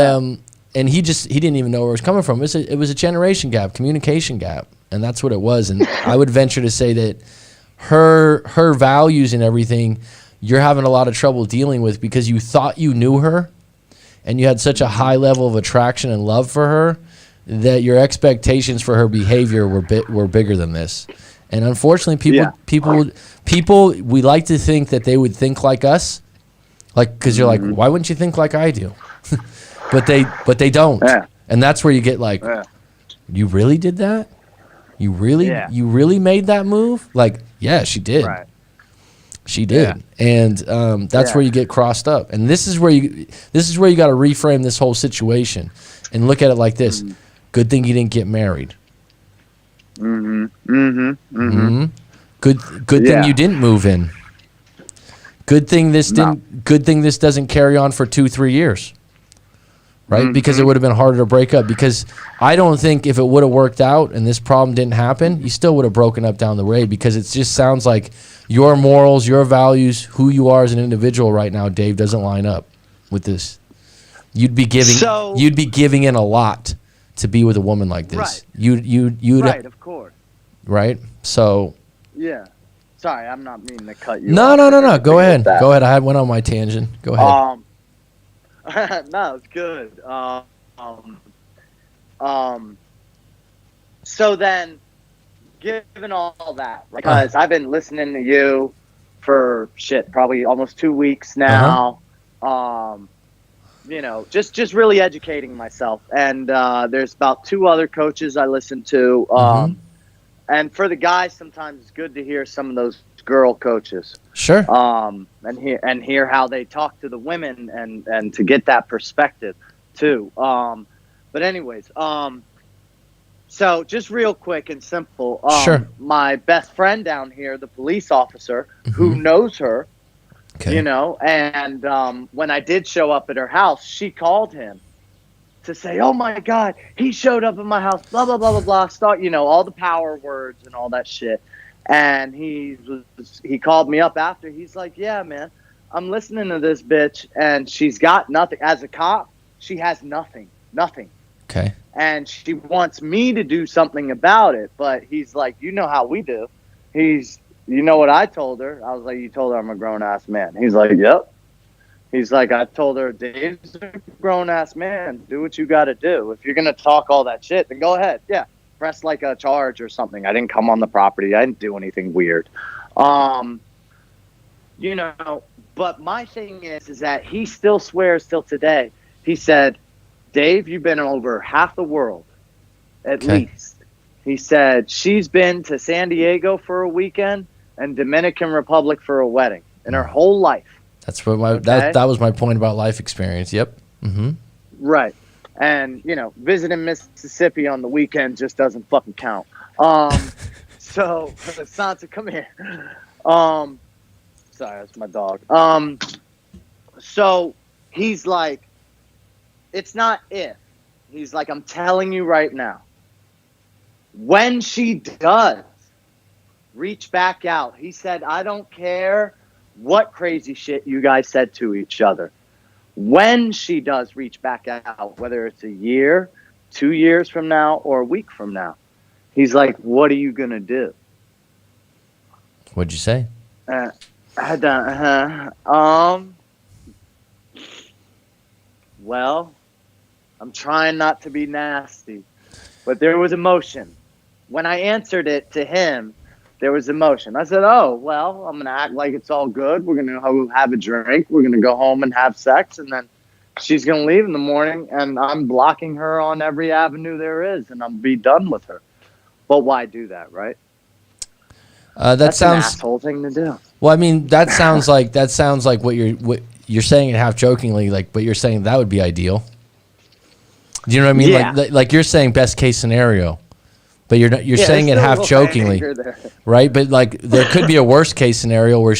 he didn't even know where it was coming from. It was a generation gap, communication gap, and that's what it was. And I would venture to say that her values and everything, you're having a lot of trouble dealing with, because you thought you knew her, and you had such a high level of attraction and love for her, that your expectations for her behavior were bigger than this. And unfortunately, people, we like to think that they would think like us, like, because you're like, why wouldn't you think like I do? but they don't. Yeah. And that's where you get like, you really did that? You really made that move? Like, yeah, she did. Right. She did. Yeah. And that's where you get crossed up. And this is where you got to reframe this whole situation and look at it like this. Good thing you didn't get married. Good thing you didn't move in. Good thing this doesn't carry on for 2-3 years. Right? Because it would have been harder to break up. Because I don't think if it would have worked out and this problem didn't happen, you still would have broken up down the road, because it just sounds like your morals, your values, who you are as an individual right now, Dave, doesn't line up with this. You'd be giving in a lot to be with a woman like this. Right. You'd Right, of course. Right? So Yeah. Sorry, I'm not meaning to cut you No. off. Go ahead. Go ahead. I went on my tangent. Go ahead. No, it's good. So then, given all that, because I've been listening to you for probably almost 2 weeks now. Just really educating myself. And there's about 2 other coaches I listen to. And for the guys, sometimes it's good to hear some of those girl coaches. Sure. And hear how they talk to the women and to get that perspective too. But anyways, so just real quick and simple. Sure. My best friend down here, the police officer who knows her, and when I did show up at her house, she called him to say, "Oh my God, he showed up at my house, blah, blah, blah, blah, blah." Start, all the power words and all that shit. And he called me up after. He's like, "Yeah, man, I'm listening to this bitch, and she's got nothing. As a cop, she has nothing. Okay. And she wants me to do something about it." But he's like, "You know how we do." You know what I told her? I was like, "You told her I'm a grown-ass man." He's like, "Yep." He's like, "I told her Dave's a grown-ass man. Do what you got to do. If you're going to talk all that shit, then go ahead. Yeah. Press like a charge or something. I didn't come on the property. I didn't do anything weird." But my thing is that he still swears till today. He said, "Dave, you've been over half the world, at least." He said, "She's been to San Diego for a weekend and Dominican Republic for a wedding in her whole life." That's what that was my point about life experience. Yep. Right. And, visiting Mississippi on the weekend just doesn't fucking count. So, Sansa, come here. Sorry, that's my dog. So, he's like, it's not if. He's like, "I'm telling you right now, when she does reach back out," he said, "I don't care what crazy shit you guys said to each other. When she does reach back out, whether it's a year, 2 years from now, or a week from now," he's like, "What are you going to do?" What'd you say? Well, I'm trying not to be nasty, but there was emotion. When I answered it to him, there was emotion. I said, "Oh, well, I'm going to act like it's all good. We're going to have a drink. We're going to go home and have sex. And then she's going to leave in the morning, and I'm blocking her on every avenue there is, and I'm be done with her." But why do that, right? That's an asshole thing to do. Well, I mean, that sounds like what you're saying it half jokingly, but you're saying that would be ideal. Do you know what I mean? Yeah. Like you're saying best case scenario. But you're saying it half jokingly, right? But there could be a worst case scenario where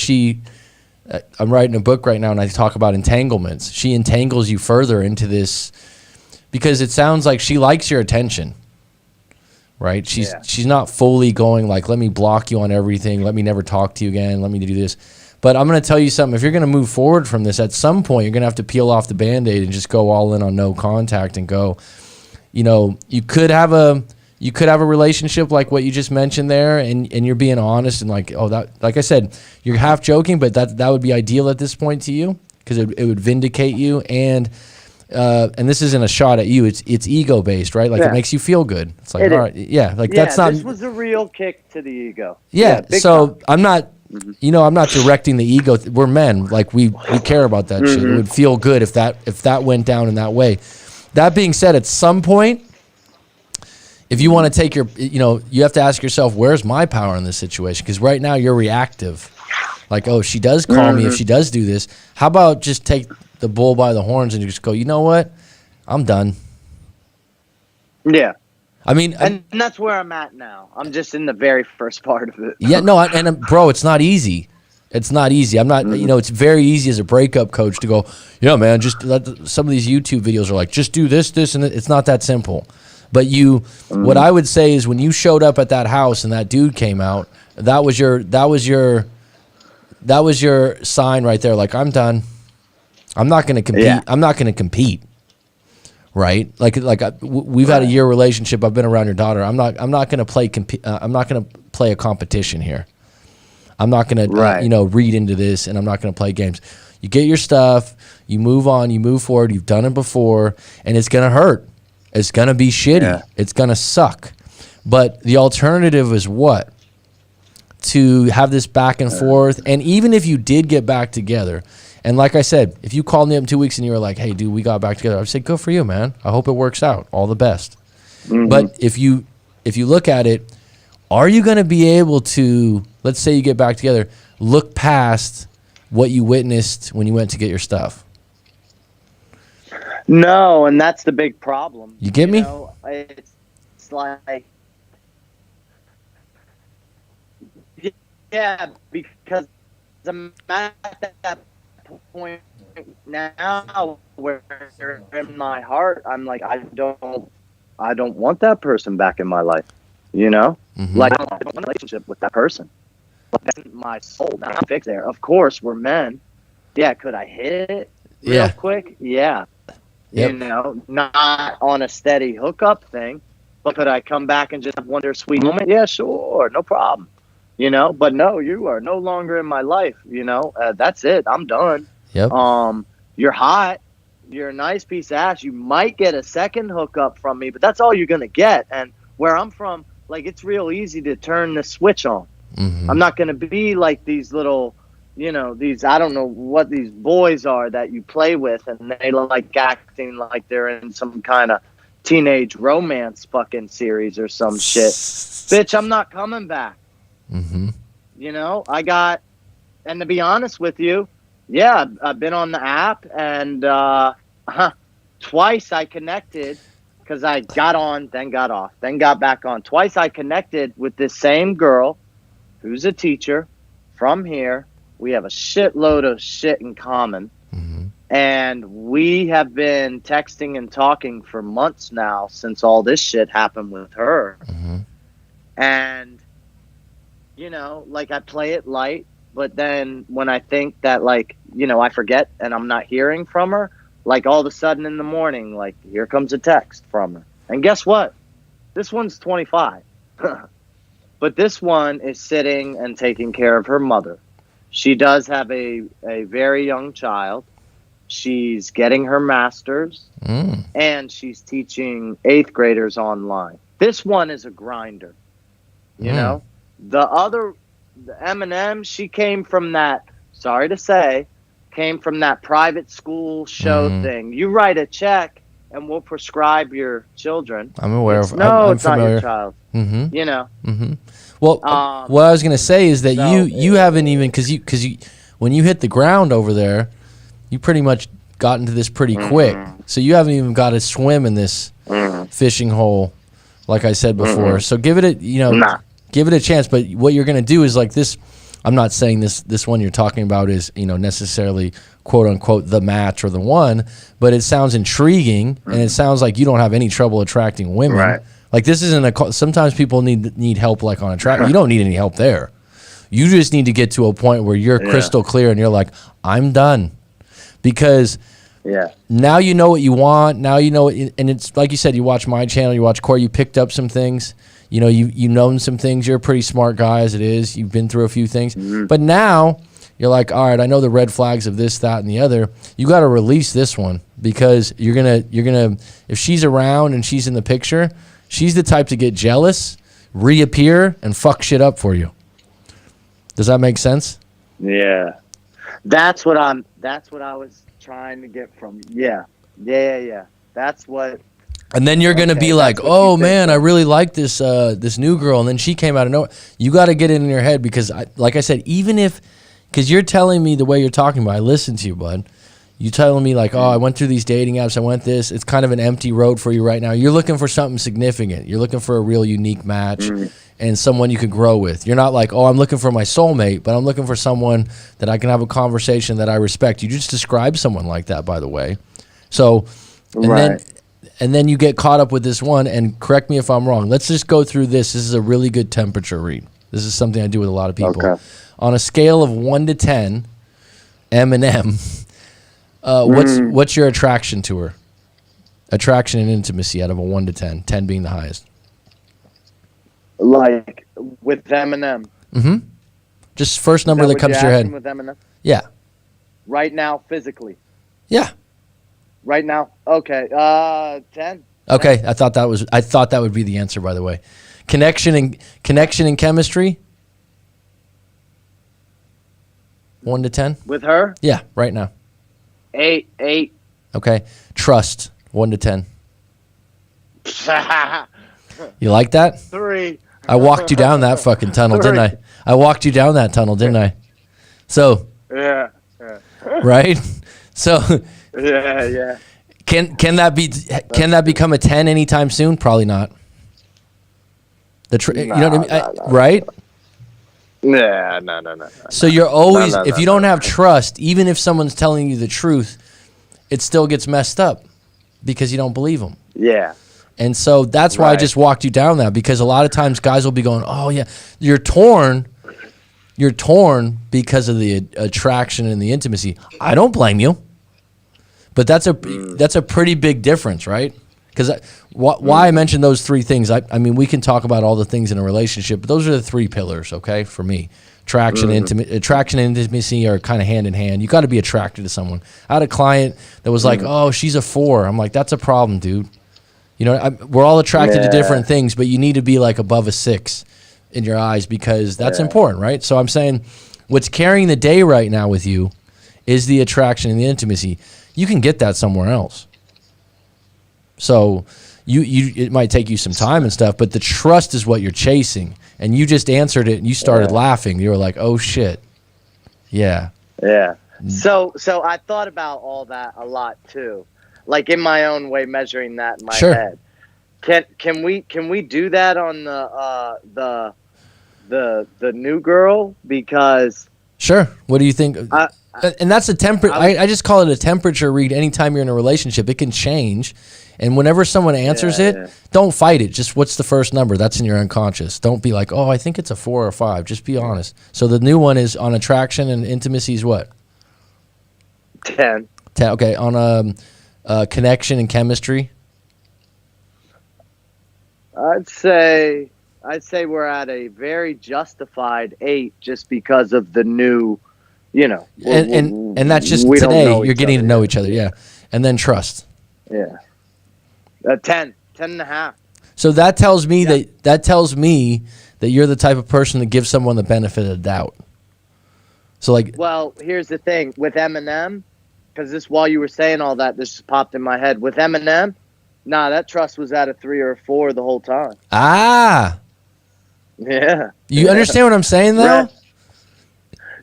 I'm writing a book right now and I talk about entanglements. She entangles you further into this because it sounds like she likes your attention, right? She's not fully going like, "Let me block you on everything. Let me never talk to you again. Let me do this." But I'm going to tell you something. If you're going to move forward from this, at some point you're going to have to peel off the Band-Aid and just go all in on no contact and go, you could have a relationship like what you just mentioned there, and you're being honest and like I said, you're half joking, but that would be ideal at this point to you because it would vindicate you, and this isn't a shot at you. It's ego based, right? Like it makes you feel good. It's like all right, that's not. This was a real kick to the ego. Yeah. So time. I'm not. I'm not directing the ego. We're men. Like we care about that shit. It would feel good if that went down in that way. That being said, at some point, if you want to take you have to ask yourself, where's my power in this situation? Because right now you're reactive. Like, oh, she does call me if she does do this. How about just take the bull by the horns and just go, you know what? I'm done. Yeah. I mean, And that's where I'm at now. I'm just in the very first part of it. yeah, no, bro, it's not easy. It's not easy. I'm not, it's very easy as a breakup coach to go, yeah, man, just some of these YouTube videos are like, just do this, and it's not that simple. But what I would say is when you showed up at that house and that dude came out, that was your sign right there. Like, I'm done. I'm not going to compete. Yeah. I'm not going to compete. Right? We've had a year relationship. I've been around your daughter. I'm not going to play I'm not going to play a competition here. I'm not going to read into this, and I'm not going to play games. You get your stuff, you move on, you move forward. You've done it before, and it's going to hurt. It's going to be shitty. Yeah. It's going to suck. But the alternative is what? To have this back and forth. And even if you did get back together, and like I said, if you called me up in 2 weeks and you were like, hey, dude, we got back together, I'd say, good for you, man. I hope it works out. All the best. But if you look at it, are you going to be able to, let's say you get back together, look past what you witnessed when you went to get your stuff? No, and that's the big problem. You get me? It's like, yeah, because I'm at that point now where in my heart I'm like, I don't want that person back in my life. Like, I don't want a relationship with that person. That's my soul. Now I'm fixed there. Of course, we're men. Yeah, could I hit it real quick? Yeah. Yep. Not on a steady hookup thing, but could I come back and just have one sweet moment? Yeah, sure, no problem. But no, you are no longer in my life. That's it. I'm done. Yep. You're hot. You're a nice piece of ass. You might get a second hookup from me, but that's all you're gonna get. And where I'm from, like, it's real easy to turn the switch on. I'm not gonna be like these little, these, I don't know what these boys are that you play with, and they like acting like they're in some kind of teenage romance fucking series or some shit. Bitch, I'm not coming back. And to be honest with you, yeah, I've been on the app, and twice I connected, because I got on, then got off, then got back on. Twice I connected with this same girl who's a teacher from here. We have a shitload of shit in common. And we have been texting and talking for months now since all this shit happened with her. And, like, I play it light, but then when I think that, like, I forget and I'm not hearing from her, like, all of a sudden in the morning, like, here comes a text from her. And guess what? This one's 25. But this one is sitting and taking care of her mother. She does have a very young child. She's getting her master's, and she's teaching 8th graders online. This one is a grinder. The other, the Eminem, she came from that, sorry to say, private school show thing. You write a check and we'll prescribe your children. I'm aware of. No, I'm it's familiar. not your child. Well, what I was gonna say is that you haven't even, because you when you hit the ground over there, you pretty much got into this pretty quick. So you haven't even got to swim in this fishing hole, like I said before. So give it a chance. But what you're gonna do is like this. I'm not saying this one you're talking about is necessarily quote unquote the match or the one, but it sounds intriguing and it sounds like you don't have any trouble attracting women. Right. Like, this isn't sometimes people need help, like, on a track. You don't need any help there. You just need to get to a point where you're crystal clear and you're like, I'm done. Because now you know what you want. Now you know, and it's like you said, you watch my channel, you watch Corey, you picked up some things. You known some things. You're a pretty smart guy as it is. You've been through a few things. But now you're like, all right, I know the red flags of this, that, and the other. You got to release this one, because you're gonna if she's around and she's in the picture, she's the type to get jealous, reappear, and fuck shit up for you. Does that make sense? Yeah. That's what I was trying to get from. Yeah. That's what. And then you're going to be like, oh, man, I really like this this new girl. And then she came out of nowhere. You got to get it in your head, because, like I said, even if, because you're telling me the way you're talking about, I listen to you, bud. You telling me like, oh, I went through these dating apps, I went this. It's kind of an empty road for you right now. You're looking for something significant. You're looking for a real unique match and someone you could grow with. You're not like, oh, I'm looking for my soulmate, but I'm looking for someone that I can have a conversation that I respect. You just described someone like that, by the way. So, and then you get caught up with this one, and correct me if I'm wrong. Let's just go through this. This is a really good temperature read. This is something I do with a lot of people. Okay. On a scale of 1 to 10, M&M, what's your attraction to her? Attraction and intimacy out of a 1 to 10, 10 being the highest. Like with Eminem. Mm-hmm. Just first number that comes to your head. With Eminem? Yeah. Right now, physically. Yeah. Right now, okay. 10. Okay, I thought that would be the answer. By the way, connection and chemistry. 1 to 10. With her? Yeah, right now. 8. Okay, trust. 1 to 10. You like that? 3. I walked you down that fucking tunnel, didn't I? I walked you down that tunnel, didn't I? So. Yeah. Right. So. Yeah. Can that become a 10 anytime soon? Probably not. You know what I mean? Right? Yeah, no. So you're always, No, if you don't have trust, even if someone's telling you the truth, it still gets messed up because you don't believe them. Yeah. And so that's why I just walked you down that, because a lot of times guys will be going, oh yeah, you're torn because of the attraction and the intimacy. I don't blame you. But that's a pretty big difference, right? Because why I mentioned those three things, I mean, we can talk about all the things in a relationship, but those are the three pillars, okay, for me. Attraction and intimacy are kind of hand in hand. You got to be attracted to someone. I had a client that was like, oh, she's a 4. I'm like, that's a problem, dude. You know, we're all attracted to different things, but you need to be like above a 6 in your eyes, because that's important, right? So I'm saying what's carrying the day right now with you is the attraction and the intimacy. You can get that somewhere else. So it might take you some time and stuff, but the trust is what you're chasing. And you just answered it and you started laughing. You were like, oh shit. Yeah. Yeah. So I thought about all that a lot too. Like in my own way, measuring that in my head. Can we do that on the new girl? Because sure. What do you think? And that's a I just call it a temperature read. Anytime you're in a relationship, it can change. And whenever someone answers don't fight it. Just what's the first number? That's in your unconscious. Don't be like, oh, I think it's a 4 or a 5. Just be honest. So the new one is on attraction and intimacy is what? 10. 10. Okay. On connection and chemistry? I'd say we're at a very justified 8 just because of the new, you know. And that's just today. You're getting to know each other. Yeah. And then trust. Yeah. 10 and a half. So that tells me that you're the type of person that gives someone the benefit of the doubt. So like, well, here's the thing with Eminem, because while you were saying all that, this just popped in my head. With Eminem, that trust was at a 3 or a 4 the whole time. Ah. Yeah. You understand what I'm saying though? Right.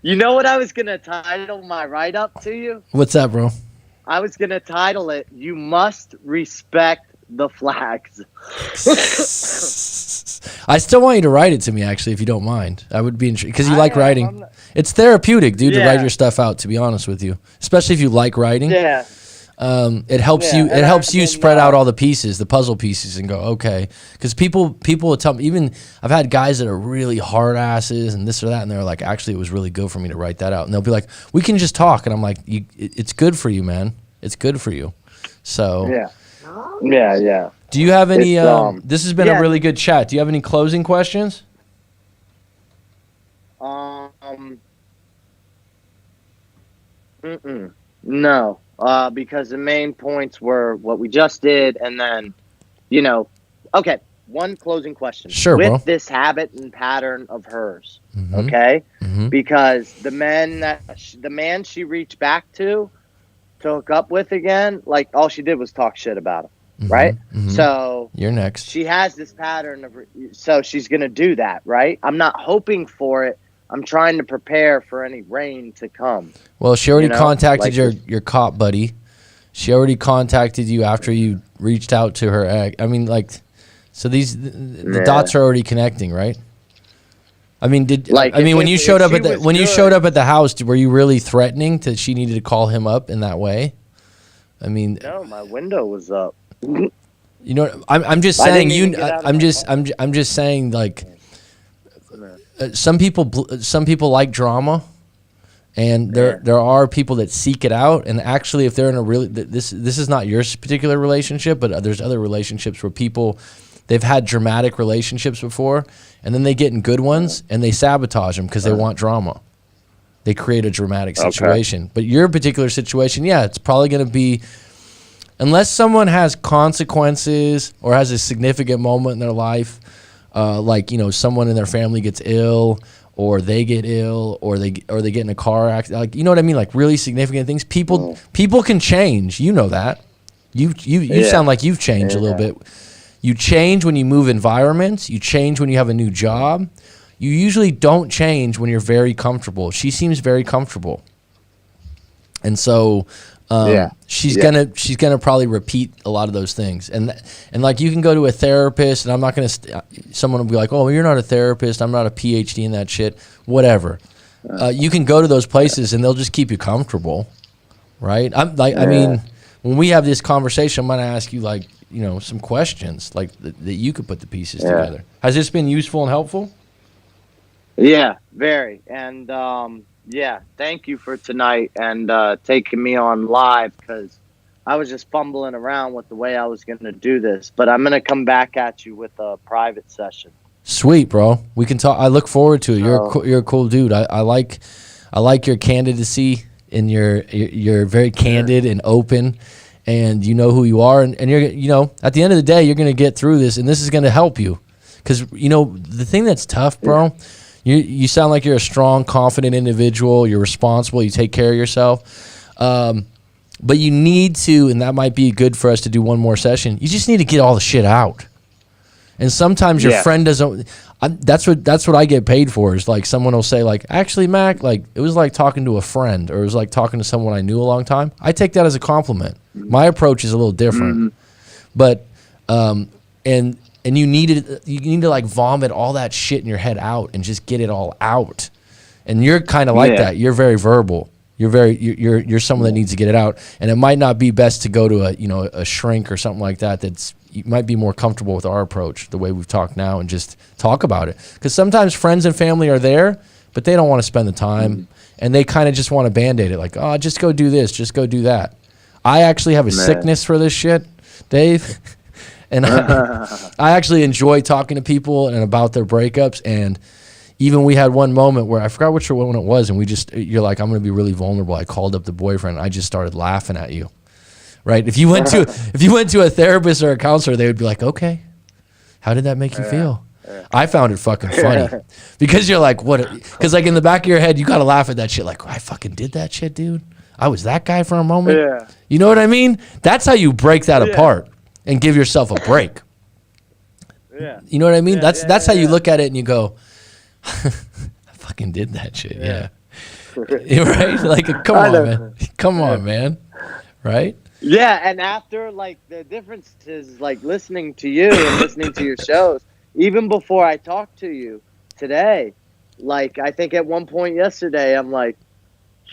You know what I was gonna title my write-up to you? What's that, bro? I was gonna title it, "You Must Respect the Flags." I still want you to write it to me, actually, if you don't mind. I would be intrigued because you like writing. It's therapeutic, dude, to write your stuff out. To be honest with you, especially if you like writing. Yeah. It helps you. It helps you spread out all the pieces, the puzzle pieces, and go okay. Because people will tell me. Even I've had guys that are really hard asses and this or that, and they're like, actually, it was really good for me to write that out. And they'll be like, we can just talk, and I'm like, it's good for you, man. It's good for you. So yeah. Do you have any? This has been a really good chat. Do you have any closing questions? No. Because the main points were what we just did, and then, okay, one closing question. Sure, with bro. this habit and pattern of hers, okay? Because the man she reached back to hook up with again, like all she did was talk shit about him, right? So you're next. She has this pattern of, so she's gonna do that, right? I'm not hoping for it. I'm trying to prepare for any rain to come. Well, she already You know, contacted like your cop buddy. She already contacted you after you reached out to her ex. I mean, like, so the dots are already connecting, right? I mean, Like, when you showed up you showed up at the house, were you really threatening that she needed to call him up in that way? I mean, No, my window was up. you know, I'm just I saying. didn't even get out of my car. I'm just saying. Like, some people like drama, and there are people that seek it out. And actually, if they're in a really this is not your particular relationship, but there's other relationships where people they've had dramatic relationships before, and then they get in good ones and they sabotage them because they want drama. They create a dramatic situation. But your particular situation, yeah, it's probably going to be, unless someone has consequences or has a significant moment in their life, like, you know, someone in their family gets ill, or they get ill, or they get in a car accident, like, you know what I mean, like really significant things. People can change. You know that. You sound like you've changed a little bit. You change when you move environments. You change when you have a new job. You usually don't change when you're very comfortable. She seems very comfortable, and so she's gonna probably repeat a lot of those things. And like, you can go to a therapist, and I'm not gonna. Someone will be like, "Oh, you're not a therapist. I'm not a PhD in that shit." Whatever. You can go to those places, and they'll just keep you comfortable, right? I'm like, I mean, when we have this conversation, I'm gonna ask you, like, you know, some questions like that you could put the pieces together. Has this been useful and helpful? Yeah, very. And thank you for tonight and taking me on live, because I was just fumbling around with the way I was going to do this. But I'm going to come back at you with a private session. Sweet, bro. We can talk. I look forward to it. You're a cool dude. I like your candidacy, and you're very candid and open, and you know who you are, and you're, you know, at the end of the day, you're going to get through this, and this is going to help you, because, you know, the thing that's tough, bro. You sound like you're a strong, confident individual. You're responsible. You take care of yourself. But you need to, and that might be good for us to do one more session. You just need to get all the shit out. And sometimes your friend doesn't. That's what I get paid for. Is like, someone will say, like, actually, Mac, like, it was like talking to a friend, or it was like talking to someone I knew a long time. I take that as a compliment. My approach is a little different, but and you need to like vomit all that shit in your head out and just get it all out. And you're kind of like that. You're very verbal. You're someone that needs to get it out. And it might not be best to go to a shrink or something like that. You might be more comfortable with our approach, the way we've talked now, and just talk about it. Because sometimes friends and family are there, but they don't want to spend the time, and they kind of just want to band-aid it, like, oh, just go do this, just go do that. I actually have a sickness for this shit, Dave. And I actually enjoy talking to people and about their breakups. And even we had one moment where I forgot which one it was, and you're like, I'm going to be really vulnerable. I called up the boyfriend, and I just started laughing at you, right? If you went to a therapist or a counselor, they would be like, okay, how did that make you feel? I found it fucking funny because you're like, what? Because like in the back of your head, you got to laugh at that shit. Like, I fucking did that shit, dude. I was that guy for a moment. Yeah. You know what I mean? That's how you break that apart and give yourself a break. Yeah. You know what I mean? That's how you look at it, and you go, I fucking did that shit. Yeah. Right? Like, come on, man. Come on, man. Right? Yeah, and after, like, the difference is, like, listening to you and listening to your shows, even before I talked to you today, like, I think at one point yesterday, I'm like,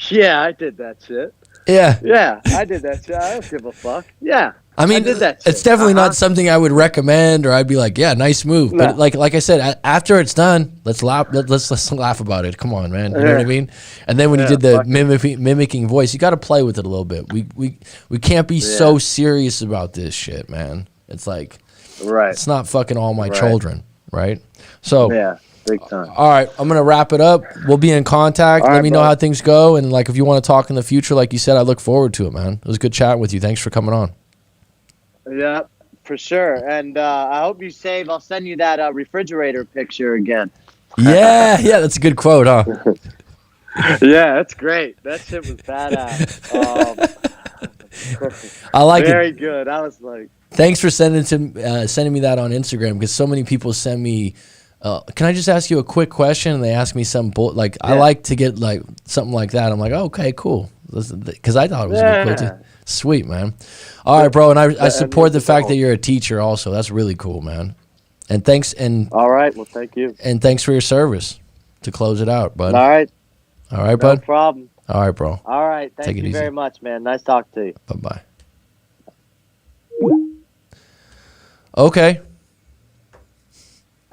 yeah, I did that shit. Yeah. Yeah, I did that shit. I don't give a fuck. Yeah. I mean, it's definitely not something I would recommend, or I'd be like, yeah, nice move. No. But like I said, after it's done, let's laugh about it. Come on, man. You know what I mean? And then when you did the mimicking voice, you got to play with it a little bit. We can't be so serious about this shit, man. It's like, it's not fucking all my children, right? So big time. All right, I'm gonna wrap it up. We'll be in contact. Let me know how things go, and like if you want to talk in the future, like you said, I look forward to it, man. It was good chatting with you. Thanks for coming on. Yeah, for sure. And I hope you save. I'll send you that refrigerator picture again. Yeah, that's a good quote, huh? Yeah, that's great. That shit was badass. I like it. Very good. I was like, thanks for sending me that on Instagram, because so many people send me Can I just ask you a quick question? And they ask me some I like to get like something like that. I'm like, oh, okay, cool. Because I thought it was a good quote. Sweet, man. All right, bro. And I support the fact that you're a teacher also. That's really cool, man. And thanks. And all right. Well, thank you. And thanks for your service to close it out, bud. All right. All right, bud. No problem. All right, bro. All right. Thank you very much, man. Nice talking to you. Bye-bye. Okay.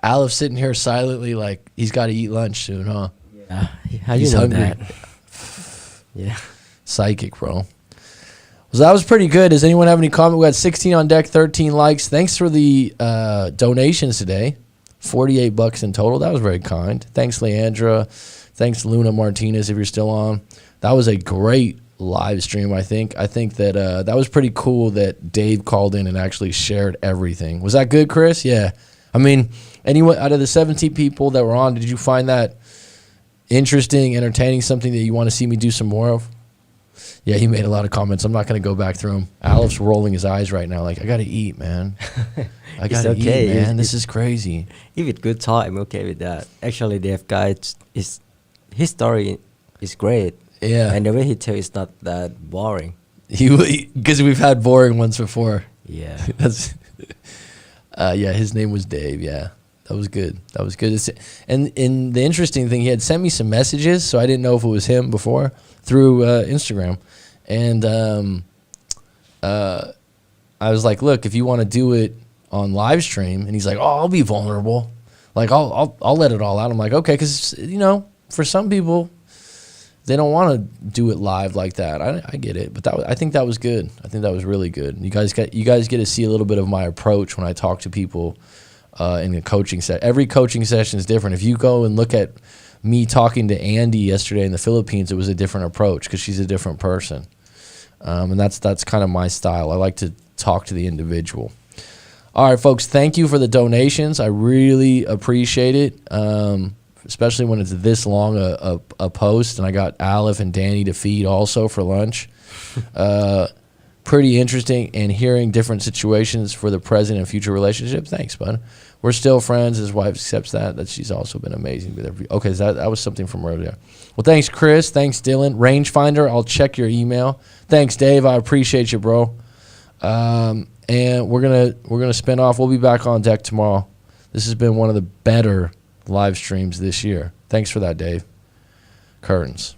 Aleph sitting here silently like he's got to eat lunch soon, huh? Yeah. How He's you know hungry. that? Yeah. Psychic, bro. So that was pretty good. Does anyone have any comment? We got 16 on deck, 13 likes. Thanks for the donations today. $48 in total. That was very kind. Thanks, Leandra. Thanks, Luna Martinez, if you're still on. That was a great live stream, I think. I think that that was pretty cool that Dave called in and actually shared everything. Was that good, Chris? Yeah. I mean, anyone out of the 17 people that were on, did you find that interesting, entertaining, something that you want to see me do some more of? Yeah, he made a lot of comments. I'm not going to go back through them. Aleph's rolling his eyes right now like, I got to eat, man. I got to eat, man. This is crazy. If it's good talk, I'm okay with that. Actually, Dave guy, his story is great. Yeah. And the way he tells is not that boring. Because we've had boring ones before. Yeah. That's yeah, his name was Dave. Yeah, that was good. That was good. And the interesting thing, he had sent me some messages, so I didn't know if it was him before through Instagram. And I was like, look, if you want to do it on live stream, and he's like, oh, I'll be vulnerable. Like I'll let it all out. I'm like, okay, because for some people, they don't want to do it live like that. I get it, but I think that was good. I think that was really good. You guys get to see a little bit of my approach when I talk to people in the coaching set. Every coaching session is different. If you go and look at me talking to Andy yesterday in the Philippines, it was a different approach because she's a different person, and that's kind of my style. I like to talk to the individual. All right, folks, thank you for the donations. I really appreciate it. Especially when it's this long a post, and I got Aleph and Danny to feed also for lunch. Pretty interesting, and hearing different situations for the present and future relationships. Thanks, bud. We're still friends. His wife accepts that she's also been amazing with every. Okay, so that was something from earlier. Well, thanks, Chris. Thanks, Dylan. Rangefinder, I'll check your email. Thanks, Dave. I appreciate you, bro. And we're gonna spin off. We'll be back on deck tomorrow. This has been one of the better live streams this year. Thanks for that, Dave. Curtains.